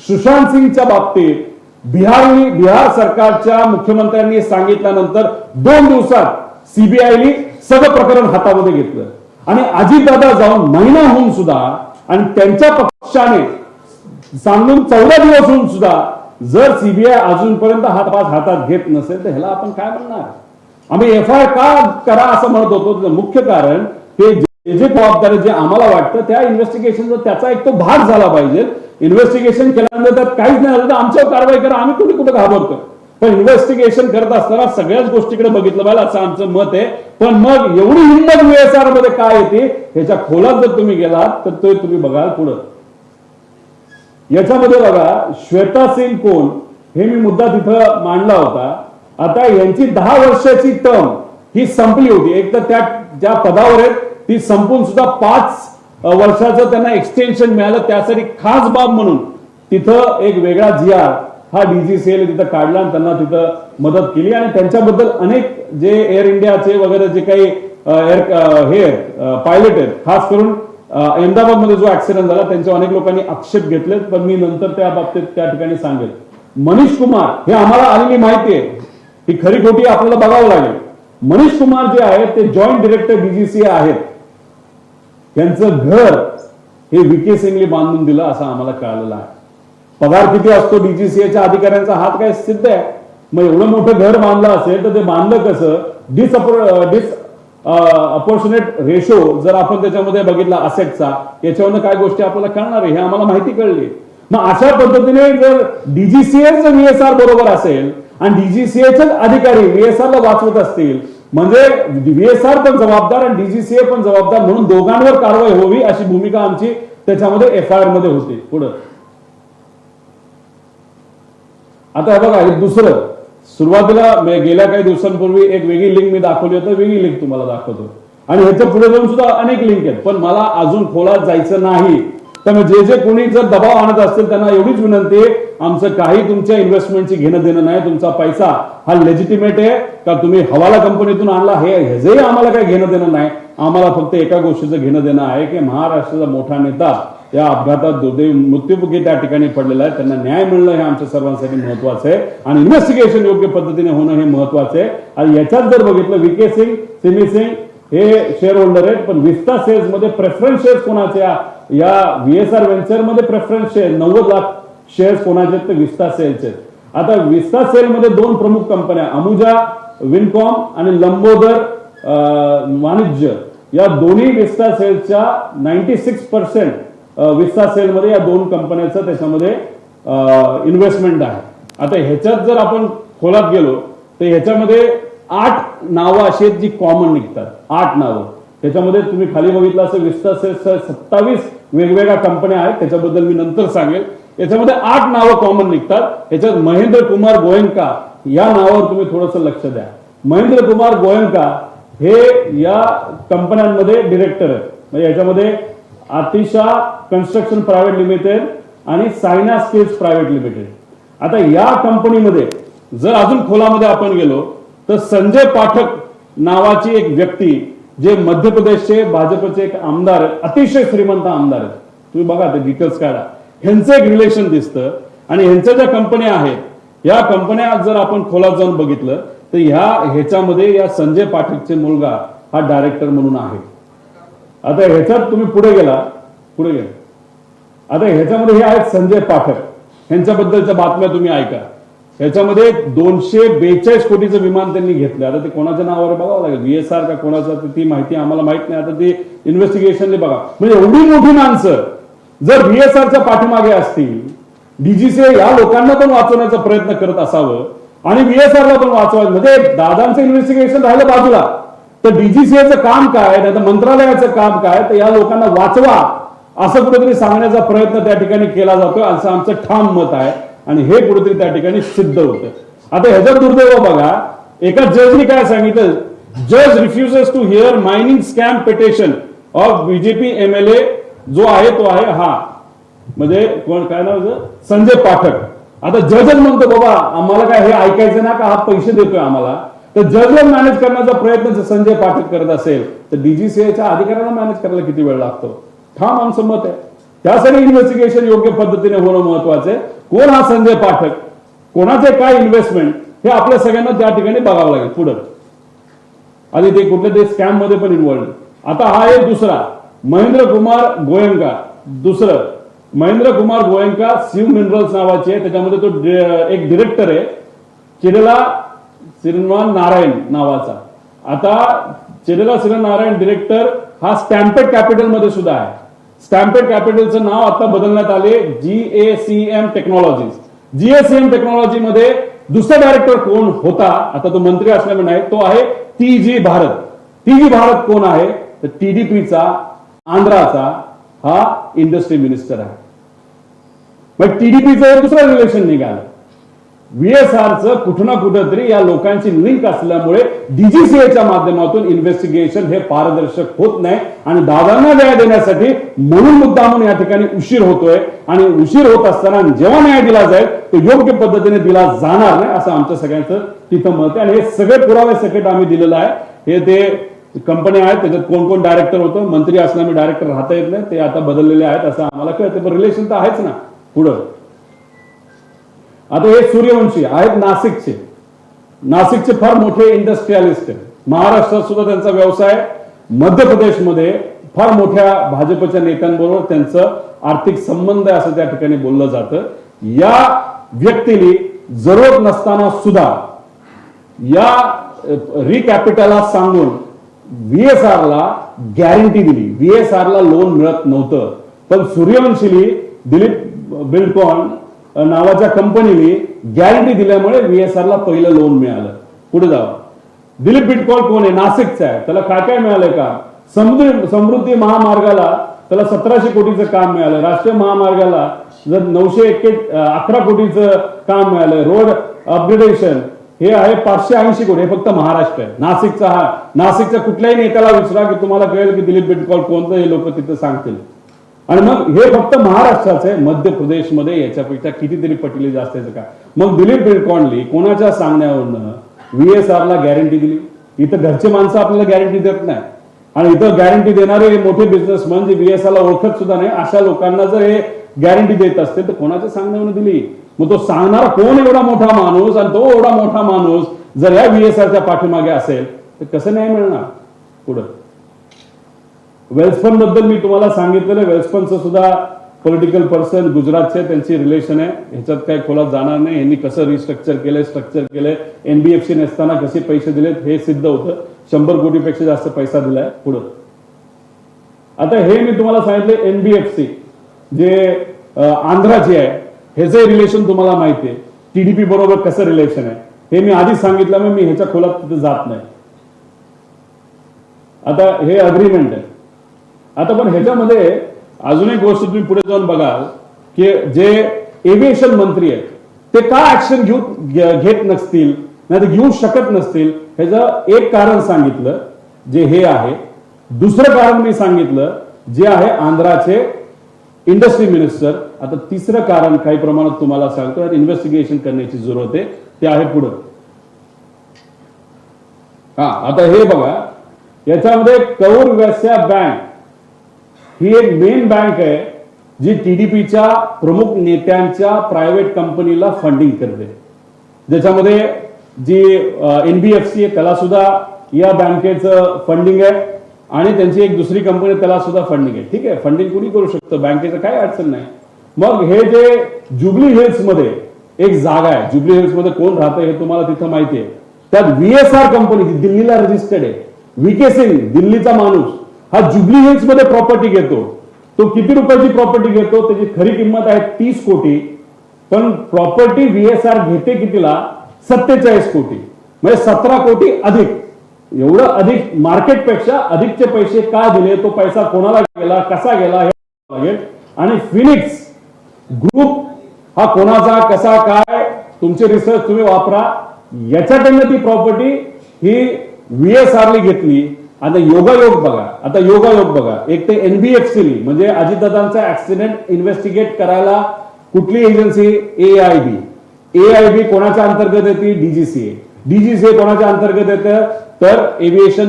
सुशांत सिंगच्या बाबतीत बिहार सरकारच्या मुख्यमंत्र्यांनी सांगितल्यानंतर 2 दिवसात CBIने सगळं प्रकरण हातामध्ये घेतलं, आणि अजितदादा जाऊन महिना होऊन सुद्धा, आणि त्यांच्या पक्षाने सांगून 14 दिवस होऊन सुद्धा जर CBI अजूनपर्यंत हातात घेत नसेल तर ह्याला आपण काय म्हणणार? आम्ही FIR का करा असं म्हणत होतो. मुख्य कारण हे जे जबाबदारी जे आम्हाला वाटतं त्या इन्व्हेस्टिगेशनचा त्याचा एक तो भाग झाला पाहिजे. इन्व्हेस्टिगेशन केल्यानंतर त्यात काहीच नाही झालं तर आमच्यावर कारवाई करा, आम्ही कुठे कुठे घाबरतो. पण इन्व्हेस्टिगेशन करत असताना सगळ्याच गोष्टीकडे बघितलं पाहिजे असं आमचं मत आहे. पण मग एवढी हिंमत VSR मध्ये काय येते ह्याच्या खोलात जर तुम्ही गेलात तर ते तुम्ही बघाल. पुढं याच्यामध्ये बघा, श्वेता सिंग कोण, हे मी मुद्दा तिथं मांडला होता. आता यांची 10 वर्षाची टर्म ही संपली होती. एक तर त्या ज्या पदावर आहेत ती संपून सुद्धा 5 वर्षाचं त्यांना एक्सटेन्शन मिळालं. त्यासाठी खास बाब म्हणून तिथं एक वेगळा GR हा DGCA तिथं काढला आणि त्यांना तिथं मदत केली. आणि त्यांच्याबद्दल अनेक जे एअर इंडियाचे वगैरे जे काही पायलट आहेत, खास करून अहमदाबाद मध्ये जो ऍक्सिडेंट झाला त्यांच्या अनेक लोकांनी आक्षेप घेतलेत, पण मी नंतर त्या बाबतीत त्या ठिकाणी सांगेल. मनीष कुमार हे आम्हाला आलेली माहिती आहे, ही खरी खोटी आपल्याला बघावं लागेल. मनीष कुमार जे आहेत ते जॉईंट डिरेक्टर DGCA आहेत. त्यांचं घर हे VK सिंगने बांधून दिलं असं आम्हाला कळालेलं आहे. पगार किती असतो DGCAच्या अधिकाऱ्यांचा हात काय सिद्ध आहे. मग एवढं मोठं घर बांधलं असेल तर ते बांधलं कसं? अपॉर्च्युनेट रेशो जर आपण त्याच्यामध्ये बघितला असेटचा, याच्यावरनं काय गोष्टी आपल्याला कळणार आहे हे आम्हाला माहिती कळली. मग अशा पद्धतीने जर DGCA VSR बरोबर असेल आणि DGCAचे अधिकारी VSR ला वाचवत असतील, म्हणजे VSR पण जबाबदार आणि DGCA पण जबाबदार, म्हणून दोघांवर कारवाई होवी अशी भूमिका आमची त्याच्यामध्ये FIR मध्ये होती. पुढं आता बघा, हे दुसरं सुरुवातीला गेल्या काही दिवसांपूर्वी एक वेगळी लिंक मी दाखवली होती, वेगळी लिंक तुम्हाला दाखवतो, आणि ह्याच्या पुढे जाऊन सुद्धा अनेक लिंक आहेत, पण मला अजून खोलात जायचं नाही. त्यामुळे जे कोणी जर दबाव आणत असतील त्यांना एवढीच विनंती आहे, आमचं काही तुमच्या इन्व्हेस्टमेंटची घेणं देणं नाही. तुमचा पैसा हा लेजिटिमेट आहे का तुम्ही हवाला कंपनीतून आणला ह्याचंही आम्हाला काही घेणं देणं नाही. आम्हाला फक्त एका गोष्टीचं घेणं देणं आहे की महाराष्ट्राचा मोठा नेता या अपघातात दुर्दैवी मृत्युमुखी त्या ठिकाणी पडलेला आहे, त्यांना न्याय मिळणं हे आमच्या सर्वांसाठी महत्वाचं आहे, आणि इन्व्हेस्टिगेशन योग्य पद्धतीने होणं हे महत्वाचं आहे. आणि याच्यात जर बघितलं VK सिंग, सिमी सिंग हे शेअर होल्डर आहेत, पण विस्ता सेल्स मध्ये प्रेफरन्स शेअर्स कोणाचे, या VSR व्हेंचर मध्ये प्रेफरन्स शेअर 90 लाख शेअर्स कोणाचे आहेत? तर विस्ता सेल्सचे. आता विस्ता सेल मध्ये 2 प्रमुख कंपन्या, अमुजा विनकॉम आणि लंबोदर वाणिज्य, या दोन्ही विस्ता सेलच्या 96% विस्ता सेल मध्ये या 2 कंपन्यांचं त्याच्यामध्ये इन्व्हेस्टमेंट आहे. आता ह्याच्यात जर आपण खोलात गेलो तर ह्याच्यामध्ये 8 नावं अशी आहेत जी कॉमन निघतात. 8 नावं त्याच्यामध्ये तुम्ही खाली बघितलं असं विस्ता सेल्सच्या 27 वेगवेगळ्या कंपन्या आहेत, त्याच्याबद्दल मी नंतर सांगेल. याच्यामध्ये 8 नावं कॉमन निघतात. याच्यात महेंद्र कुमार गोयंका या नावावर तुम्ही थोडंसं लक्ष द्या. महेंद्र कुमार गोयंका हे या कंपन्यांमध्ये डिरेक्टर आहेत. म्हणजे याच्यामध्ये आतिशा कन्स्ट्रक्शन प्रायव्हेट लिमिटेड आणि सायना स्टील्स प्रायव्हेट लिमिटेड. आता या कंपनीमध्ये जर अजून खोलामध्ये आपण गेलो तर संजय पाठक नावाची एक व्यक्ती, जे मध्य प्रदेशचे भाजपचे एक आमदार आहेत, अतिशय श्रीमंत आमदार आहेत, तुम्ही बघा ते डिटेल्स काढा, ह्यांचं एक रिलेशन दिसतं. आणि ह्यांच्या ज्या कंपन्या आहेत, या कंपन्या जर आपण खोलात जाऊन बघितलं तर ह्याच्यामध्ये या संजय पाठकचे मुलगा हा डायरेक्टर म्हणून आहे. आता ह्याच्यात तुम्ही पुढे गेला. आता ह्याच्यामध्ये हे आहेत संजय पाठक, ह्यांच्याबद्दलच्या बातम्या तुम्ही ऐका. याच्यामध्ये 242 कोटीचं विमान त्यांनी घेतलं. आता ते कोणाच्या नावावर बघावं लागेल, VSR का कोणाचं, ती माहिती आम्हाला माहित नाही. आता ती इन्व्हेस्टिगेशनने बघा. म्हणजे एवढी मोठी माणसं जर VSRच्या पाठीमागे असतील, DGCA या लोकांना पण वाचवण्याचा प्रयत्न करत असावं आणि VSRला पण वाचवायचं, म्हणजे दादांचं इन्व्हेस्टिगेशन राहिलं बाजूला, तर DGCAचं काम काय, नाही तर मंत्रालयाचं काम काय, तर या लोकांना वाचवा असं कुठेतरी सांगण्याचा प्रयत्न त्या ठिकाणी केला जातोय, असं आमचं ठाम मत आहे. आणि हे कुठेतरी त्या ठिकाणी सिद्ध होतं. आता ह्याच्यात दुर्दैव बघा, एका जजनी काय सांगितलं, जज refuses to hear mining scam petition of BJP MLA, जो आहे तो आहे हा, म्हणजे कोण, काय नाव संजय पाठक. आता जजच म्हणतो बाबा आम्हाला काय हे ऐकायचं ना, का हा पैसे देतोय आम्हाला, तर जजला मॅनेज करण्याचा प्रयत्न संजय पाठक करत असेल तर DGCAच्या अधिकाऱ्यांना मॅनेज करायला किती वेळ लागतो. ठाम आमचं मत आहे. त्यासाठी इन्व्हेस्टिगेशन योग्य पद्धतीने होणं महत्वाचं आहे. कोण हा संजय पाठक, कोणाचे काय इन्व्हेस्टमेंट, हे आपल्या सगळ्यांना त्या ठिकाणी बघावं लागेल पुढं. आणि ते कुठल्या ते स्कॅम मध्ये पण इन्व्हॉल्व. आता हा एक दुसरा महेंद्र कुमार गोयंका, दुसरं महेंद्र कुमार गोयंका शिव मिनरल्स नावाचे आहे, त्याच्यामध्ये तो एक डिरेक्टर आहे, चिरेला श्रीमान नारायण नावाचा. आता चिरेला श्रीमान नारायण डिरेक्टर हा स्टॅम्पेड कॅपिटल मध्ये सुद्धा आहे. स्टॅम्पेड कॅपिटलचं नाव आता बदलण्यात आले GACM टेक्नॉलॉजीज. GACM टेक्नॉलॉजी मध्ये दुसरा डायरेक्टर कोण होता, आता तो मंत्री असल्यामुळे नाही, तो आहे TG भारत. TG भारत कोण आहे, तर TDPचा आंध्राचा हा इंडस्ट्री मिनिस्टर आहे. मग TDPचं दुसरं रिलेशन निघालं. VSRचं कुठं ना कुठं तरी या लोकांची लिंक असल्यामुळे DGCAच्या माध्यमातून इन्व्हेस्टिगेशन हे पारदर्शक होत नाही आणि दादांना न्याय देण्यासाठी म्हणून मुद्दामून या ठिकाणी उशीर होतोय. आणि उशीर होत असताना जेव्हा न्याय दिला जाईल तो योग्य पद्धतीने दिला जाणार नाही असं आमच्या सगळ्यांचं तिथं मत आहे. आणि हे सगळे पुरावे सकट आम्ही दिलेलं आहे. हे ते कंपन्या आहेत, त्याच्यात कोण कोण डायरेक्टर होतं, मंत्री असल्यामुळे डायरेक्टर राहता येत नाही, ते आता बदललेले आहेत असं आम्हाला कळतं. पण रिलेशन तर आहेच ना पुढं. आता हे सूर्यवंशी आहेत नाशिकचे फार मोठे इंडस्ट्रियलिस्ट आहेत. महाराष्ट्रात सुद्धा त्यांचा व्यवसाय, मध्य प्रदेशमध्ये फार मोठ्या भाजपच्या नेत्यांबरोबर त्यांचं आर्थिक संबंध आहे असं त्या ठिकाणी बोललं जातं. या व्यक्तीने जरूरत नसताना सुद्धा या रिकॅपिटलला सांगून VSRला गॅरंटी दिली. VSRला लोन मिळत नव्हतं, पण सूर्यवंशीली दिलीप बिल्डकॉन नावाच्या कंपनीने गॅरंटी दिल्यामुळे VSRला पहिलं लोन मिळालं. पुढे जावा. दिलीप बिल्डकॉन कोण आहे, नाशिकचा आहे. त्याला काय काय मिळालंय का, समृद्धी महामार्गाला त्याला 1700 कोटीचं काम मिळालं. राष्ट्रीय महामार्गाला जर 911 कोटीचं काम मिळालं. रोड अपग्रेडेशन हे आहे 580 कोटी. हे फक्त महाराष्ट्र आहे. नाशिकचा हा, नाशिकच्या कुठल्याही नेत्याला विचारा की तुम्हाला कळेल की दिलीप बिल्डकॉन कोणतं, हे लोक तिथं सांगतील. आणि मग हे फक्त महाराष्ट्राचं आहे. मध्य प्रदेशमध्ये याच्यापेक्षा कितीतरी पटीने जास्त आहे का. मग दिलीप बिल्डकॉनली कोणाच्या सांगण्यावरनं VSRला गॅरंटी दिली. इथं घरचे माणसं आपल्याला गॅरंटी देत नाही आणि इथं गॅरंटी देणारे मोठे बिझनेसमॅन जे VSRला ओळखत सुद्धा नाही अशा लोकांना जर हे गॅरंटी देत असते तर कोणाच्या सांगण्यावरनं दिली. मग तो सांगणारा कोण एवढा मोठा माणूस, आणि तो एवढा मोठा माणूस जर या VSRच्या पाठीमागे असेल तर कसं न्याय मिळणार पुढं. वेल्सफंड बद्दल मी तुम्हाला सांगितलेलं. वेल्सफंडचं सुद्धा पॉलिटिकल पर्सन गुजरातचे, त्यांची रिलेशन आहे. ह्याच्यात काही खोलात जाणार नाही. यांनी कसं रिस्ट्रक्चर केलंय, NBFC नसताना कसे पैसे दिलेत हे सिद्ध होतं. 100 कोटीपेक्षा जास्त पैसा दिलाय पुढं. आता हे मी तुम्हाला सांगितलं NBFC जे आंध्राची आहे, ह्याचं रिलेशन तुम्हाला माहिती आहे. TDP बरोबर कसं रिलेशन आहे हे मी आधीच सांगितलं, मी ह्याच्या खोलात तिथे जात नाही. आता हे अग्रीमेंट आहे. आता पण ह्याच्यामध्ये अजून एक गोष्ट तुम्ही पुढे जाऊन बघाल की जे एव्हिएशन मंत्री आहेत ते का ऍक्शन घेत नसतील, नाही तर घेऊ शकत नसतील, ह्याचं एक कारण सांगितलं जे हे आहे. दुसरं कारण मी सांगितलं जे आहे आंध्राचे इंडस्ट्री मिनिस्टर. आता तिसरं कारण काही प्रमाणात तुम्हाला सांगतो, इन्व्हेस्टिगेशन करण्याची जरूरत आहे, ते आहे पुढं. हा, आता हे बघा, याच्यामध्ये कौर वैश्य बँक ही एक मेन बँक आहे जी TDPच्या प्रमुख नेत्यांच्या प्रायव्हेट कंपनीला फंडिंग करते. ज्याच्यामध्ये जी NBFC आहे त्याला सुद्धा या बँकेचं फंडिंग आहे आणि त्यांची एक दुसरी कंपनी त्याला सुद्धा फंडिंग आहे. ठीक आहे, फंडिंग कोणी करू शकतं, बँकेचं काय अडचण नाही. मग हे जे जुबली हिल्स मध्ये एक जागा आहे जुबली हिल्स मध्ये, कोण राहतं हे तुम्हाला तिथं माहिती आहे. त्यात VSR कंपनी दिल्लीला रजिस्टर्ड आहे. VK सिंग दिल्लीचा माणूस हा जुबली हिल्स मध्ये प्रॉपर्टी घेतो. तो किती रुपयाची प्रॉपर्टी घेतो, त्याची खरी किंमत आहे 30 कोटी, पण प्रॉपर्टी VSR घेते कितीला, 47 कोटी, म्हणजे 17 कोटी अधिक. एवढं अधिक मार्केटपेक्षा अधिकचे पैसे का दिले, तो पैसा कोणाला गेला, कसा गेला हे लागेल. आणि फिनिक्स ग्रुप हा कोणाचा, कसा, काय, तुमचे रिसर्च तुम्ही वापरा. याच्याकडनं ती प्रॉपर्टी ही VSRली घेतली. आता योगायोग बघा, आता योगायोग बघा, एक ते NBFC म्हणजे अजितदादांचा ऍक्सिडेंट इन्व्हेस्टिगेट करायला कुठली एजन्सी, AIB कोणाच्या अंतर्गत येते, DGCA कोणाच्या अंतर्गत येतं, तर एव्हिएशन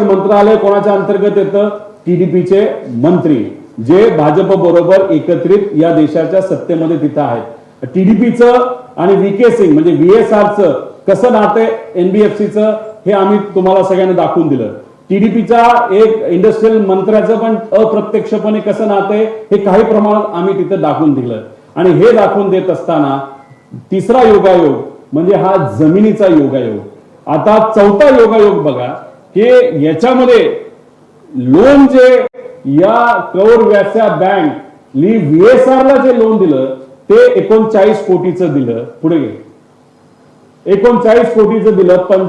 मंत्रालय कोणाच्या अंतर्गत येतं, TDPचे मंत्री जे भाजप बरोबर एकत्रित या देशाच्या सत्तेमध्ये तिथं आहेत. TDPचं आणि VK सिंग म्हणजे VSRचं कसं नातं NBFCचं हे आम्ही तुम्हाला सगळ्यांना दाखवून दिलं. TDPचा एक इंडस्ट्रियल मंत्र्याचं पण अप्रत्यक्षपणे कसं नातं आहे हे काही प्रमाणात आम्ही तिथं दाखवून दिलं. आणि हे दाखवून देत असताना तिसरा योगायोग म्हणजे हा जमिनीचा योगायोग. आता चौथा योगायोग बघा की याच्यामध्ये लोन जे या कौर व्यास्या बँक VSRला जे लोन दिलं ते 39 कोटीचं दिलं. पुढे गे 39 कोटीचं दिलं, पण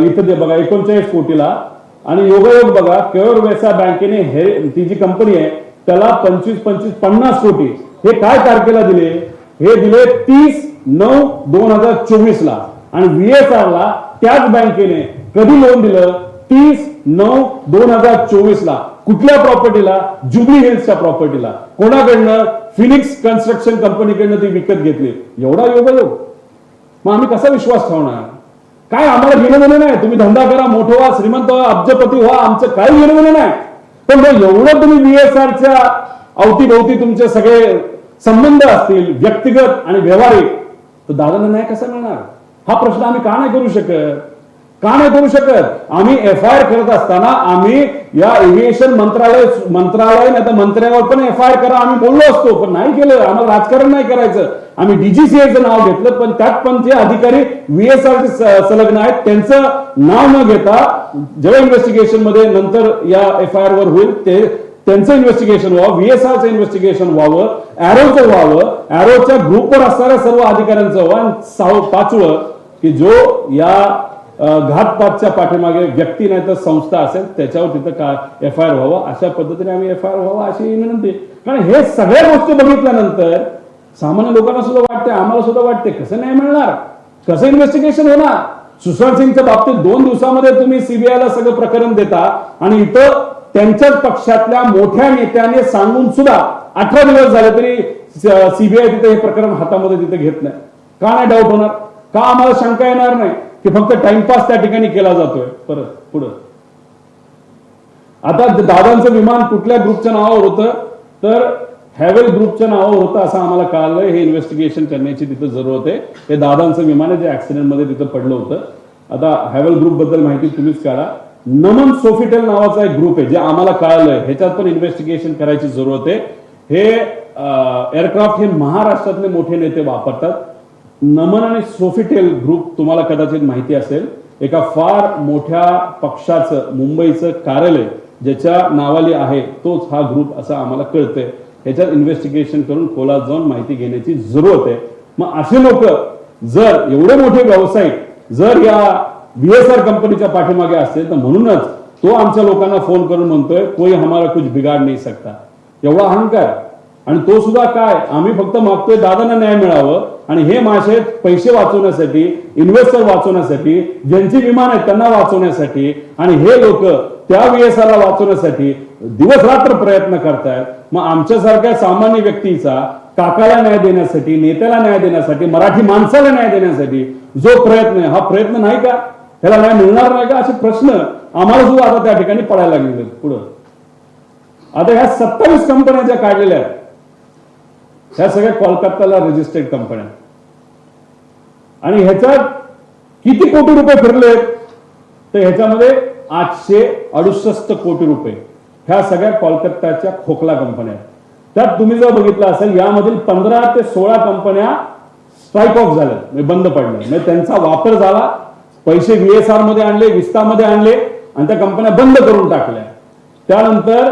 इथं ते बघा 39 कोटीला. आणि योगायोग बघा, कौर व्यास्या बँकेने हे ती जी कंपनी आहे त्याला 25-50 कोटी हे काय तारखेला दिले, हे दिले 30/9/2024ला. आणि VSRला त्याच बँकेने कधी लोन दिलं, 30/9/2024ला. कुठल्या प्रॉपर्टीला, जुबली हिल्सच्या प्रॉपर्टीला. कोणाकडनं, फिनिक्स कन्स्ट्रक्शन कंपनीकडनं ती विकत घेतली. एवढा योगायोग. मग आम्ही कसा विश्वास ठेवणार? काय आम्हाला घेणं देणं नाही, तुम्ही धंदा करा, मोठं व्हा, श्रीमंत व्हा, अब्जपती व्हा, आमचं काही घेणं देणं नाही. पण मग एवढं तुम्ही VSRच्या अवतीभोवती तुमचे सगळे संबंध असतील व्यक्तिगत आणि व्यावहारिक, तर दादांना न्याय कसा मिळणार? हा प्रश्न आम्ही का नाही करू शकत? आम्ही FIR करत असताना आम्ही या एव्हिएशन मंत्रालय नाही तर मंत्र्यावर पण FIR करा आम्ही बोललो असतो, पण नाही केलं. आम्हाला राजकारण नाही करायचं. आम्ही DGCAचं नाव घेतलं, पण त्यात पण जे अधिकारी VSRचे संलग्न आहेत त्यांचं नाव न घेता जेव्हा इन्व्हेस्टिगेशन मध्ये नंतर या FIR वर होईल त्यांचं इन्व्हेस्टिगेशन व्हावं, VSRचं इन्व्हेस्टिगेशन व्हावं, एरोचं व्हावं, एरोच्या ग्रुपवर असणाऱ्या सर्व अधिकाऱ्यांचं व्हावं. आणि 5वं की जो या घातपातच्या पाठीमागे व्यक्ती नाही तर संस्था असेल त्याच्यावर तिथं FIR व्हावं. अशा पद्धतीने आम्ही FIR व्हावं अशी विनंती. कारण हे सगळ्या गोष्टी बघितल्यानंतर सामान्य लोकांना सुद्धा वाटते, आम्हाला सुद्धा वाटते, कसं नाही मिळणार, कसं इन्व्हेस्टिगेशन होणार. सुशांत सिंगच्या बाबतीत 2 दिवसामध्ये तुम्ही CBIला सगळं प्रकरण देता आणि इथं त्यांच्याच पक्षातल्या मोठ्या नेत्याने सांगून सुद्धा 18 दिवस झाले तरी CBI तिथे हे प्रकरण हातामध्ये तिथे घेत नाही. का नाही डाऊट होणार? का आम्हाला शंका येणार नाही की फक्त टाइमपास त्या ठिकाणी केला जातोय? परत पुढं आता दादांचं विमान कुठल्या ग्रुपच्या नावावर होतं, तर हॅवेल ग्रुपच्या नावावर होतं असं आम्हाला कळालंय. हे इन्व्हेस्टिगेशन करण्याची तिथं जरूरत आहे. हे दादांचं विमान आहे जे ऍक्सिडेंट मध्ये तिथं पडलं होतं. आता हॅवेल ग्रुप बद्दल माहिती तुम्हीच काढा. नमन सोफिटेल नावाचा एक ग्रुप आहे जे आम्हाला कळालंय, ह्याच्यात पण इन्व्हेस्टिगेशन करायची जरूरत आहे. हे एअरक्राफ्ट हे महाराष्ट्रातले मोठे नेते वापरतात. नमन आणि सोफिटेल ग्रुप तुम्हाला कदाचित माहिती असेल, एका फार मोठ्या पक्षाचं मुंबईचं कार्यालय ज्याच्या नावाली आहे तोच हा ग्रुप असं आम्हाला कळतंय. ह्याच्यात इन्व्हेस्टिगेशन करून खोलात जाऊन माहिती घेण्याची जरूरत आहे. मग असे लोक जर एवढे मोठे व्यावसायिक जर या VSR कंपनीच्या पाठीमागे असतील तर म्हणूनच तो आमच्या लोकांना फोन करून म्हणतोय कोई हमारा कुछ बिगाड नाही सकता. एवढा अहंकार. आणि तो सुद्धा काय, आम्ही फक्त मागतोय दादांना न्याय मिळावं आणि हे माशे पैसे वाचवण्यासाठी, इन्व्हेस्टर वाचवण्यासाठी, ज्यांची विमान आहेत त्यांना वाचवण्यासाठी आणि हे लोक त्या VSRला वाचवण्यासाठी दिवस रात्र प्रयत्न करतायत. मग आमच्यासारख्या सामान्य व्यक्तीचा काकाला न्याय देण्यासाठी, नेत्याला न्याय देण्यासाठी, मराठी माणसाला न्याय देण्यासाठी जो प्रयत्न आहे हा प्रयत्न नाही का, ह्याला न्याय मिळणार नाही का, असे प्रश्न आम्हाला सुद्धा आता त्या ठिकाणी पडायला लागलेले. पुढं आता ह्या 27 कंपन्या ज्या काढलेल्या आहेत ह्या सगळ्या कोलकाताला रजिस्टर्ड कंपन्या आणि ह्याच्यात किती कोटी रुपये फिरले, तर ह्याच्यामध्ये 868 कोटी रुपये ह्या सगळ्या कोलकाताच्या खोकला कंपन्या आहेत. त्यात तुम्ही जर बघितलं असेल यामधील 15 ते 16 कंपन्या स्ट्राईक ऑफ झाल्या, म्हणजे बंद पडल्या, म्हणजे त्यांचा वापर झाला, पैसे VSR मध्ये आणले, विस्तामध्ये आणले आणि त्या कंपन्या बंद करून टाकल्या. त्यानंतर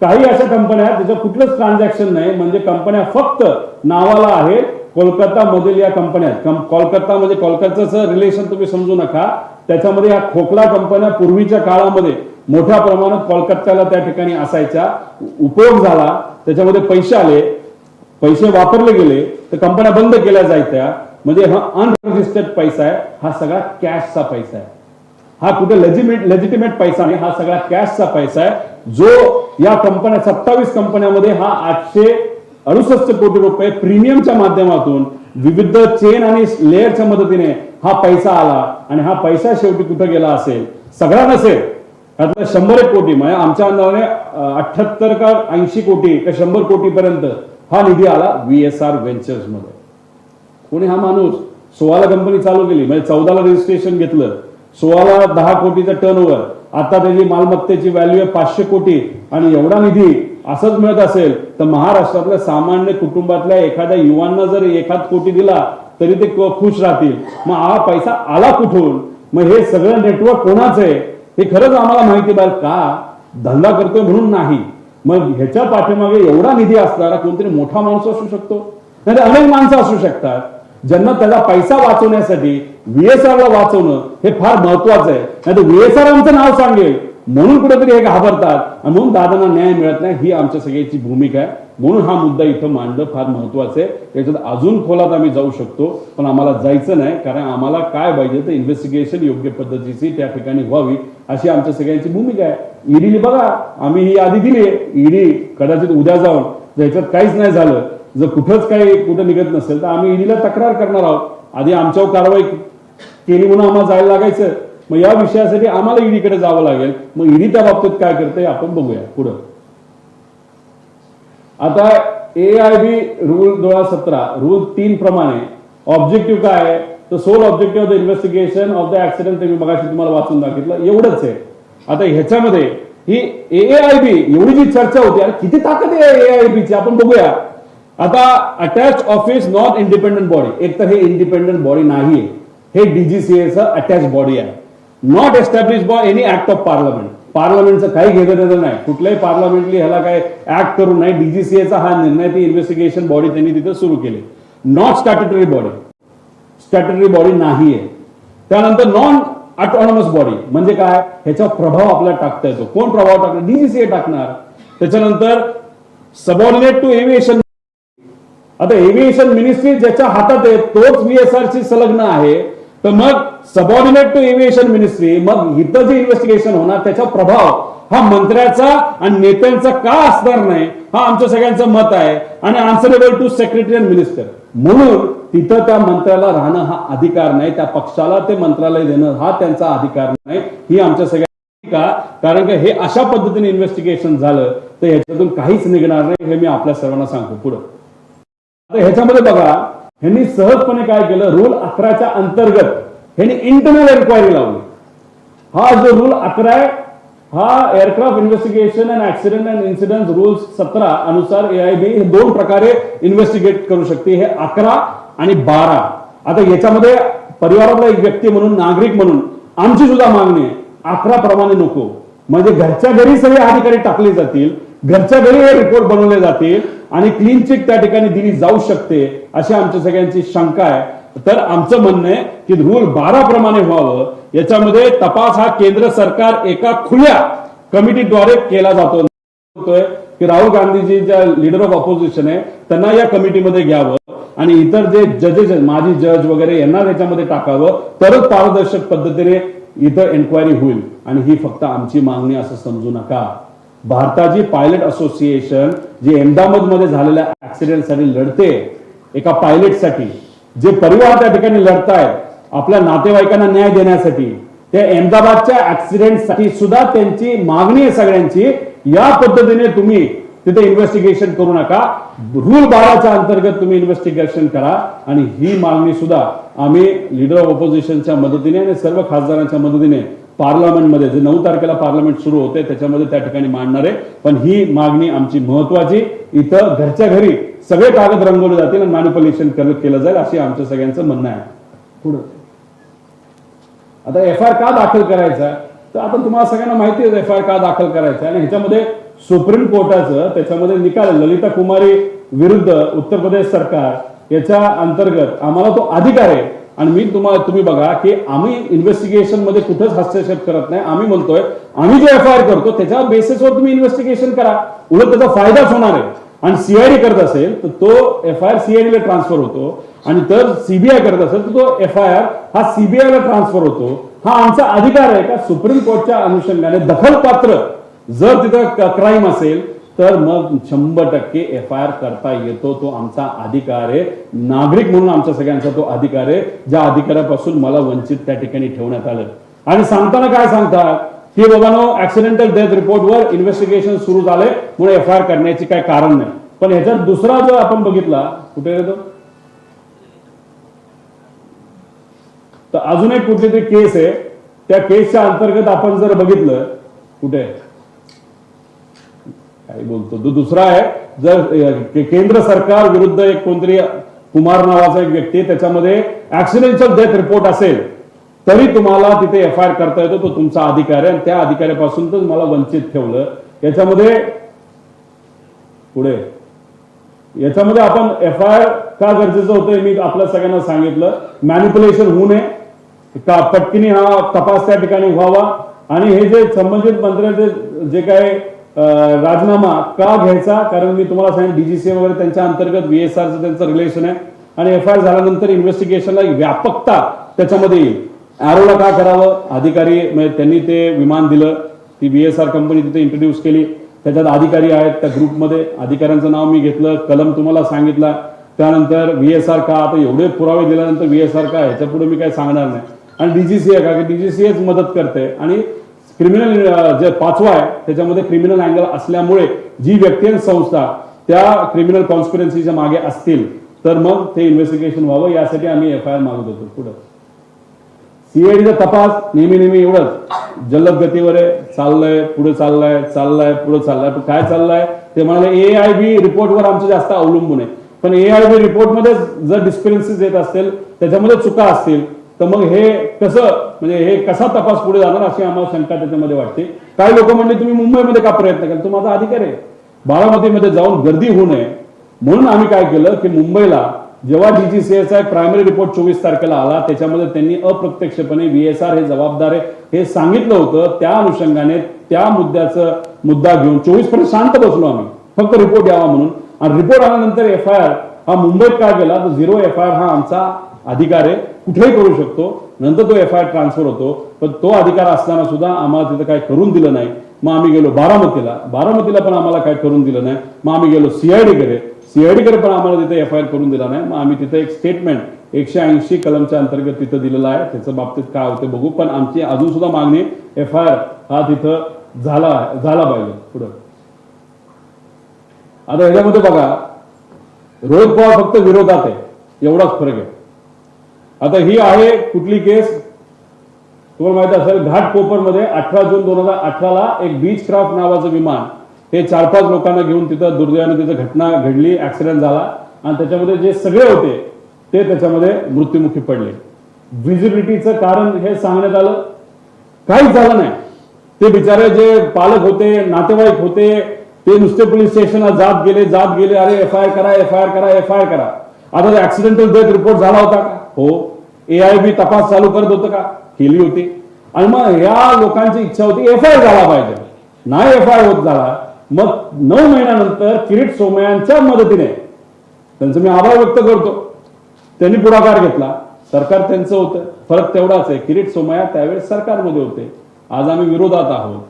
काही अशा कंपन्या त्याचं कुठलंच ट्रान्झॅक्शन नाही, म्हणजे कंपन्या फक्त नावाला आहेत. कोलकाता मधील या कंपन्या, कोलकाता म्हणजे कोलकाताचं रिलेशन तुम्ही समजू नका, त्याच्यामध्ये या खोकला कंपन्या पूर्वीच्या काळामध्ये मोठ्या प्रमाणात कोलकात्याला त्या ठिकाणी असायच्या, उपयोग झाला, त्याच्यामध्ये पैसे आले, पैसे वापरले गेले, तर कंपन्या बंद केल्या जायच्या. म्हणजे हा अनरजिस्टर्ड पैसा आहे, हा सगळा कॅशचा पैसा आहे, हा कुठे लेजिटिमेट पैसा नाही, हा सगळा कॅशचा पैसा आहे, जो या कंपन्या 27 कंपन्यामध्ये हा 868 कोटी रुपये प्रीमियमच्या माध्यमातून विविध चेन आणि लेअरच्या मदतीने हा पैसा आला. आणि हा पैसा शेवटी कुठे गेला असेल, सगळा नसेल, त्यातला 100 कोटी, म्हणजे आमच्या अंदाजाने 78 का 80 कोटी का 100 कोटी पर्यंत हा निधी आला VSR व्हेंचर्स मध्ये. कोणी हा माणूस 16ला कंपनी चालू केली, म्हणजे 14ला रजिस्ट्रेशन घेतलं, 16ला 10 कोटीचा टर्नओव्हर, आता त्याची मालमत्तेची व्हॅल्यू आहे 500 कोटी, आणि एवढा निधी असंच मिळत असेल तर महाराष्ट्रातल्या सामान्य कुटुंबातल्या एखाद्या युवांना जर 1 कोटी दिला तरी ते खुश राहतील. मग हा पैसा आला कुठून, मग हे सगळं नेटवर्क कोणाचं आहे हे खरंच आम्हाला माहिती पाहिजे. का धंदा करतोय म्हणून नाही, मग ह्याच्या पाठीमागे एवढा निधी असणारा कोणतरी मोठा माणूस असू शकतो, नाही अनेक माणसं असू शकतात ज्यांना त्याचा पैसा वाचवण्यासाठी VSR ला वाचवणं हे फार महत्वाचं आहे. नाही तर VSR आमचं नाव सांगेल म्हणून कुठेतरी हे घाबरतात आणि म्हणून दादांना न्याय मिळत नाही, ही आमच्या सगळ्याची भूमिका आहे. म्हणून हा मुद्दा इथं मांडणं फार महत्वाचं आहे. याच्यात अजून खोलात आम्ही जाऊ शकतो, पण आम्हाला जायचं नाही, कारण आम्हाला काय पाहिजे तर इन्व्हेस्टिगेशन योग्य पद्धतीची त्या ठिकाणी व्हावी अशी आमच्या सगळ्यांची भूमिका आहे. ईडीने बघा, आम्ही ही यादी दिली आहे, ईडी कदाचित उद्या जाऊन जर याच्यात काहीच नाही झालं, जर कुठंच काही कुठं निघत नसेल तर आम्ही ईडीला तक्रार करणार आहोत. आधी आमच्यावर कारवाई केली म्हणून आम्हाला जायला लागायचं, मग या विषयासाठी आम्हाला ईडीकडे जावं लागेल. मग ईडी त्या बाबतीत काय करते आपण बघूया पुढं. आता AIB रूल 2017 रूल 3 प्रमाणे ऑब्जेक्टिव्ह काय आहे तर sole objective of the investigation of the accident, मी मगाशी तुम्हाला वाचून दाखवलं, एवढंच आहे. आता ह्याच्यामध्ये ही AIB एवढी जी चर्चा होती, अरे किती ताकद आहे AIB ची आपण बघूया. आता attach office not independent body, एक तर हे इंडिपेंडंट बॉडी नाहीये, हे DGCAचं अटॅच बॉडी आहे, not establish by any act of parliament. पार्लमेंटचं काही घेणं नाही, कुठल्याही पार्लमेंटली ह्याला काय ऍक्ट करून नाही, DGCAचा हा निर्णय, ती इन्व्हेस्टिगेशन बॉडी त्यांनी तिथे सुरू केली. Not statutory body, statutory body नाहीये. त्यानंतर नॉन ऑटोनॉमस बॉडी म्हणजे काय, ह्याचा प्रभाव आपल्याला टाकता येतो. कोण प्रभाव टाकणार, DGCA टाकणार. त्याच्यानंतर सबऑर्डिनेट टू एव्हिएशन, आता एव्हिएशन मिनिस्ट्री ज्याच्या हातात आहे तोच VSR ची संलग्न आहे, तर मग सबऑर्डिनेट टू एव्हिएशन मिनिस्ट्री, मग इथं जे इन्व्हेस्टिगेशन होणार त्याचा प्रभाव हा मंत्र्याचा आणि नेत्यांचा का असणार नाही, हा आमच्या सगळ्यांचं मत आहे. आणि answerable to secretary and minister, म्हणून तिथं त्या मंत्र्याला राहणं हा अधिकार नाही, त्या पक्षाला ते मंत्रालय देणं हा त्यांचा अधिकार नाही, ही आमच्या सगळ्या. कारण की हे अशा पद्धतीने इन्व्हेस्टिगेशन झालं तर ह्याच्यातून काहीच निघणार नाही, हे मी आपल्या सर्वांना सांगतो. पुढे आता ह्याच्यामध्ये बघा, ह्यांनी सहजपणे काय केलं, रूल 11च्या अंतर्गत ह्यांनी इंटरनल एन्क्वायरी लावली. हा जो रूल 11 आहे हा aircraft investigation and accident and incident rules 17 अनुसार AIB हे 2 प्रकारे इन्व्हेस्टिगेट करू शकते, हे 11 आणि 12. आता याच्यामध्ये परिवारातला एक व्यक्ती म्हणून, नागरिक म्हणून आमची सुद्धा मागणी आहे 11 प्रमाणे नको, म्हणजे घरच्या घरी सगळे अधिकारी टाकले जातील, घरच्या घरी हे रिपोर्ट बनवले जातील आणि क्लीन चिट त्या ठिकाणी दिली जाऊ शकते अशी आमच्या सगळ्यांची शंका आहे. तर आमचं म्हणणं आहे की रूल 12 प्रमाणे व्हावं. याच्यामध्ये तपास हा केंद्र सरकार एका खुल्या कमिटीद्वारे केला जातो. की राहुल गांधीजी ज्या लीडर ऑफ ऑपोजिशन आहे त्यांना या कमिटीमध्ये घ्यावं आणि इतर जे जजेस, माजी जज वगैरे यांना त्याच्यामध्ये टाकावं, तरच पारदर्शक पद्धतीने इथं एन्क्वायरी होईल. आणि ही फक्त आमची मागणी असं समजू नका. भारताची पायलट असोसिएशन जी अहमदाबाद मध्ये झालेल्या ऍक्सिडेंटसाठी लढते, एका पायलटसाठी जे परिवार त्या ठिकाणी लढतायत आपल्या नातेवाईकांना न्याय देण्यासाठी, त्या अहमदाबादच्या ऍक्सिडेंटसाठी सुद्धा त्यांची मागणी आहे सगळ्यांची, या पद्धतीने तुम्ही तिथे इन्व्हेस्टिगेशन करू नका, रूल 12च्या अंतर्गत तुम्ही इन्व्हेस्टिगेशन करा. आणि ही मागणी सुद्धा आम्ही लीडर ऑफ ऑपोजिशनच्या मदतीने आणि सर्व खासदारांच्या मदतीने पार्लमेंटमध्ये जे 9 तारखेला पार्लमेंट सुरू होते त्याच्यामध्ये त्या ठिकाणी मांडणार आहे. पण ही मागणी आमची महत्वाची, इथं घरच्या घरी सगळे कागद रंगवले जातील आणि मॅनिप्युलेशन केलं जाईल अशी आमच्या सगळ्यांचं म्हणणं आहे. पुढे आता एफ आय आर का दाखल करायचा, तर आता तुम्हाला सगळ्यांना माहिती आहे एफ आय आर का दाखल करायचा आणि ह्याच्यामध्ये सुप्रीम कोर्टाचं त्याच्यामध्ये निकाल ललिता कुमारी विरुद्ध उत्तर प्रदेश सरकार याच्या अंतर्गत आम्हाला तो अधिकार आहे. आणि तुम्ही बघा की आम्ही इन्व्हेस्टिगेशन मध्ये कुठेच हस्तक्षेप करत नाही. आम्ही म्हणतोय आम्ही जो एफ आय आर करतो त्याच्या बेसिसवर तुम्ही इन्व्हेस्टिगेशन करा, उलट त्याचा फायदाच होणार आहे. आणि सीआयडी करत असेल तर तो एफ आय आर सीआयडी ला ट्रान्सफर होतो आणि तर सीबीआय करत असेल तर तो एफ आय आर हा सीबीआय ला ट्रान्सफर होतो. हा आमचा अधिकार आहे का सुप्रीम कोर्टच्या अनुषंगाने दखलपात्र जर तिथं क्राईम असेल तर मग 100% एफ आय आर करता येतो. तो आमचा अधिकार आहे. नागरिक म्हणून आमच्या सगळ्यांचा तो अधिकार आहे, ज्या अधिकारापासून मला वंचित त्या ठिकाणी ठेवण्यात आलं. आणि सांगताना काय सांगतात की बाबांनो ऍक्सिडेंटल डेथ रिपोर्टवर इन्व्हेस्टिगेशन सुरू झाले म्हणून एफ आय आर करण्याची काय कारण नाही. पण ह्याच्यात दुसरा जर आपण बघितला कुठे येतो तर अजून एक कुठली तरी केस आहे, त्या केसच्या अंतर्गत आपण जर बघितलं कुठे काय बोलतो तो दुसरा आहे, जर केंद्र सरकार विरुद्ध एक कोणतरी कुमार नावाचा एक व्यक्ती त्याच्यामध्ये ऍक्सिडेंटल डेथ रिपोर्ट असेल तरी तुम्हाला तिथे एफ आय आर करता येतो. तो तुमचा अधिकार आहे आणि त्या अधिकाऱ्यापासून तर मला वंचित ठेवलं. याच्यामध्ये पुढे याच्यामध्ये आपण एफ आय आर का गरजेचं होतं मी आपल्या सगळ्यांना सांगितलं. मॅनिप्युलेशन होऊ नये, का पटकिनी हा तपास त्या ठिकाणी व्हावा आणि हे जे संबंधित मंत्र्याचे जे काय राजीनामा का घ्यायचा, कारण मी तुम्हाला सांगितलं डीजीसीए वगैरे त्यांच्या अंतर्गत व्हीएसआरचं त्यांचं रिलेशन आहे आणि एफ आय आर झाल्यानंतर इन्व्हेस्टिगेशनला व्यापकता त्याच्यामध्ये येईल. एरोला का करावं, अधिकारी म्हणजे त्यांनी ते विमान दिलं, ती व्हीएसआर कंपनी तिथे इंट्रोड्यूस केली, त्याच्यात अधिकारी आहेत त्या ग्रुपमध्ये, अधिकाऱ्यांचं नाव मी घेतलं, कलम तुम्हाला सांगितला. त्यानंतर व्हीएसआर का, आता एवढे पुरावे दिल्यानंतर व्हीएसआर का ह्याच्या पुढे मी काही सांगणार नाही. आणि डीजीसीए का, की डीजीसीएच मदत करते आणि क्रिमिनल जे 5वा आहे त्याच्यामध्ये क्रिमिनल अँगल असल्यामुळे जी व्यक्ती आणि संस्था त्या क्रिमिनल कॉन्स्पिरन्सीच्या मागे असतील तर मग ते इन्व्हेस्टिगेशन व्हावं यासाठी आम्ही एफ आय आर मागत होतो. पुढे सीआयडीचा तपास नेहमी एवढंच जलद गतीवर आहे, चाललंय पुढे चाललाय पुढे चाललाय. पण काय चाललंय ते म्हणाले AIB रिपोर्टवर आमचं जास्त अवलंबून आहे. पण AIB रिपोर्टमध्ये जर डिस्क्रिपन्सीज येत असतील, त्याच्यामध्ये चुका असतील तर मग हे कसं, म्हणजे हे कसा तपास पुढे जाणार अशी आम्हाला शंका त्याच्यामध्ये वाटते. काही लोक म्हणले तुम्ही मुंबईमध्ये का प्रयत्न केला, तो माझा अधिकार आहे. बारामतीमध्ये जाऊन गर्दी होऊ नये म्हणून आम्ही काय केलं की मुंबईला जेव्हा डीजीसीएचा एक प्रायमरी रिपोर्ट 24 तारखेला आला त्याच्यामध्ये त्यांनी अप्रत्यक्षपणे व्हीएसआर हे जबाबदार आहे हे सांगितलं होतं. त्या अनुषंगाने त्या मुद्दा घेऊन 24 पर्यंत शांत बसलो आम्ही, फक्त रिपोर्ट यावा म्हणून. आणि रिपोर्ट आल्यानंतर एफ आय आर हा मुंबईत का गेला तर 0 एफ आय आर हा आमचा अधिकार आहे, कुठेही करू शकतो. नंतर तो एफ आय आर ट्रान्सफर होतो. पण तो अधिकार असताना सुद्धा आम्हाला तिथं काही करून दिलं नाही. मग आम्ही गेलो बारामतीला पण आम्हाला काय करून दिलं नाही. मग आम्ही गेलो सीआयडी कडे पण आम्हाला तिथे एफ आय आर करून दिला नाही. मग आम्ही तिथे एक स्टेटमेंट 180 कलमच्या अंतर्गत तिथं दिलेलं आहे, त्याच्या बाबतीत काय होते बघू. पण आमची अजून सुद्धा मागणी एफ आय आर हा तिथं झाला पाहिजे. पुढे आता ह्याच्यामध्ये बघा रोहित पवार फक्त विरोधात आहे, एवढाच फरक आहे. आता ही आहे कुठली केस तुम्हाला माहिती असेल, घाटकोपरमध्ये 18 जून 2018 एक बीच क्राफ्ट नावाचं विमान हे 4-5 लोकांना घेऊन तिथं दुर्दैवाने तिथं घटना घडली, ऍक्सिडेंट झाला आणि त्याच्यामध्ये जे सगळे होते ते त्याच्यामध्ये मृत्युमुखी पडले. व्हिजिबिलिटीचं कारण हे सांगण्यात आलं, काहीच झालं नाही. ते बिचारे जे पालक होते, नातेवाईक होते, ते नुसते पोलीस स्टेशनला जात गेले अरे एफ आय आर करा. आता ऍक्सिडेंटल डेथ रिपोर्ट झाला होता का? हो. AIB तपास चालू करत होतं का? केली होती. आणि मग या लोकांची इच्छा होती एफ आय आर झाला पाहिजे, नाही एफ आय आर होत झाला. मग 9 महिन्यानंतर किरीट सोमय्यांच्या मदतीने त्यांचं मी आभार व्यक्त करतो, त्यांनी पुढाकार घेतला. सरकार त्यांचं होतं, फरक तेवढाच आहे किरीट सोमय्या त्यावेळेस सरकारमध्ये होते, आज आम्ही विरोधात आहोत.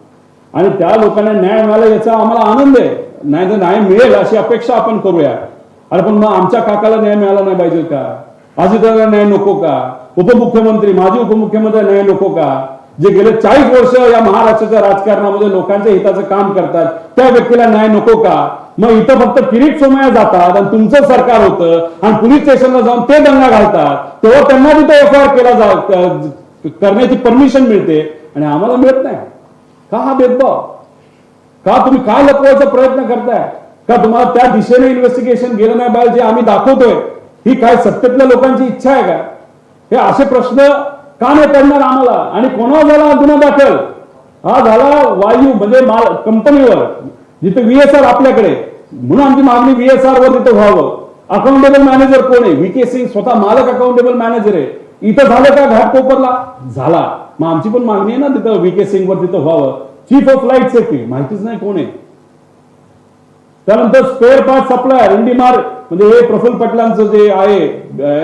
आणि त्या लोकांना न्याय मिळाला याचा आम्हाला आनंद आहे. नाही तर न्याय मिळेल अशी अपेक्षा आपण करूया. अरे पण मग आमच्या काकाला न्याय मिळाला नाही पाहिजे का? अजितदादांना न्याय नको का? उपमुख्यमंत्री माजी उपमुख्यमंत्री न्याय नको का? जे गेले 40 वर्ष या महाराष्ट्राच्या राजकारणामध्ये लोकांच्या हिताचं काम करतात त्या व्यक्तीला न्याय नको का? मग इथं फक्त किरीट सोमय्या जातात आणि तुमचं सरकार होतं आणि पोलीस स्टेशनला जाऊन ते दंगा घालतात, तेव्हा त्यांना तिथे एफ आय आर करण्याची परमिशन मिळते आणि आम्हाला मिळत नाही? का हा भेदभाव? का तुम्ही काय लपवायचा प्रयत्न करताय? का तुम्हाला त्या दिशेने इन्व्हेस्टिगेशन गेलं नाही पाहिजे जे आम्ही दाखवतोय? ही काय सत्तेतल्या लोकांची इच्छा आहे का? हे असे प्रश्न का नाही पडणार आम्हाला? आणि कोणावर झाला गुन्हा दाखल? हा झाला वायू म्हणजे कंपनीवर, जिथे VSR आपल्याकडे, म्हणून आमची मागणी VSR वर तिथं व्हावं. अकाउंटेबल मॅनेजर कोण आहे? VK सिंग स्वतः मालक अकाउंटेबल मॅनेजर आहे. इथं झालं का घाटकोपरला? झाला. मग आमची पण मागणी आहे ना तिथं VK सिंग वर तिथं व्हावं. चीफ ऑफ फ्लाईट सेफ्टी माहितीच नाही कोण आहे. त्यानंतर स्पेअर पार्ट सप्लायर इंडिमार, म्हणजे हे प्रफुल्ल पटलांचं जे आहे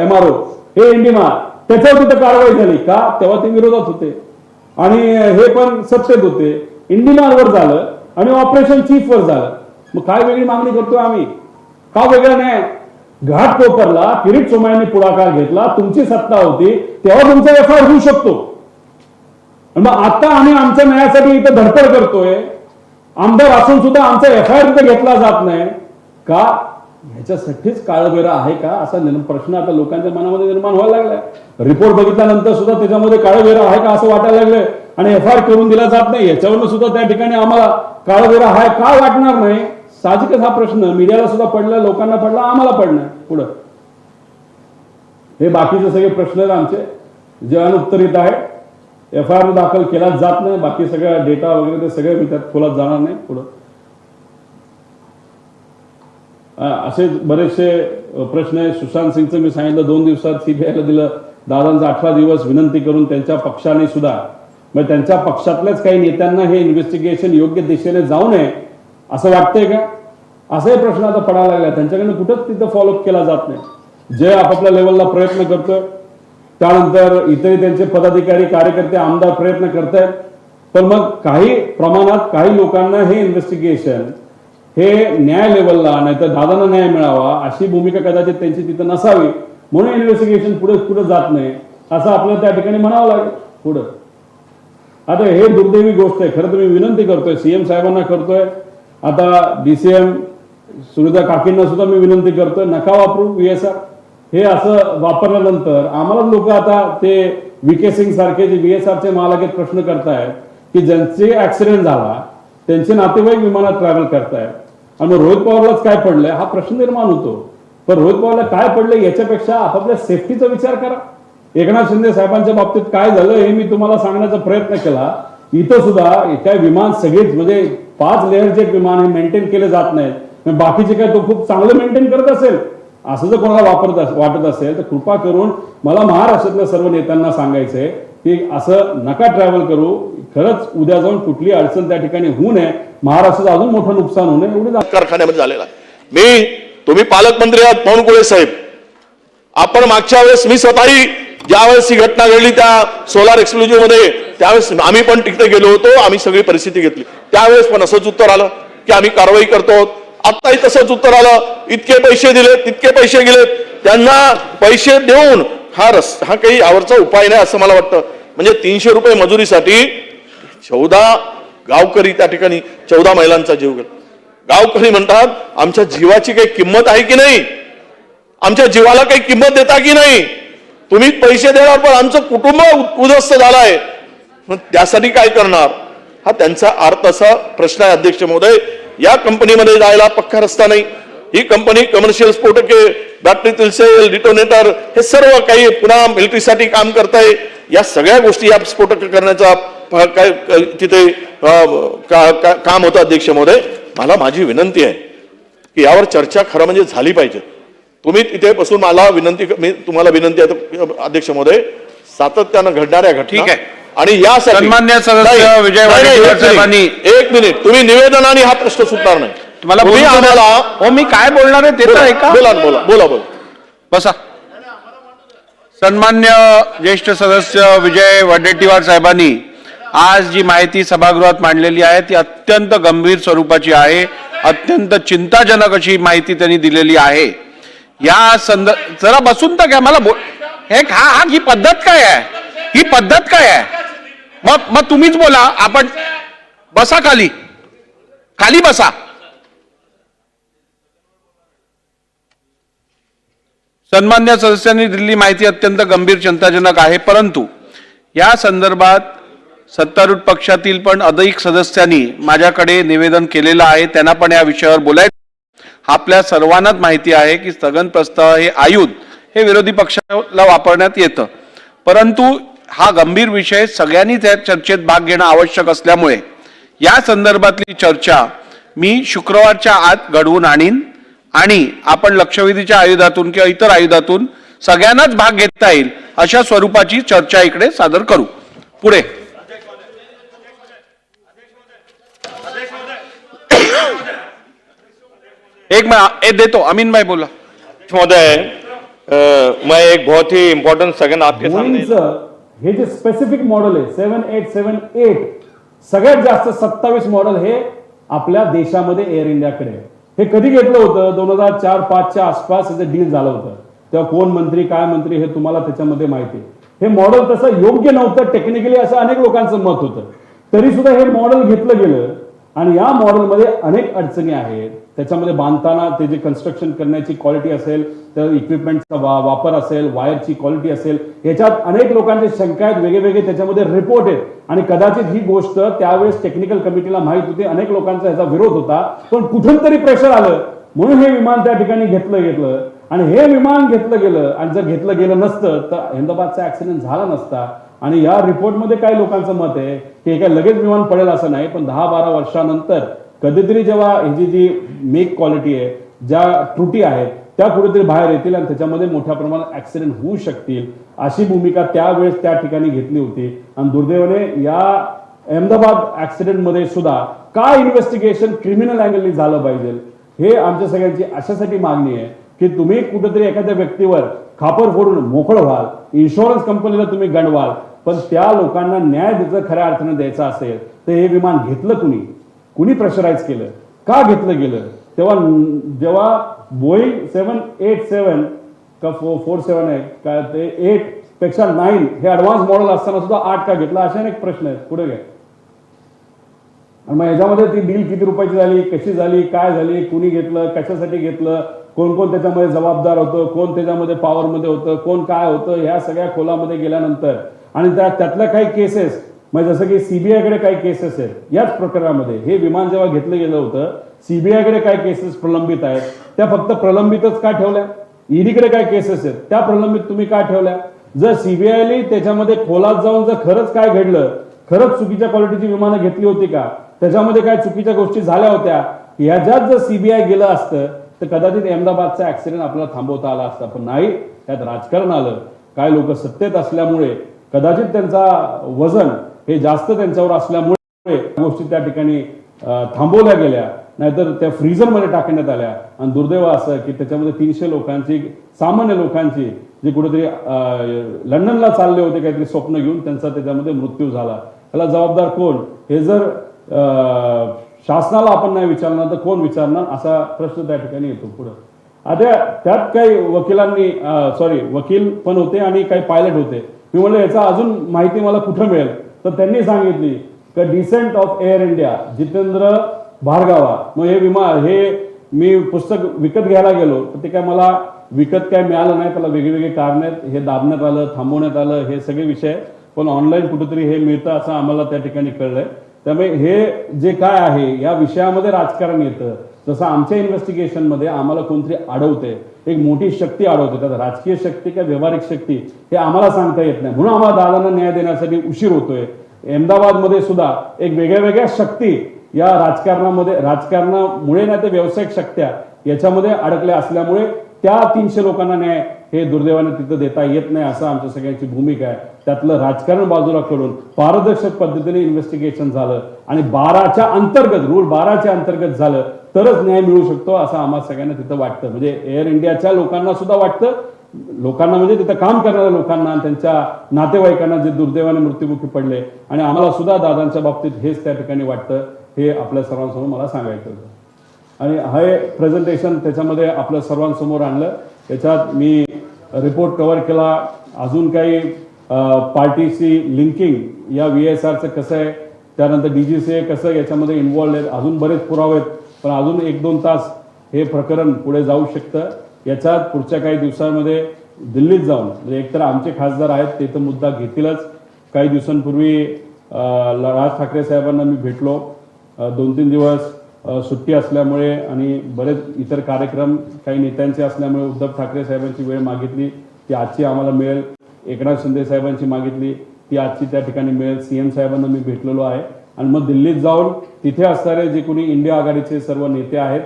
MRO, हे इंडिमार, त्याच्यावर तिथं कारवाई झाली का? तेव्हा ते विरोधात होते आणि हे पण सत्तेत होते. इंडिमारवर झालं आणि ऑपरेशन चीफ वर झालं. मग काय वेगळी मागणी करतोय आम्ही? का वेगळं नाही? घाटकोपरला किरीट सोमय्यांनी पुढाकार घेतला, तुमची सत्ता होती तेव्हा तुमचा FIR होऊ शकतो. मग आता आम्ही आमच्या न्यायासाठी इथं धडपड करतोय, आमदार असून सुद्धा आमचा FIR तिथे घेतला जात नाही का? ह्याच्यासाठीच काळबेरा आहे का असा प्रश्न आता लोकांच्या मनामध्ये निर्माण व्हायला लागलाय. रिपोर्ट बघितल्यानंतर सुद्धा त्याच्यामध्ये काळबेरा आहे का असं वाटायला लागलंय आणि FIR करून दिला जात नाही. याच्यावरून सुद्धा त्या ठिकाणी आम्हाला काळबेरा आहे का वाटणार नाही? साहजिकच हा प्रश्न मीडियाला सुद्धा पडला, लोकांना पडला, आम्हाला पडणार पुढं. हे बाकीचे सगळे प्रश्न आहेत आमचे जे अनुत्तरित आहे. FIR दाखल केला जात नाही, बाकी सगळ्या डेटा वगैरे ते सगळे मी त्यात खोलात जाणार नाही पुढं. असे बरेचसे प्रश्न आहे. सुशांत सिंगचं मी सांगितलं 2 दिवसात CBIला दिलं. दादांचा 18 दिवस विनंती करून त्यांच्या पक्षाने सुद्धा, म्हणजे त्यांच्या पक्षातल्याच काही नेत्यांना हे इन्व्हेस्टिगेशन योग्य दिशेने जाऊ नये असं वाटतंय का? असाही प्रश्न आता पडायला लागला. त्यांच्याकडनं कुठंच तिथं फॉलोअप केला जात नाही. जे आपापल्या लेवलला प्रयत्न करतोय, त्यानंतर इतरही त्यांचे पदाधिकारी कार्यकर्ते आमदार प्रयत्न करतायत, पण मग काही प्रमाणात काही लोकांना हे इन्व्हेस्टिगेशन हे न्याय लेवलला, नाहीतर दादांना न्याय मिळावा अशी भूमिका कदाचित त्यांची तिथं नसावी, म्हणून इन्व्हेस्टिगेशन पुढे जात नाही असं आपल्याला त्या ठिकाणी म्हणावं लागेल पुढं. आता हे दुर्दैवी गोष्ट आहे. खरं तर मी विनंती करतोय CM साहेबांना करतोय, आता DCM सुनीता काकींना सुद्धा मी विनंती करतोय, नका वापरू VSR. हे असं वापरल्यानंतर आम्हाला लोक आता ते VK सिंग सारखे जे VSR चे मालक प्रश्न करतायत की ज्यांचे ऍक्सिडेंट झाला त्यांचे नातेवाईक विमानात ट्रॅव्हल करतायत आणि रोहित पवारलाच काय पडलंय हा प्रश्न निर्माण होतो. पण रोहित पवारला काय पडलंय याच्यापेक्षा आपापल्या सेफ्टीचा विचार करा. एकनाथ शिंदे साहेबांच्या बाबतीत काय झालं हे मी तुम्हाला सांगण्याचा प्रयत्न केला. इथं सुद्धा काय विमान सगळेच म्हणजे 5 लेअरचे विमान हे मेंटेन केले जात नाहीत. बाकीचे काय तो खूप चांगलं मेंटेन करत असेल असं जर कोणाला वाटत असेल तर कृपा करून मला महाराष्ट्रातल्या सर्व नेत्यांना सांगायचंय की असं नका ट्रॅव्हल करू. खरंच उद्या जाऊन कुठली अडचण त्या ठिकाणी होऊ नये, महाराष्ट्राचं अजून मोठं नुकसान होऊ नये एवढी कारखान्यामध्ये झालेला आहे. तुम्ही पालकमंत्री आहात पवनकुळे साहेब, आपण मागच्या वेळेस मी स्वतःही ज्यावेळेस ही घटना घडली त्या सोलार एक्सक्लुझिव्ह मध्ये त्यावेळेस आम्ही पण तिकडे गेलो होतो, आम्ही सगळी परिस्थिती घेतली. त्यावेळेस पण असंच उत्तर आलं की आम्ही कारवाई करतो. आत्ताही तसंच उत्तर आलं, इतके पैसे दिले तितके पैसे गेले. त्यांना पैसे देऊन हा काही यावरचा उपाय नाही असं मला वाटतं. म्हणजे 300 रुपये मजुरीसाठी 14 गावकरी त्या ठिकाणी 14 महिलांचा जीव गेला. गावकरी म्हणतात आमच्या जीवाची काही किंमत आहे की नाही, आमच्या जीवाला काही किंमत देता की नाही, तुम्ही पैसे देणार पण आमचं कुटुंब उद्ध्वस्त झालंय, मग त्यासाठी काय करणार? हा त्यांचा अर्थ असा प्रश्न आहे. अध्यक्ष महोदय, या कंपनीमध्ये जायला पक्का रस्ता नाही. ही कंपनी कमर्शियल स्फोटके, बॅटरीतील सेल, डिटोनेटर हे सर्व काही पुन्हा मिलिटरीसाठी काम करताय. या सगळ्या गोष्टी या स्फोटक करण्याचा काय तिथे काम होतं. अध्यक्ष महोदय, माझी विनंती आहे की यावर चर्चा खरं म्हणजे झाली पाहिजे. तुम्ही तिथे बसून मला मी तुम्हाला विनंती आहे अध्यक्ष महोदय, सातत्यानं घडणाऱ्या घटना आणि या सन्माननीय सदस्य विजय वडेट्टीवार साहेबांनी एक मिनिट, तुम्ही निवेदनाने हा प्रश्न सुटणार नाही. तुम्ही आम्हाला हो मी काय बोलणार आहे ते तर ऐका. बोला बसा. सन्मान्य ज्येष्ठ सदस्य विजय वडेट्टीवार साहेबांनी आज जी माहिती सभागृहात मांडलेली आहे ती अत्यंत गंभीर स्वरूपाची आहे. अत्यंत चिंताजनक अशी माहिती त्यांनी दिलेली आहे. या जरा बसून तर घ्या. मला ही पद्धत काय आहे? ही पद्धत काय आहे? मग तुम्हीच बोला. आपण बसा, खाली बसा. सन्मान्य सदस्यांनी दिलेली माहिती अत्यंत गंभीर चिंताजनक आहे, परंतु या संदर्भात सत्तारूढ पक्षातील पण अधिक सदस्यांनी माझ्याकडे निवेदन केलेलं आहे, त्यांना पण या विषयावर बोलायचं। आपल्या सर्वांनाच माहिती आहे की स्थगन प्रस्ताव हे आयुध हे विरोधी पक्षाला वापरण्यात येतं, परंतु हा गंभीर विषय सगळ्यांनी त्या चर्चेत भाग घेणं आवश्यक असल्यामुळे या संदर्भातली चर्चा मी शुक्रवारच्या आत घडवून आणीन आणि आपण लक्षवेधीच्या आयुधातून किंवा इतर आयुधातून सगळ्यांनाच भाग घेता येईल अशा स्वरूपाची चर्चा इकडे सादर करू। पुढे देतो अमीन भाई बोला। महोदय, मैं एक बहुत ही इंपॉर्टेंट सेकंड आपके सामने बोईंगचं हे जे स्पेसिफिक मॉडेल आहे 7878 सगळ्यात जास्त 27 मॉडेल हे आपल्या देशामध्ये एअर इंडियाकडे आहे। हे कधी घेतलं होतं? 2004-5च्या आसपास याचं डील झालं होतं। तेव्हा कोण मंत्री काय मंत्री हे तुम्हाला त्याच्यामध्ये माहिती आहे। हे मॉडेल तसं योग्य नव्हतं टेक्निकली असं अनेक लोकांचं मत होतं, तरी सुद्धा हे मॉडेल घेतलं गेलं आणि या मॉडेलमध्ये अनेक अडचणी आहेत। त्याच्यामध्ये बांधताना ते जे कन्स्ट्रक्शन करण्याची क्वालिटी असेल, तर इक्विपमेंटचा वापर असेल, वायरची क्वालिटी असेल, याच्यात अनेक लोकांचे शंका आहेत, वेगवेगळे त्याच्यामध्ये रिपोर्ट आहेत आणि कदाचित ही गोष्ट त्यावेळेस टेक्निकल कमिटीला माहित होती, अनेक लोकांचा याचा विरोध होता, पण कुठून तरी प्रेशर आलं म्हणून हे विमान त्या ठिकाणी घेतलं गेलं आणि हे विमान घेतलं गेलं आणि जर घेतलं गेलं नसतं तर अहमदाबादचा ऍक्सिडेंट झाला नसता। आणि या रिपोर्टमध्ये काही लोकांचं मत आहे की काय लगेच विमान पडेल असं नाही, पण 10-12 वर्षानंतर कधीतरी जेव्हा ह्याची जी मेक क्वालिटी आहे, ज्या त्रुटी आहेत त्या कुठेतरी बाहेर येतील आणि त्याच्यामध्ये मोठ्या प्रमाणात ऍक्सिडेंट होऊ शकतील अशी भूमिका त्यावेळेस त्या ठिकाणी घेतली होती। आणि दुर्दैवाने या अहमदाबाद ऍक्सिडेंट मध्ये सुद्धा काय इन्व्हेस्टिगेशन क्रिमिनल अँगलनी झालं पाहिजे हे आमच्या सगळ्यांची अशासाठी मागणी आहे की तुम्ही कुठेतरी एखाद्या व्यक्तीवर खापर फोडून मोकळं व्हाल, इन्शुरन्स कंपनीला तुम्ही गंडवाल, पण त्या लोकांना न्याय त्याचा खऱ्या अर्थाने द्यायचा असेल तर हे विमान घेतलं कुणी प्रेशराईज केलं, का घेतलं गेलं? तेव्हा जेव्हा बोईंग 787 का 47 आहे का ते 8 पेक्षा 9 हे ऍडव्हान्स मॉडेल असताना सुद्धा 8 का घेतला असे अनेक प्रश्न आहेत। पुढे घ्या। आणि मग याच्यामध्ये ती डील किती रुपयाची झाली, कशी झाली, काय झाली, कुणी घेतलं, कशासाठी घेतलं, कोण कोण त्याच्यामध्ये जबाबदार होतं, कोण त्याच्यामध्ये पॉवरमध्ये होतं, कोण काय होतं, ह्या सगळ्या खोलामध्ये गेल्यानंतर आणि त्यातल्या काही केसेस म्हणजे जसं की सीबीआयकडे काही केसेस आहेत याच प्रकरणामध्ये हे विमान जेव्हा घेतलं गेलं होतं, सीबीआयकडे काय केसेस प्रलंबित आहेत, त्या फक्त प्रलंबितच का ठेवल्या? ईडीकडे काय केसेस आहेत त्या प्रलंबित तुम्ही का ठेवल्या? जर सीबीआयने त्याच्यामध्ये खोलात जाऊन जर खरंच काय घडलं, खरंच चुकीच्या क्वालिटीची विमानं घेतली होती का, त्याच्यामध्ये काय चुकीच्या गोष्टी झाल्या होत्या, ह्याच्यात जर सीबीआय गेलं असतं तर कदाचित अहमदाबादचा ऍक्सिडेंट आपल्याला थांबवता आला असता, पण नाही, त्यात राजकारण आलं। काय लोक सत्तेत असल्यामुळे कदाचित त्यांचा वजन हे जास्त त्यांच्यावर असल्यामुळे गोष्टी त्या ठिकाणी थांबवल्या गेल्या, नाहीतर त्या फ्रीझरमध्ये टाकण्यात आल्या। आणि दुर्दैव असं की त्याच्यामध्ये 300 लोकांची, सामान्य लोकांची जे कुठेतरी लंडनला चालले होते काहीतरी स्वप्न घेऊन, त्यांचा त्याच्यामध्ये मृत्यू झाला। त्याला जबाबदार कोण हे जर शासनाला आपण नाही विचारणार तर कोण विचारणार असा प्रश्न त्या ठिकाणी येतो। पुढे आता त्यात काही वकील पण होते आणि काही पायलट होते। मी म्हणलं याचा अजून माहिती मला कुठं मिळेल, तर त्यांनी सांगितली की descent of air India Jitendra Bhargava. मग हे हे मी पुस्तक विकत घ्यायला गेलो तर ते काय मला विकत काय मिळालं नाही, त्याला वेगवेगळे कारण आहेत, हे दाबण्यात आलं, थांबवण्यात आलं, हे सगळे विषय, पण ऑनलाईन कुठेतरी हे मिळतं असं आम्हाला त्या ठिकाणी कळलंय। त्यामुळे हे जे काय आहे या विषयामध्ये राजकारण येतं, जसं आमच्या इन्व्हेस्टिगेशनमध्ये आम्हाला कोणतरी अडवते, एक मोठी शक्ती अडवते, त्यात राजकीय शक्ती किंवा व्यावहारिक शक्ती हे आम्हाला सांगता येत नाही, म्हणून आम्हाला दादांना न्याय देण्यासाठी उशीर होतोय। अहमदाबादमध्ये सुद्धा एक वेगळ्या शक्ती या राजकारणामुळे नाही तर व्यावसायिक शक्त्या याच्यामध्ये अडकल्या असल्यामुळे त्या 300 लोकांना न्याय हे दुर्दैवाने तिथं देता येत नाही असं आमच्या सगळ्यांची भूमिका आहे। त्यातलं राजकारण बाजूला करून पारदर्शक पद्धतीने इन्व्हेस्टिगेशन झालं आणि 12च्या अंतर्गत रूल 12च्या अंतर्गत झालं तरच न्याय मिळू शकतो असं आम्हाला सगळ्यांना तिथं वाटतं। म्हणजे एअर इंडियाच्या लोकांना सुद्धा वाटतं, लोकांना म्हणजे तिथं काम करणाऱ्या लोकांना आणि त्यांच्या नातेवाईकांना जे दुर्दैवाने मृत्युमुखी पडले, आणि आम्हाला सुद्धा दादांच्या बाबतीत हेच त्या ठिकाणी वाटतं, हे आपल्या सर्वांसमोर मला सांगायचं होतं। आणि हे प्रेझेंटेशन त्याच्यामध्ये आपल्या सर्वांसमोर आणलं, त्याच्यात मी रिपोर्ट कव्हर केला, अजून काही पार्टीशी लिंकिंग या VSRचं कसं आहे, त्यानंतर DGCA कसं याच्यामध्ये इन्व्हॉल्ड आहेत, अजून बरेच पुरावे आहेत, पण अजून 1-2 तास हे प्रकरण पुढे जाऊ शकतं। याच्यात पुढच्या काही दिवसांमध्ये दिल्लीत जाऊन म्हणजे एकतर आमचे खासदार आहेत ते तर मुद्दा घेतीलच, काही दिवसांपूर्वी राज ठाकरे साहेबांना मी भेटलो. 2-3 दिवस सुट्टी असल्यामुळे आणि बरेच इतर कार्यक्रम काही नेत्यांचे असल्यामुळे उद्धव ठाकरे साहेबांची वेळ मागितली, ती आजची आम्हाला मिळेल. एकनाथ शिंदे साहेबांची मागितली, ती आजची त्या ठिकाणी मिळेल. CM साहेबांना मी भेटलेलो आहे आणि मग दिल्लीत जाऊन तिथे असणारे जे कोणी इंडिया आघाडीचे सर्व नेते आहेत,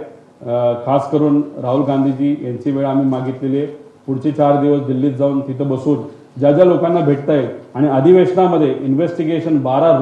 खास करून राहुल गांधीजी यांची वेळ आम्ही मागितलेली आहे. पुढचे 4 दिवस दिल्लीत जाऊन तिथं बसून ज्या ज्या लोकांना भेटता येईल आणि अधिवेशनामध्ये इन्व्हेस्टिगेशन 12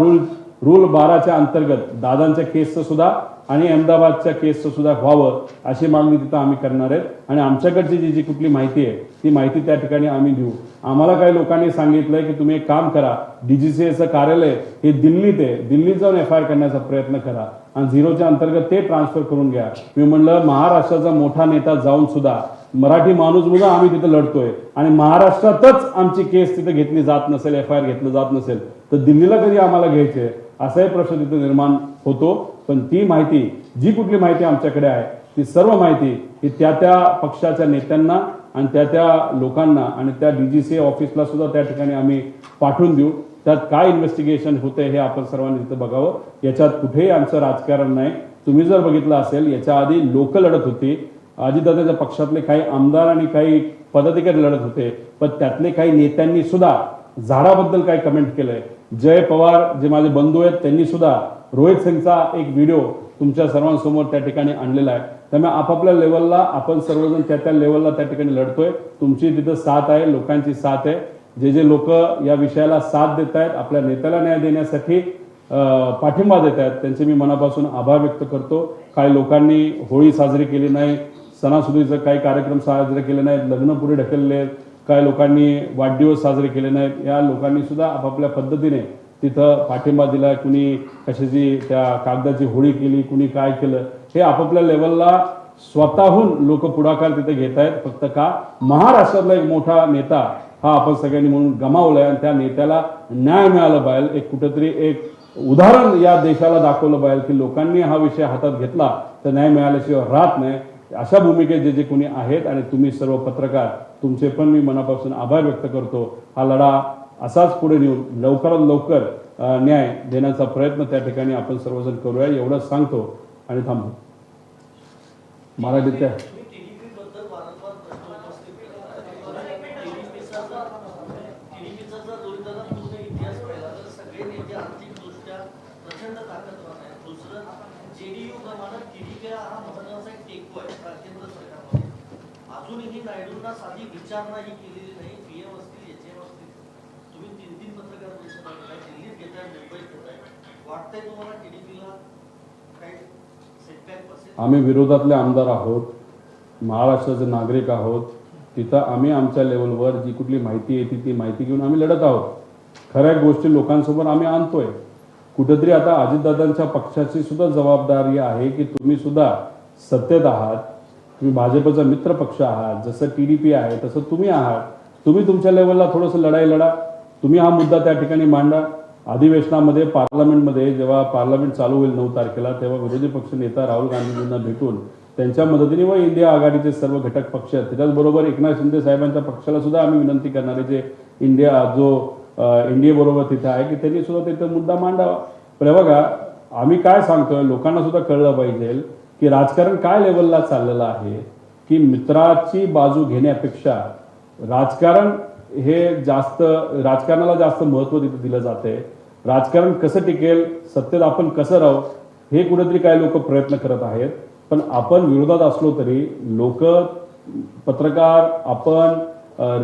रूल 12च्या अंतर्गत दादांच्या केसचं सुद्धा आणि अहमदाबादच्या केसचं सुद्धा व्हावं अशी मागणी तिथं आम्ही करणार आहेत. आणि आमच्याकडची जी कुठली माहिती आहे ती माहिती त्या ठिकाणी आम्ही देऊ. आम्हाला काही लोकांनी सांगितलंय की तुम्ही एक काम करा, DGCAचं कार्यालय हे दिल्लीत आहे, दिल्लीत जाऊन FIR करण्याचा प्रयत्न करा आणि 0च्या अंतर्गत ते ट्रान्सफर करून घ्या. मी म्हणलं महाराष्ट्राचा मोठा नेता जाऊन सुद्धा मराठी माणूस मुलं आम्ही तिथं लढतोय आणि महाराष्ट्रातच आमची केस तिथे घेतली जात नसेल, FIR घेतलं जात नसेल तर दिल्लीला कधी आम्हाला घ्यायचे असाही प्रश्न तिथे निर्माण होतो. पण ती माहिती, जी कुठली माहिती आमच्याकडे आहे ती सर्व माहिती ही त्या पक्षाच्या नेत्यांना आणि त्या लोकांना आणि त्या DGCA ऑफिसला सुद्धा त्या ठिकाणी आम्ही पाठवून देऊ. त्यात काय इन्व्हेस्टिगेशन होते हे आपण सर्वांनी तिथं बघावं. याच्यात कुठेही आमचं राजकारण नाही. तुम्ही जर बघितलं असेल याच्या आधी लोक लढत होती, अजितदादाच्या पक्षातले काही आमदार आणि काही पदाधिकारी लढत होते, पण त्यातले काही नेत्यांनी सुद्धा झाडाबद्दल काही कमेंट केलंय. जय पवार जे माझे बंधू आहेत त्यांनी सुद्धा रोहित सिंगचा एक व्हिडिओ तुमच्या सर्वांसमोर त्या ठिकाणी आणलेला आहे. त्यामुळे आपापल्या लेवलला आपण सर्वजण त्या लेवलला त्या ठिकाणी लढतोय. तुमची तिथं साथ आहे, लोकांची साथ आहे. जे लोक या विषयाला साथ देत आहेत, आपल्या नेत्याला न्याय देण्यासाठी पाठिंबा देत आहेत, त्यांचे मी मनापासून आभार व्यक्त करतो. काही लोकांनी होळी साजरी केली नाही, सणासुदीचे काही कार्यक्रम साजरे केले नाहीत, लग्न पुढे ढकलले आहेत, काही लोकांनी वाढदिवस साजरे केले नाहीत. या लोकांनी सुद्धा आपापल्या पद्धतीने तिथं पाठिंबा दिला. कुणी कशाची त्या कागदाची होळी केली, कुणी काय केलं, हे आपापल्या लेवलला स्वतःहून लोक पुढाकार तिथे घेत आहेत. फक्त का महाराष्ट्रातला एक मोठा नेता हा आपण सगळ्यांनी म्हणून गमावलाय आणि त्या नेत्याला न्याय मिळाला पाहिजे. एक कुठेतरी एक उदाहरण या देशाला दाखवलं पाहिजे की लोकांनी हा विषय हातात घेतला तर न्याय मिळाल्याशिवाय राहत नाही. अशा भूमिकेत जे कोणी आहेत आणि तुम्ही सर्व पत्रकार, तुमचे पण मी मनापासून आभार व्यक्त करतो. हा लढा असाच पुढे नेऊन लवकरात लवकर न्याय देण्याचा प्रयत्न त्या ठिकाणी आपण सर्वजण करूया एवढंच सांगतो आणि थांबतो. मराठीत अजूनही नायडूंना साधी विचारणा ही केलेली नाही. PM असतील, HM असतील, तुम्ही 3 पत्रकार परिषद दिल्लीत घेताय, मुंबईत घेताय. वाटतंय तुम्हाला TDPला काही सेटबॅक असेल? आम्ही विरोधातले आमदार आहोत, महाराष्ट्राचे नागरिक आहोत. तिथं आम्ही आमच्या लेवलवर जी कुठली माहिती येते ती माहिती घेऊन आम्ही लढत आहोत. खऱ्या गोष्टी लोकांसमोर आम्ही आणतोय. कुठेतरी आता अजितदादांच्या पक्षाची सुद्धा जबाबदारी आहे की तुम्ही सुद्धा सत्तेत आहात, तुम्ही भाजपचा मित्र पक्ष आहात. जसं TDP आहे तसं तुम्ही आहात. तुम्ही तुमच्या लेवलला थोडंसं लढाई लढा. तुम्ही हा मुद्दा त्या ठिकाणी मांडा. अधिवेशनामध्ये पार्लमेंटमध्ये जेव्हा पार्लमेंट चालू होईल 9 तारखेला तेव्हा विरोधी पक्ष नेता राहुल गांधींना भेटून त्यांच्या मदतीने व इंडिया आघाडीचे सर्व घटक पक्ष आहेत त्याच्याचबरोबर एकनाथ शिंदे साहेबांच्या पक्षाला सुद्धा आम्ही विनंती करणारे जे इंडियाबरोबर तिथे आहे की त्यांनी सुद्धा तिथं मुद्दा मांडावा. पण बघा आम्ही काय सांगतोय लोकांना सुद्धा कळलं पाहिजे की राजकारण काय लेवलला चाललेलं आहे की मित्राची बाजू घेण्यापेक्षा राजकारण हे राजकारणाला जास्त महत्त्व तिथे दिलं जाते. राजकारण कसं टिकेल, सत्तेत आपण कसं राहू हे कुठेतरी काही लोक प्रयत्न करत आहेत. पण आपण विरोधात असलो तरी लोक, पत्रकार, आपण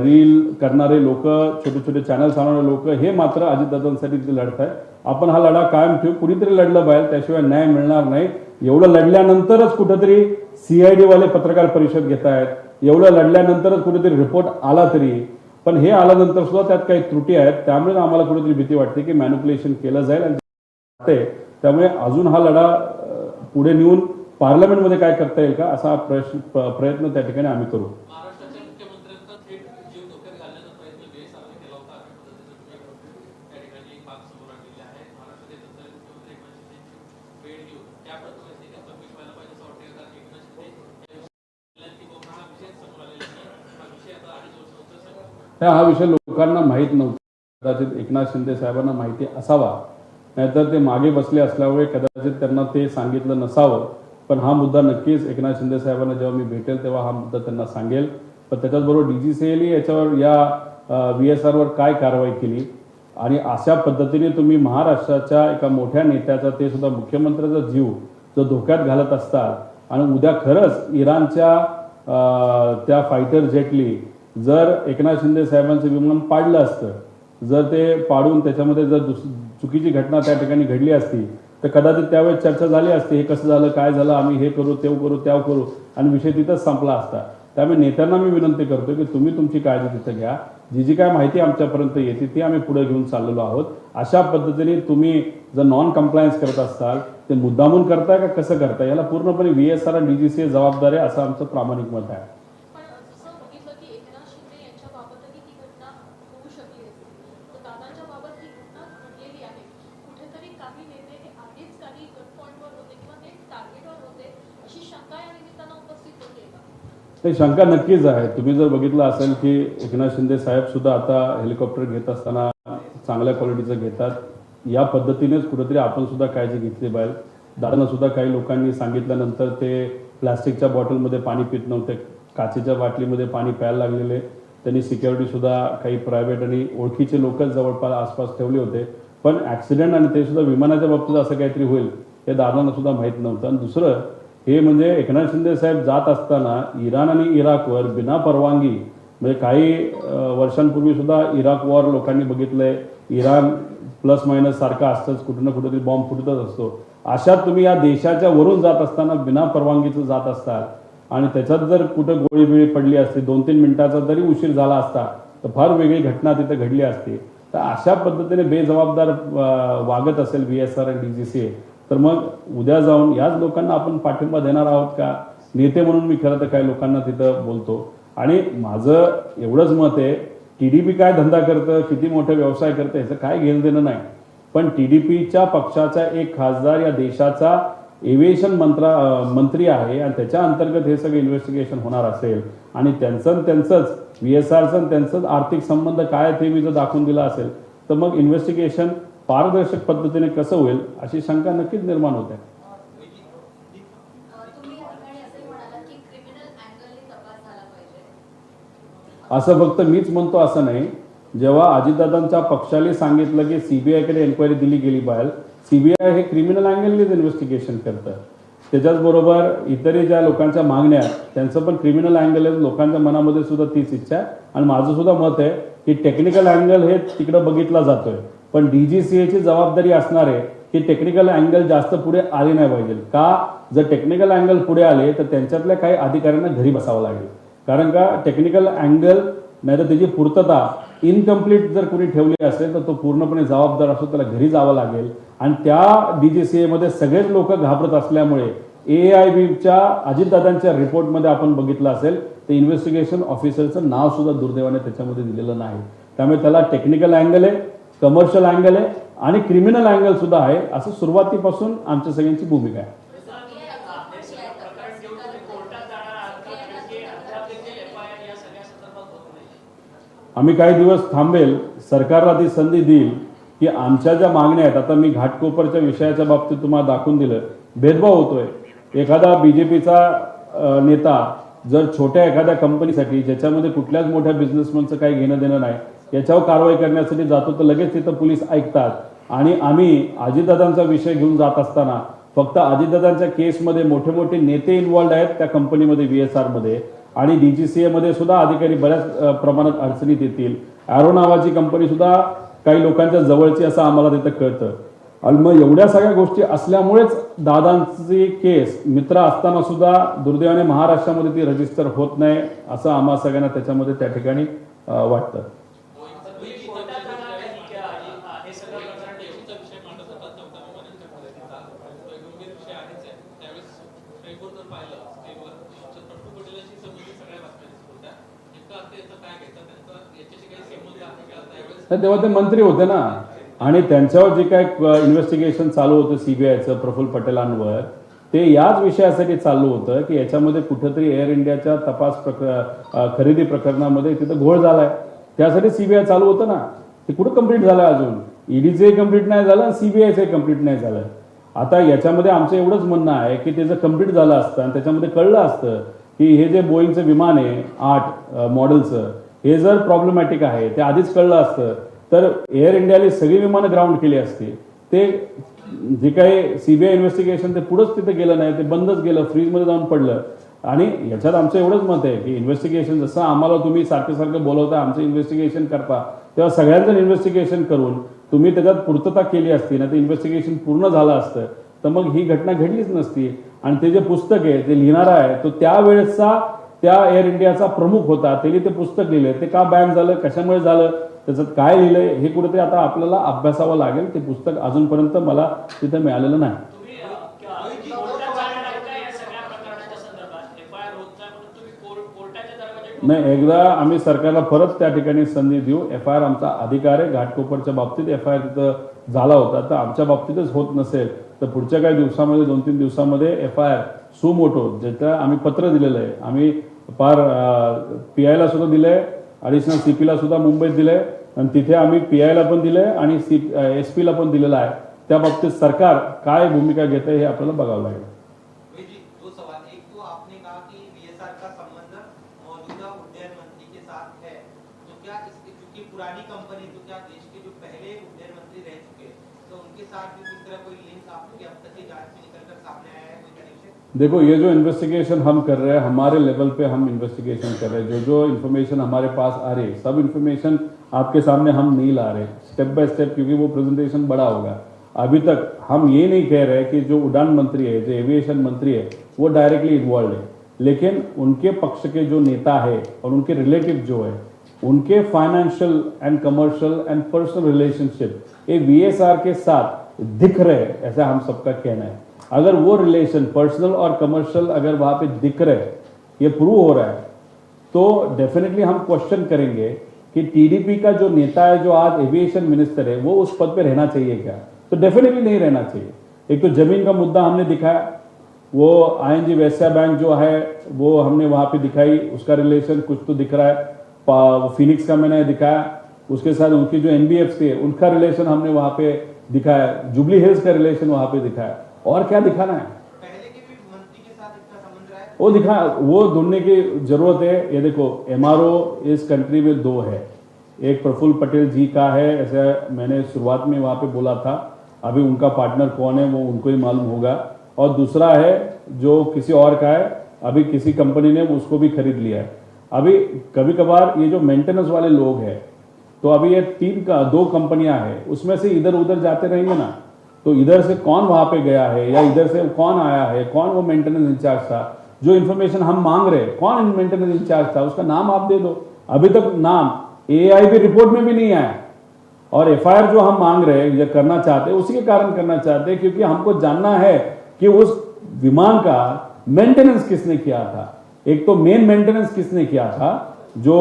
रील करणारे लोक, छोटे छोटे चॅनल चालवणारे लोक हे मात्र अजितदादांसाठी तिथे लढत आहेत. आपण हा लढा कायम ठेवू. कुणीतरी लढलं पाहिजे, त्याशिवाय न्याय मिळणार नाही. एवढं लढल्यानंतरच कुठेतरी CID वाले पत्रकार परिषद घेत आहेत, एवढं लढल्यानंतरच कुठेतरी रिपोर्ट आला तरी, पण हे आल्यानंतर सुद्धा त्यात काही त्रुटी आहेत. त्यामुळे आम्हाला कुठेतरी भीती वाटते की मॅनिप्युलेशन केलं जाईल आणि त्यामुळे अजून हा लढा पुढे नेऊन पार्लमेंटमध्ये काय करता येईल का असा प्रयत्न त्या ठिकाणी आम्ही करू. हा विषय लोकांना माहीत नव्हता. कदाचित एकनाथ शिंदे साहेबांना माहिती असावा नाहीतर ते मागे बसले असल्यामुळे कदाचित त्यांना ते सांगितलं नसावं. पण हा मुद्दा नक्कीच एकनाथ शिंदे साहेबांना जेव्हा मी भेटेल तेव्हा हा मुद्दा त्यांना सांगेल. पण त्याच्याचबरोबर DGCAने याच्यावर या VSR वर काय कारवाई केली आणि अशा पद्धतीने तुम्ही महाराष्ट्राच्या एका मोठ्या नेत्याचा, ते सुद्धा मुख्यमंत्र्याचा जीव जो धोक्यात घालत असतात आणि उद्या खरंच इराणच्या त्या फायटर जेटली जर एकनाथ शिंदे साहेबांचं विमान पाडलं असतं, जर ते पाडून त्याच्यामध्ये जर चुकीची घटना त्या ठिकाणी घडली असती तर कदाचित त्यावेळेस चर्चा झाली असती, हे कसं झालं, काय झालं, आम्ही हे करू, ते करू, त्या करू, आणि विषय तिथंच संपला असता. त्यामुळे नेत्यांना मी विनंती करतो की तुम्ही तुमची काळजी तिथं घ्या. जी काय माहिती आमच्यापर्यंत येते ती आम्ही पुढे घेऊन चाललेलो आहोत. अशा पद्धतीने तुम्ही जर नॉन कम्प्लायन्स करत असाल ते मुद्दामून करताय का कसं करताय, याला पूर्णपणे VSR आणि DGCA जबाबदार आहे, असं आमचं प्रामाणिक मत आहे. पण जसं बघितलं की एकनाथ शिंदे यांच्याबाबतही ती घटना होऊ शकली असती, तर दादांच्या बाबत ही घटना घडलेली आहे. कुठेतरी काही नेते हे आधीच काही गट पॉईंटवर होते किंवा ते टार्गेटवर होते अशी शंका या निमित्तानं उपस्थित होते का? ते शंका नक्कीच आहे. तुम्ही जर बघितलं असेल की एकनाथ शिंदे साहेब सुद्धा आता हेलिकॉप्टर घेत असताना चांगल्या क्वालिटीचं घेतात. या पद्धतीनेच कुठेतरी आपण सुद्धा काळजी घेतली पाहिजे. दादांना सुद्धा काही लोकांनी सांगितल्यानंतर ते प्लास्टिकच्या बॉटलमध्ये पाणी पित नव्हते, काचेच्या बाटलीमध्ये पाणी प्यायला लागलेले. त्यांनी सिक्युरिटी सुद्धा काही प्रायव्हेट आणि ओळखीचे लोकच जवळपास आसपास ठेवले होते. पण ॲक्सिडेंट आणि ते सुद्धा विमानाच्या बाबतीत असं काहीतरी होईल हे दादांना सुद्धा माहीत नव्हतं. आणि दुसरं हे म्हणजे एकनाथ शिंदे साहेब जात असताना इराण आणि इराकवर बिना परवानगी, म्हणजे काही वर्षांपूर्वी सुद्धा इराक वॉर लोकांनी बघितलंय, इराण प्लस मायनस सारखा असतंच, कुठं ना कुठेतरी बॉम्ब फुटतच असतो. अशात तुम्ही या देशाच्या वरून जात असताना बिना परवानगीचं जात असताल आणि त्याच्यात जर कुठं गोळीबिळी पडली असती, 2-3 मिनिटाचा जरी उशीर झाला असता तर फार वेगळी घटना तिथे घडली असती. तर अशा पद्धतीने बेजबाबदार वागत असेल VSR आणि DGCA तर मग उद्या जाऊन याच लोकांना आपण पाठिंबा देणार आहोत का? नेते म्हणून मी खरं तर काही लोकांना तिथं बोलतो. आणि माझं एवढंच मत आहे, TDP काय धंदा करतं, किती मोठे व्यवसाय करतं याचं काय घेणं देणं नाही. पण TDPच्या पक्षाचा एक खासदार या देशाचा एव्हिएशन मंत्री आहे आणि त्याच्या अंतर्गत हे सगळं इन्व्हेस्टिगेशन होणार असेल आणि त्यांचंच VSRचं त्यांचंच आर्थिक संबंध काय ते मी जर दाखवून दिला असेल तर मग इन्व्हेस्टिगेशन पारदर्शक पद्धतीने कसं होईल अशी शंका नक्कीच निर्माण होते. असं फक्त मीच म्हणतो असं नाही. जेव्हा अजितदादांच्या पक्षाने सांगितलं की CBIकडे एन्क्वायरी दिली गेली पाहिजे, CBI हे क्रिमिनल अँगलनेच इन्व्हेस्टिगेशन करतं. त्याच्याचबरोबर इतरही ज्या लोकांच्या मागण्या आहेत त्यांचं पण क्रिमिनल अँगल आहे. लोकांच्या मनामध्ये सुद्धा तीच इच्छा आहे आणि माझं सुद्धा मत आहे की टेक्निकल अँगल हे तिकडं बघितला जातोय, पण DGCAची जबाबदारी असणार आहे की टेक्निकल अँगल जास्त पुढे आले नाही पाहिजे. का? जर टेक्निकल अँगल पुढे आले तर त्यांच्यातल्या काही अधिकाऱ्यांना घरी बसावं लागेल. कारण का टेक्निकल अँगल नाही तर त्याची पूर्तता इनकम्प्लीट जर कोणी ठेवली असेल तर तो पूर्णपणे जबाबदार असतो, त्याला घरी जावं लागेल. आणि त्या DGCAमध्ये सगळेच लोक घाबरत असल्यामुळे AIBच्या अजितदादांच्या रिपोर्टमध्ये आपण बघितलं असेल ते इन्व्हेस्टिगेशन ऑफिसरचं नाव सुद्धा दुर्दैवाने त्याच्यामध्ये दिलेलं नाही. त्यामुळे त्याला टेक्निकल अँगल आहे, कमर्शियल अँगल आहे आणि क्रिमिनल अँगल सुद्धा आहे, असं सुरुवातीपासून आमच्या सगळ्यांची भूमिका आहे. आम्ही काही दिवस थांबेल, सरकारला ती संधी देईल की आमच्या ज्या मागण्या आहेत, आता मी घाटकोपरच्या विषयाच्या बाबतीत तुम्हाला दाखवून दिलं, भेदभाव होतोय. एखादा BJPचा नेता जर छोट्या एखाद्या कंपनीसाठी ज्याच्यामध्ये कुठल्याच मोठ्या बिझनेसमनचं काही घेणं देणं नाही याच्यावर कारवाई करण्यासाठी जातो तर लगेच तिथं पोलीस ऐकतात. आणि आम्ही अजितदादांचा विषय घेऊन जात असताना फक्त अजितदादांच्या केसमध्ये मोठे मोठे नेते इन्व्हॉल्ड आहेत त्या कंपनीमध्ये VSRमध्ये आणि DGCAमध्ये सुद्धा अधिकारी बऱ्याच प्रमाणात अडचणीत येतील. ॲरो नावाची कंपनी सुद्धा काही लोकांच्या जवळची असं आम्हाला तिथं कळतं. आणि मग एवढ्या सगळ्या गोष्टी असल्यामुळेच दादांची केस मित्र असताना सुद्धा दुर्दैवाने महाराष्ट्रामध्ये ती रजिस्टर होत नाही असं आम्हा सगळ्यांना त्याच्यामध्ये त्या ठिकाणी वाटतं. तेव्हा ते मंत्री होते ना आणि त्यांच्यावर जे काय इन्व्हेस्टिगेशन चालू होतं CBIचं प्रफुल्ल पटेलांवर, ते याच विषयासाठी चालू होतं की याच्यामध्ये कुठेतरी एअर इंडियाच्या खरेदी प्रकरणामध्ये तिथं घोळ झालाय, त्यासाठी CBI चालू होतं ना. ते कुठं कंप्लीट झालंय अजून? ईडीचे कम्प्लीट नाही झालं, सीबीआयचे कम्प्लीट नाही झालं. आता याच्यामध्ये आमचं एवढंच म्हणणं आहे की त्याचं कम्प्लीट झालं असतं आणि त्याच्यामध्ये कळलं असतं की हे जे बोईंगचं विमान आहे 8 मॉडेलचं, हे जर प्रॉब्लेमॅटिक आहे ते आधीच कळलं असतं तर एअर इंडियाने सगळी विमानं ग्राउंड केली असती. ते जे काही सीबीआय इन्व्हेस्टिगेशन ते पुढंच तिथे गेलं नाही, ते बंदच गेलं, फ्रीजमध्ये जाऊन पडलं. आणि याच्यात आमचं एवढंच मत आहे की इन्व्हेस्टिगेशन जसं आम्हाला तुम्ही सारखं बोलवता आमचं इन्व्हेस्टिगेशन करता, तेव्हा सगळ्यांचं इन्व्हेस्टिगेशन करून तुम्ही त्याच्यात पूर्तता केली असती ना, ते इन्व्हेस्टिगेशन पूर्ण झालं असतं तर मग ही घटना घडलीच नसती. आणि ते जे पुस्तक आहे ते लिहिणारा आहे तो त्यावेळेसचा त्या एअर इंडियाचा प्रमुख होता, त्यांनी ते पुस्तक लिहिलंय. ते का बॅन झालं, कशामुळे झालं, त्याच्यात काय लिहिलंय हे कुठेतरी आता आपल्याला अभ्यासावं लागेल. ते पुस्तक अजूनपर्यंत मला तिथे मिळालेलं नाही. नाही, एकदा आम्ही सरकारला परत त्या ठिकाणी संधी देऊ. FIR आमचा अधिकार आहे. घाटकोपरच्या बाबतीत FIR तिथं झाला होता, तर आमच्या बाबतीतच होत नसेल तर पुढच्या काही दिवसामध्ये 2-3 दिवसामध्ये FIR सुमोटो ज्याचं आम्ही पत्र दिलेलं आहे, आम्ही पार PI ला सुद्धा दिलंय, ॲडिशनल CP ला सुद्धा मुंबईत दिलंय आणि तिथे आम्ही PI ला पण दिलंय आणि SP ला पण दिलेलं आहे. त्या बाबतीत सरकार काय भूमिका घेत आहे हे आपल्याला बघावं लागेल. दो सवाल, एक तो आपने कहा कि VSR का संबंध मौजूदा उड्डयन मंत्री के साथ है, तो क्या इसके चूंकि पुरानी कंपनी, तो क्या देश के जो पहले उड्डयन मंत्री रह चुके तो उनके साथ भी किस तरह कोई लिंक आपको अब तक की जांच में निकलकर सामने आया है, कोई कनेक्शन? देखो, ये जो इन्वेस्टिगेशन हम कर रहे हैं, हमारे लेवल पे हम इन्वेस्टिगेशन कर रहे हैं. जो इन्फॉर्मेशन हमारे पास आ रही है, सब इन्फॉर्मेशन आपके सामने हम नहीं ला रहे स्टेप बाय स्टेप, क्योंकि वो प्रेजेंटेशन बड़ा होगा. अभी तक हम ये नहीं कह रहे कि जो उड़ान मंत्री है, जो एविएशन मंत्री है, वो डायरेक्टली इन्वॉल्व है. लेकिन उनके पक्ष के जो नेता है और उनके रिलेटिव जो है, उनके financial end commercial end personal relationship ये VSR के साथ दिख रहे, ऐसा हम सबका कहना है. अगर वो रिलेशन पर्सनल और कमर्शियल अगर वहां पे दिख रहे, ये प्रूव हो रहा है, तो डेफिनेटली हम क्वेश्चन करेंगे कि TDP का जो नेता है, जो आज एविएशन मिनिस्टर है, वो उस पद पे रहना चाहिए क्या? तो डेफिनेटली नहीं रहना चाहिए. एक तो जमीन का मुद्दा हमने दिखाया, वो ING वैश्या बैंक जो है वो हमने वहां पे दिखाई, उसका रिलेशन कुछ तो दिख रहा है. फिनिक्स का मैंने दिखाया, उसके साथ उनकी जो NBFC है उनका रिलेशन हमने वहां पे दिखाया, जुबली हिल्स का रिलेशन वहां पे दिखाया. और क्या दिखाना है? पहले के भी मंत्री के साथ इसका संबंध रहा है, वो दिखा, वो ढूंढने की जरूरत है. ये देखो, MRO इस कंट्री में 2 है. एक प्रफुल्ल पटेल जी का है, ऐसा मैंने शुरुआत में वहां पे बोला था. अभी उनका पार्टनर कौन है वो उनको ही मालूम होगा. और दूसरा है जो किसी और का है, अभी किसी कंपनी ने उसको भी खरीद लिया है. अभी कभी कभार ये जो मेंटेनेंस वाले लोग हैं, तो अभी ये 2 कंपनियां हैं, उसमें से इधर उधर जाते रहेंगे ना, तो इधर से कौन वहां पे गया है या इधर से कौन आया है, कौन वो मेंटेनेंस इंचार्ज था, जो इन्फॉर्मेशन हम मांग रहे हैं, कौन मेंटेनेंस इंचार्ज था, उसका नाम आप दे दो. अभी तक नाम AIB रिपोर्ट में भी नहीं आया. और FIR जो हम मांग रहे हैं या करना चाहते हैं, उसी के कारण करना चाहते हैं क्योंकि हमको जानना है कि उस विमान का मेंटेनेंस किसने किया था. एक तो मेन मेंटेनेंस किसने किया था, जो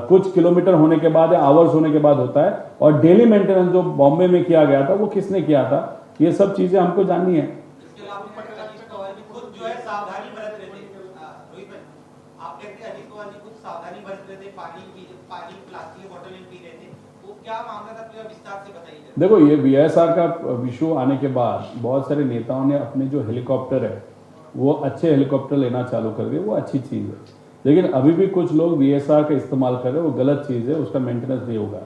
कुछ किलोमीटर होने के बाद या आवर्स होने के बाद होता है, और डेली मेंटेनेंस जो बॉम्बे में किया गया था वो किसने किया था. ये सब चीजें हमको जाननी है. इसके अलावा अजीत पवार जी खुद जो है सावधानी बरत रहे थे. रोहित भाई, आप कहते हैं अजीत पवार जी खुद सावधानी बरत रहे थे, पानी प्लास्टिक की बोतल में पी रहे थे, वो क्या मामला था, पूरा विस्तार से बताइए. देखो, ये VSR का इशू आने के बाद बहुत सारे नेताओं ने अपने जो हेलीकॉप्टर है वो अच्छे हेलीकॉप्टर लेना चालू कर दिए, वो अच्छी चीज़ है. लेकिन अभी भी कुछ लोग VSR का इस्तेमाल कर रहे हैं, वो गलत चीज़ है, उसका मेंटेनेंस नहीं होगा.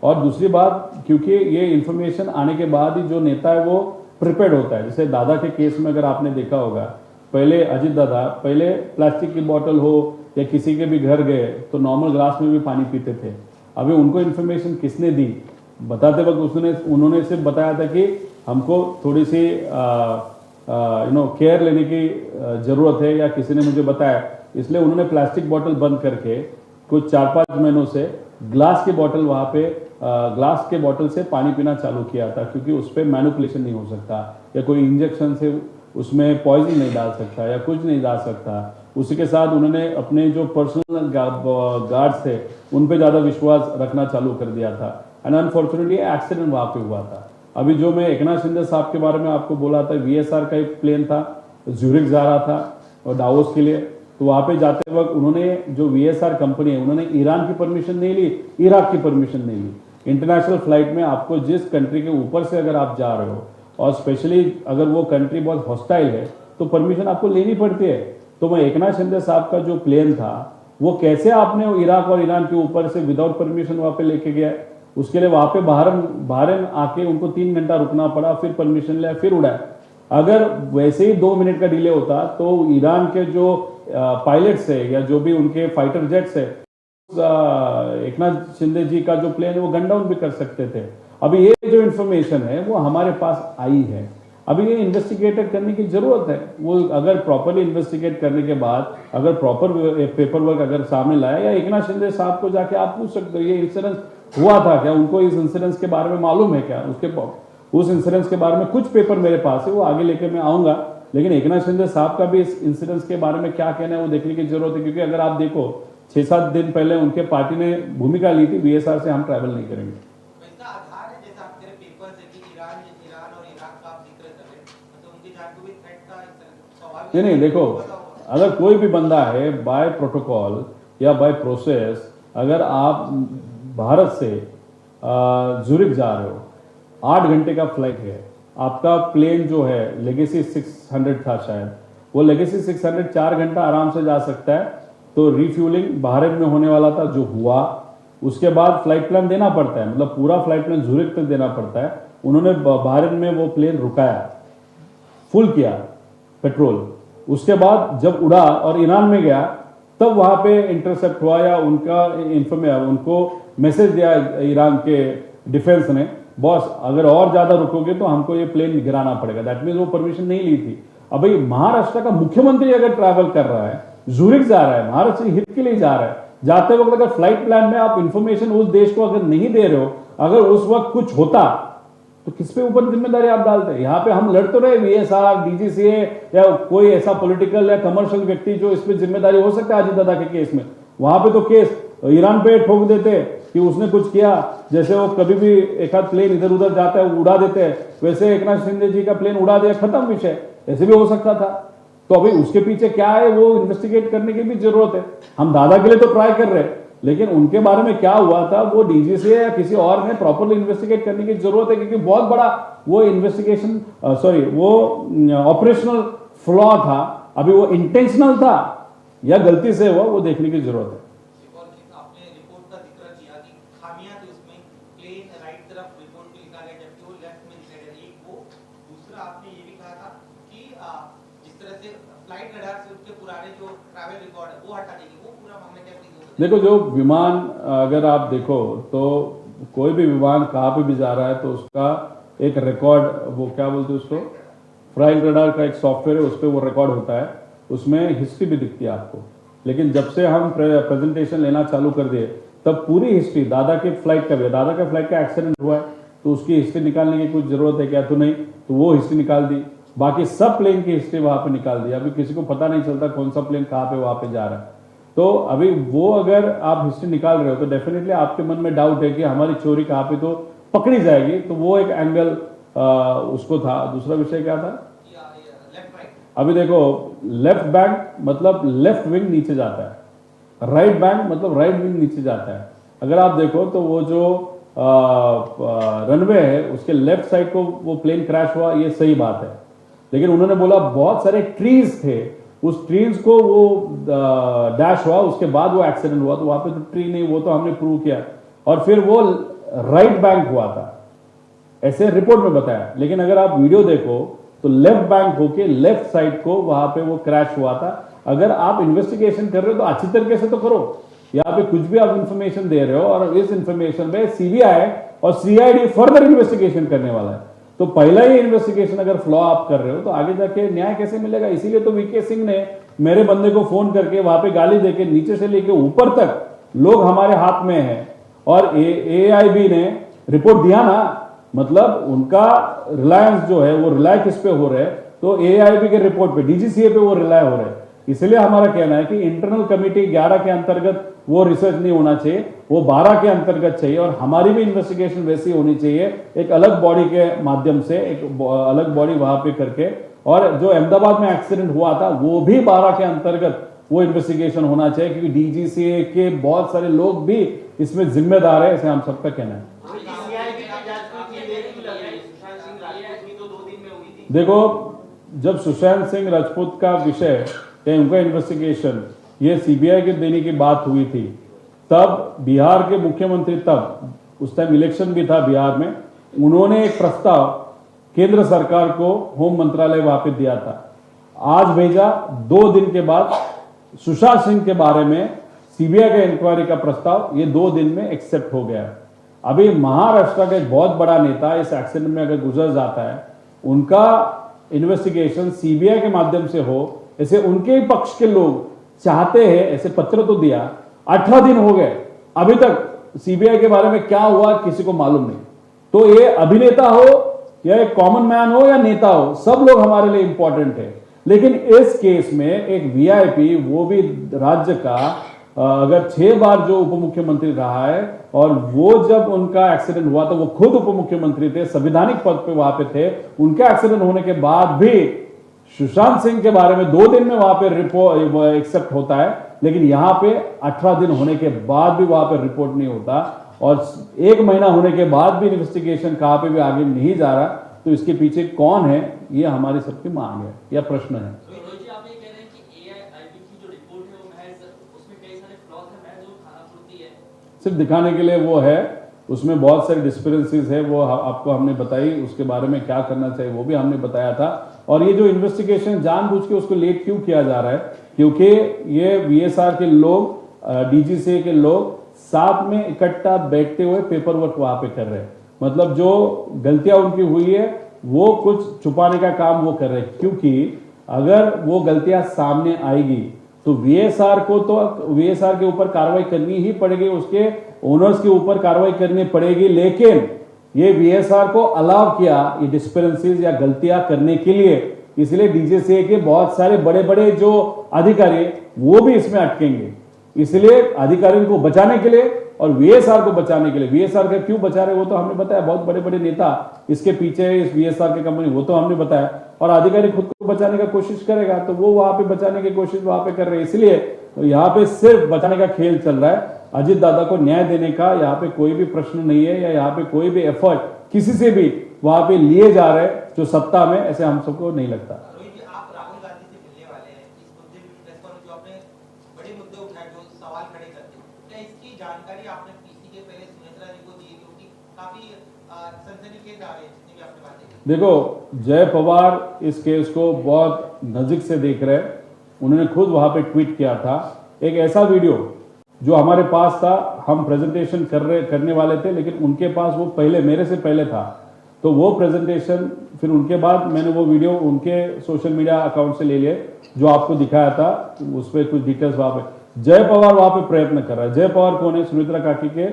और दूसरी बात, क्योंकि ये इन्फॉर्मेशन आने के बाद ही जो नेता है वो प्रिपेयर्ड होता है. जैसे दादा के केस में अगर आपने देखा होगा, पहले अजीत दादा पहले प्लास्टिक की बोतल हो या किसी के भी घर गए तो नॉर्मल ग्लास में भी पानी पीते थे. अभी उनको इन्फॉर्मेशन किसने दी, बताते वक्त उन्होंने सिर्फ बताया था कि हमको थोड़ी सी केयर लेने की जरूरत है, या किसी ने मुझे बताया, इसलिए उन्होंने प्लास्टिक बोतल बंद करके कुछ 4-5 महीनों से ग्लास की बोतल वहां पे ग्लास के बोतल से पानी पीना चालू किया था, क्योंकि उस पर मैनिपुलेशन नहीं हो सकता या कोई इंजेक्शन से उसमें पॉइजन नहीं डाल सकता या कुछ नहीं डाल सकता. उसी के साथ उन्होंने अपने जो पर्सनल गार्ड्स थे उन पे ज़्यादा विश्वास रखना चालू कर दिया था. एंड अनफॉर्चुनेटली एक्सीडेंट वहाँ पे हुआ था. अभी जो मैं एकनाथ शिंदे साहब के बारे में आपको बोला था, VSR का एक प्लेन था, ज्यूरिख जा रहा था और डावोस के लिए, तो वहाँ पे जाते वक्त उन्होंने जो VSR कंपनी है उन्होंने ईरान की परमिशन नहीं ली, इराक की परमिशन नहीं ली. इंटरनेशनल फ्लाइट में आपको जिस कंट्री के ऊपर से अगर आप जा रहे हो और स्पेशली अगर वो कंट्री बहुत हॉस्टाइल है तो परमिशन आपको लेनी पड़ती है। तो मैं एकनाथ शिंदे साहब का जो प्लेन था वो कैसे आपने इराक और ईरान के ऊपर से विदाउट परमिशन वहां पे लेके गया, उसके लिए वहां पे बहरीन आके उनको 3 घंटा रुकना पड़ा, फिर परमिशन लिया, फिर उड़ाया। अगर वैसे ही 2 मिनट का डिले होता तो ईरान के जो पायलट्स है या जो भी उनके फाइटर जेट्स है एकनाथ शिंदे जी का जो प्लेन है वो गन डाउन भी कर सकते थे। अभी ये जो इन्फॉर्मेशन है वो हमारे पास आई है, अभी ये इन्वेस्टिगेट करने की जरूरत है। वो अगर प्रॉपरली इन्वेस्टिगेट करने के बाद अगर प्रॉपर पेपर वर्क अगर सामने लाया, या एकनाथ शिंदे साहब को जाके आप पूछ सकते हो ये इंसिडेंस हुआ था क्या, उनको इस इंसिडेंस के बारे में मालूम है क्या, उस इंसिडेंस के बारे में कुछ पेपर मेरे पास है, वो आगे लेके मैं आऊंगा। लेकिन एकनाथ शिंदे साहब का भी इस इंसिडेंस के बारे में क्या कहना है वो देखने की जरूरत है, क्योंकि अगर आप देखो 6-7 दिन पहले उनके पार्टी ने भूमिका ली थी VSR से हम ट्रैवल नहीं करेंगे। नहीं, देखो अगर कोई भी बंदा है बाय प्रोटोकॉल या बाय प्रोसेस, अगर आप भारत से जूरिक जा रहे हो, 8 घंटे का फ्लाइट है, आपका प्लेन जो है लेगेसी 600 था शायद, वो लेगेसी 600 4 घंटा आराम से जा सकता है। तो रिफ्यूलिंग बहरीन में होने वाला था जो हुआ, उसके बाद फ्लाइट प्लान देना पड़ता है, मतलब पूरा फ्लाइट प्लान जूरिक तक देना पड़ता है। उन्होंने बहरीन में वो प्लेन रुकाया, फुल किया पेट्रोल, उसके बाद जब उड़ा और ईरान में गया तब वहां पे इंटरसेप्ट हुआ या उनको मैसेज दिया ईरान के डिफेंस ने, बॉस अगर और ज्यादा रुकोगे तो हमको ये प्लेन गिराना पड़ेगा। दैट मीन वो परमिशन नहीं ली थी। अब भाई महाराष्ट्र का मुख्यमंत्री अगर ट्रैवल कर रहा है, जूरिक जा रहा है, महाराष्ट्र हित के लिए जा रहा है, जाते वक्त अगर फ्लाइट प्लान में आप इंफॉर्मेशन उस देश को अगर नहीं दे रहे हो, अगर उस वक्त कुछ होता तो किस पे ऊपर जिम्मेदारी आप डालते हैं? यहाँ पे हम लड़ तो रहे VSR, DGCA या कोई ऐसा पॉलिटिकल या कमर्शियल व्यक्ति जो इस पे जिम्मेदारी हो सकता है अजीत दादा के केस में, वहां पे तो केस ईरान पे ठोक देते कि उसने कुछ किया, जैसे वो कभी भी एक आध प्लेन इधर उधर जाता है उड़ा देते हैं, वैसे एकनाथ शिंदे जी का प्लेन उड़ा दिया, खत्म विषय, ऐसे भी हो सकता था। तो अभी उसके पीछे क्या है वो इन्वेस्टिगेट करने की भी जरूरत है। हम दादा के लिए तो ट्राई कर रहे हैं, लेकिन उनके बारे में क्या हुआ था वो DGCA या किसी और ने प्रॉपरली इन्वेस्टिगेट करने की जरूरत है, क्योंकि बहुत बड़ा वो इन्वेस्टिगेशन वो ऑपरेशनल फ्लॉ था। अभी वो इंटेंशनल था या गलती से हुआ वो देखने की जरूरत है। आपने रिपोर्ट का जिक्र किया कि खामियां थी उसमें, प्लेन राइट तरफ रिपोर्ट में लिखा गया जबकि वो लेफ्ट में दिखाई दे रही है। वो दूसरा आपने ये भी कहा था कि जिस तरह से फ्लाइट रडार से उसके पुराने जो ट्रैवल रिकॉर्ड है वो हटा देंगे, वो पूरा मामला क्या? देखो जो विमान अगर आप देखो तो कोई भी विमान कहाँ पे भी जा रहा है तो उसका एक रिकॉर्ड, वो क्या बोलते हैं उसको, फ्लाइट रडार का एक सॉफ्टवेयर है, उस पर वो रिकॉर्ड होता है, उसमें हिस्ट्री भी दिखती है आपको। लेकिन जब से हम प्रेजेंटेशन लेना चालू कर दिए तब पूरी हिस्ट्री दादा के फ्लाइट का भी, दादा का फ्लाइट का एक्सीडेंट हुआ है तो उसकी हिस्ट्री निकालने की कुछ जरूरत है क्या? तो नहीं, तो वो हिस्ट्री निकाल दी, बाकी सब प्लेन की हिस्ट्री वहां पे निकाल दी। अभी किसी को पता नहीं चलता कौन सा प्लेन कहाँ पे वहां पे जा रहा है। तो अभी वो अगर आप हिस्ट्री निकाल रहे हो तो डेफिनेटली आपके मन में डाउट है कि हमारी चोरी कहाँ पे तो पकड़ी जाएगी, तो वो एक एंगल उसको था। दूसरा विषय क्या था? अभी देखो लेफ्ट बैंक मतलब लेफ्ट विंग नीचे जाता है, राइट बैंक मतलब राइट विंग नीचे जाता है। अगर आप देखो तो वो जो रनवे है उसके लेफ्ट साइड को वो प्लेन क्रैश हुआ, ये सही बात है, लेकिन उन्होंने बोला बहुत सारे ट्रीज थे, उस ट्रीज को वो डैश हुआ, उसके बाद वो एक्सीडेंट हुआ, तो वहां पे तो ट्री नहीं, वो तो हमने प्रूव किया। और फिर वो राइट बैंक हुआ था ऐसे रिपोर्ट में बताया, लेकिन अगर आप वीडियो देखो तो left bank okay left side को वहां पे वो क्रैश हुआ था। अगर आप इन्वेस्टिगेशन कर रहे हो तो अच्छी तरीके से तो करो, यहाँ पे कुछ भी आप इंफॉर्मेशन दे रहे हो और इस इंफॉर्मेशन पे CBI और CID फर्दर इन्वेस्टिगेशन करने वाला है, तो पहला ही इन्वेस्टिगेशन अगर फ्लॉ आप कर रहे हो तो आगे जाके न्याय कैसे मिलेगा? इसीलिए तो VK सिंह ने मेरे बंदे को फोन करके वहां पे गाली देके नीचे से लेके ऊपर तक लोग हमारे हाथ में है, और AIB ने रिपोर्ट दिया ना, मतलब उनका रिलायंस जो है वो रिलाय किस पे हो रहे हैं? तो AIB के रिपोर्ट पे, DGCA पे वो रिलाय हो रहे हैं। इसलिए हमारा कहना है कि इंटरनल कमेटी 11 के अंतर्गत वो रिसर्च नहीं होना चाहिए, वो 12 के अंतर्गत चाहिए, और हमारी भी इन्वेस्टिगेशन वैसी होनी चाहिए, एक अलग बॉडी के माध्यम से, एक अलग बॉडी वहां पे करके। और जो अहमदाबाद में एक्सीडेंट हुआ था वो भी 12 के अंतर्गत वो इन्वेस्टिगेशन होना चाहिए, क्योंकि DGCA के बहुत सारे लोग भी इसमें जिम्मेदार है, ऐसे हम सबका कहना है। देखो, जब सुशांत सिंह राजपूत का विषय या उनका इन्वेस्टिगेशन ये सीबीआई के देने की बात हुई थी, तब बिहार के मुख्यमंत्री, तब उस टाइम इलेक्शन भी था बिहार में, उन्होंने एक प्रस्ताव केंद्र सरकार को होम मंत्रालय वापस दिया था। आज भेजा, 2 दिन के बाद सुशांत सिंह के बारे में सीबीआई का इंक्वायरी का प्रस्ताव ये 2 दिन में एक्सेप्ट हो गया। अभी महाराष्ट्र का एक बहुत बड़ा नेता इस एक्सीडेंट में अगर गुजर जाता है, उनका इन्वेस्टिगेशन सीबीआई के माध्यम से हो, ऐसे उनके ही पक्ष के लोग चाहते हैं। ऐसे पत्र तो दिया, 18 दिन हो गए, अभी तक सीबीआई के बारे में क्या हुआ किसी को मालूम नहीं। तो ये अभिनेता हो या एक कॉमन मैन हो या नेता हो, सब लोग हमारे लिए इंपॉर्टेंट है। लेकिन इस केस में एक वीआईपी, वो भी राज्य का, अगर 6 बार जो उप मुख्यमंत्री रहा है, और वो जब उनका एक्सीडेंट हुआ तो वो खुद उप मुख्यमंत्री थे, संवैधानिक पद पे वहां पे थे, उनका एक्सीडेंट होने के बाद भी सुशांत सिंह के बारे में 2 दिन में वहां पे रिपोर्ट एक्सेप्ट होता है, लेकिन यहां पे 18 दिन होने के बाद भी वहां पे रिपोर्ट नहीं होता, और 1 महीना होने के बाद भी इन्वेस्टिगेशन कहां पे भी आगे नहीं जा रहा। तो इसके पीछे कौन है, ये हमारी सबकी मांग है या प्रश्न है। सिर्फ दिखाने के लिए वो है, उसमें बहुत सारी डिस्पेरेंसीज है, वो आपको हमने बताई, उसके बारे में क्या करना चाहिए वो भी हमने बताया था। और ये जो इन्वेस्टिगेशन जानबूझ के उसको लेट क्यों किया जा रहा है, क्योंकि ये वीएसआर के लोग, डीजीसीए के लोग साथ में इकट्ठा बैठते हुए पेपर वर्क वहां पे कर रहे हैं। मतलब जो गलतियां उनकी हुई है वो कुछ छुपाने का काम वो कर रहे हैं, क्योंकि अगर वो गलतियां सामने आएगी तो वीएसआर को, तो वीएसआर के ऊपर कार्रवाई करनी ही पड़ेगी, उसके ओनर्स के ऊपर कार्रवाई करनी पड़ेगी। लेकिन ये वीएसआर को अलाउ किया ये डिस्पेरेंसीज या गलतियां करने के लिए, इसलिए डीजीसीए के बहुत सारे बड़े बड़े जो अधिकारी वो भी इसमें अटकेंगे। इसलिए अधिकारियों को बचाने के लिए और वीएसआर को बचाने के लिए, वीएसआर का क्यों बचा रहे वो तो हमने बताया, बहुत बड़े बड़े नेता इसके पीछे है, इस वीएसआर की कंपनी, वो तो हमने बताया। और अधिकारी खुद को बचाने का कोशिश करेगा तो वो वहां पे बचाने की कोशिश वहां पे कर रहे हैं। इसलिए तो यहाँ पे सिर्फ बचाने का खेल चल रहा है। अजित दादा को न्याय देने का यहाँ पे कोई भी प्रश्न नहीं है, या यहाँ पे कोई भी एफर्ट किसी से भी वहां पे लिए जा रहे हैं जो सत्ता में, ऐसे हम सबको नहीं लगता। आप राहुल गांधी से मिलने वाले हैं, इस मुद्दे पर जो आपने बड़े मुद्दे उठाए, जो सवाल खड़े करते हैं, क्या इसकी जानकारी आपने पीसी के पहले सुनेत्रा जी को दी, क्योंकि काफी सनसनीखेज आ रही है जितनी भी आपने बातें की। देखो, जय पवार इस केस को बहुत नजदीक से देख रहे हैं। उन्होंने खुद वहां पे ट्वीट किया था एक ऐसा वीडियो जो हमारे पास था, हम प्रेजेंटेशन करने वाले थे, लेकिन उनके पास वो पहले, मेरे से पहले था। तो वो प्रेजेंटेशन फिर उनके बाद मैंने वो वीडियो उनके सोशल मीडिया अकाउंट से ले लिए, जो आपको दिखाया था, उस पर कुछ डिटेल्स वहां पे। जय पवार वहां पे प्रयत्न कर रहा है। जय पवार कौन है? सुनेत्रा काकी के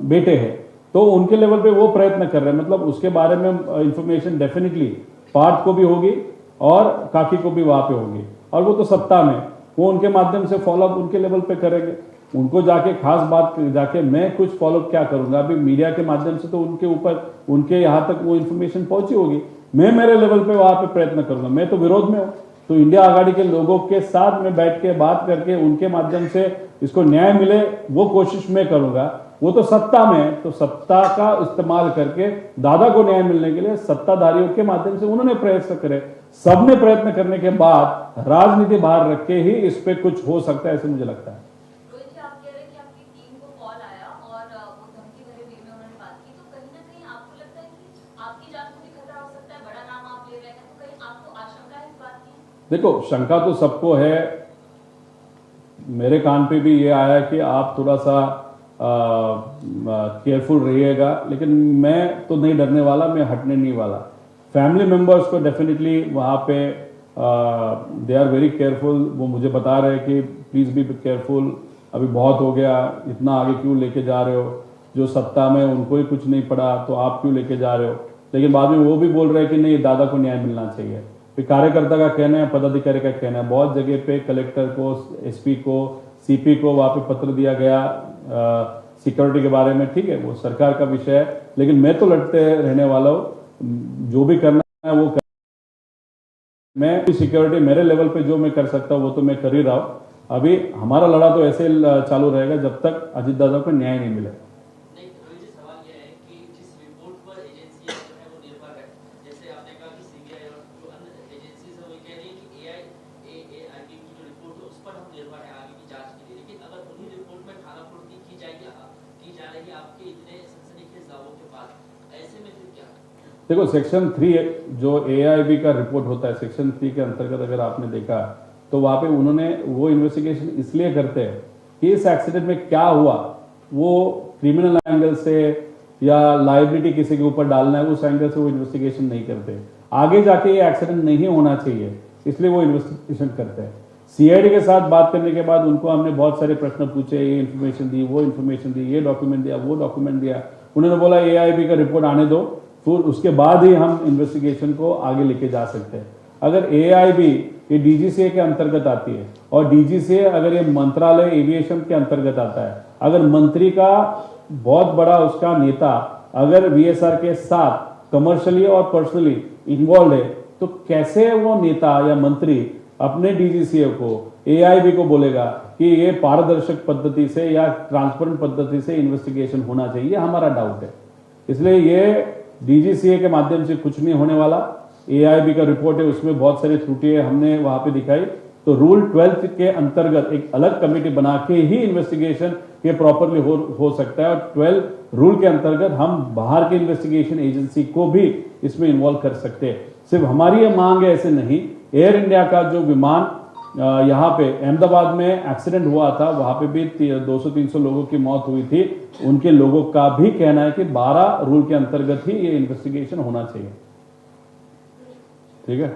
बेटे हैं, तो उनके लेवल पे वो प्रयत्न कर रहे हैं। मतलब उसके बारे में इंफॉर्मेशन डेफिनेटली पार्थ को भी होगी और काकी को भी वहां पे होगी, और वो तो सत्ता में, वो उनके माध्यम से फॉलोअप उनके लेवल पे करेंगे। उनको जाके खास बात जाके मैं कुछ फॉलोअप क्या करूंगा? अभी मीडिया के माध्यम से तो उनके ऊपर, उनके यहाँ तक वो इन्फॉर्मेशन पहुंची होगी। मैं मेरे लेवल पे वहां पे प्रयत्न करूंगा। मैं तो विरोध में हूं, तो इंडिया आघाड़ी के लोगों के साथ में बैठ के बात करके उनके माध्यम से इसको न्याय मिले, वो कोशिश मैं करूंगा। वो तो सत्ता में है, तो सत्ता का इस्तेमाल करके दादा को न्याय मिलने के लिए सत्ताधारियों के माध्यम से उन्होंने प्रयत्न करे। सबने प्रयत्न करने के बाद राजनीति बाहर रख के ही इस पे कुछ हो सकता है, ऐसे मुझे लगता है। रोहित जी, आप कह रहे हैं कि आपकी टीम को कॉल आया और वो धमकी भरे वे में उन्होंने बात की, तो कहीं ना कहीं आपको लगता है कि आपकी जान को भी खतरा हो सकता है? बड़ा नाम आप ले रहे हैं, तो कहीं आपको आशंका है इस बात की? देखो, शंका तो सबको है। मेरे कान पे भी ये आया कि आप थोड़ा सा केयरफुल रहिएगा, लेकिन मैं तो नहीं डरने वाला, मैं हटने नहीं वाला। फैमिली मेंबर्स को डेफिनेटली वहाँ पे दे आर वेरी केयरफुल। वो मुझे बता रहे हैं कि प्लीज़ बी केयरफुल, अभी बहुत हो गया, इतना आगे क्यों लेके जा रहे हो? जो सत्ता में उनको ही कुछ नहीं पड़ा तो आप क्यों लेके जा रहे हो? लेकिन बाद में वो भी बोल रहे हैं कि नहीं, दादा को न्याय मिलना चाहिए। फिर कार्यकर्ता का कहना है, पदाधिकारी का कहना है। बहुत जगह पे कलेक्टर को, एसपी को, सीपी को वहाँ पे पत्र दिया गया सिक्योरिटी के बारे में। ठीक है, वो सरकार का विषय है, लेकिन मैं तो लड़ते रहने वाला हूँ। जो भी करना है वो कर, मैं सिक्योरिटी मेरे लेवल पे जो मैं कर सकता हूँ वो तो मैं कर ही रहा हूँ। अभी हमारा लड़ा तो ऐसे चालू रहेगा जब तक अजित दादा को न्याय नहीं मिले। सवाल यह है कि जिस रिपोर्ट पर एजेंसी जो है वो निर्भर है, जैसे आपने कहा कि आपके इतने सनसनीखेज दावों के बाद ऐसे में फिर क्या? देखो सेक्शन 3 जो AIB का रिपोर्ट होता है, सेक्शन 3 के अंतर्गत अगर आपने देखा तो वहां पे उन्होंने वो इन्वेस्टिगेशन इसलिए करते हैं कि इस एक्सीडेंट में क्या हुआ वो क्रिमिनल एंगल से या लाइबिलिटी किसी के ऊपर डालना है उस एंगल से वो इन्वेस्टिगेशन नहीं करते। आगे जाके ये एक्सीडेंट नहीं होना चाहिए इसलिए वो इन्वेस्टिगेशन करते हैं। CID के साथ बात करने के बाद उनको हमने बहुत सारे प्रश्न पूछे, ये इन्फॉर्मेशन दी, वो इन्फॉर्मेशन दी, ये डॉक्यूमेंट दिया, वो डॉक्यूमेंट दिया। उन्होंने बोला AIB का रिपोर्ट आने दो, फिर उसके बाद ही हम इन्वेस्टिगेशन को आगे लेके जा सकते हैं। अगर AIB ये DGCA के अंतर्गत आती है और DGCA अगर ये मंत्रालय एविएशन के अंतर्गत आता है, अगर मंत्री का बहुत बड़ा उसका नेता अगर VSR के साथ कमर्शियली और पर्सनली इन्वॉल्व है तो कैसे वो नेता या मंत्री अपने DGCA को AIB को बोलेगा कि ये पारदर्शक पद्धति से या ट्रांसपेरेंट पद्धति से इन्वेस्टिगेशन होना चाहिए, हमारा डाउट है। इसलिए ये DGCA के माध्यम से कुछ नहीं होने वाला। AIB का रिपोर्ट है, उसमें बहुत सारी त्रुटियां हमने वहां पे दिखाई, तो रूल 12 के अंतर्गत एक अलग कमेटी बना के ही इन्वेस्टिगेशन ये प्रॉपरली हो सकता है। और 12 रूल के अंतर्गत हम बाहर के इन्वेस्टिगेशन एजेंसी को भी इसमें इन्वॉल्व कर सकते हैं। सिर्फ हमारी ये मांग है ऐसे नहीं। एयर इंडिया का जो विमान यहाँ पे अहमदाबाद में एक्सीडेंट हुआ था, वहां पे भी 200-300 लोगों की मौत हुई थी, उनके लोगों का भी कहना है कि 12 रूल के अंतर्गत ही ये इन्वेस्टिगेशन होना चाहिए। ठीक है।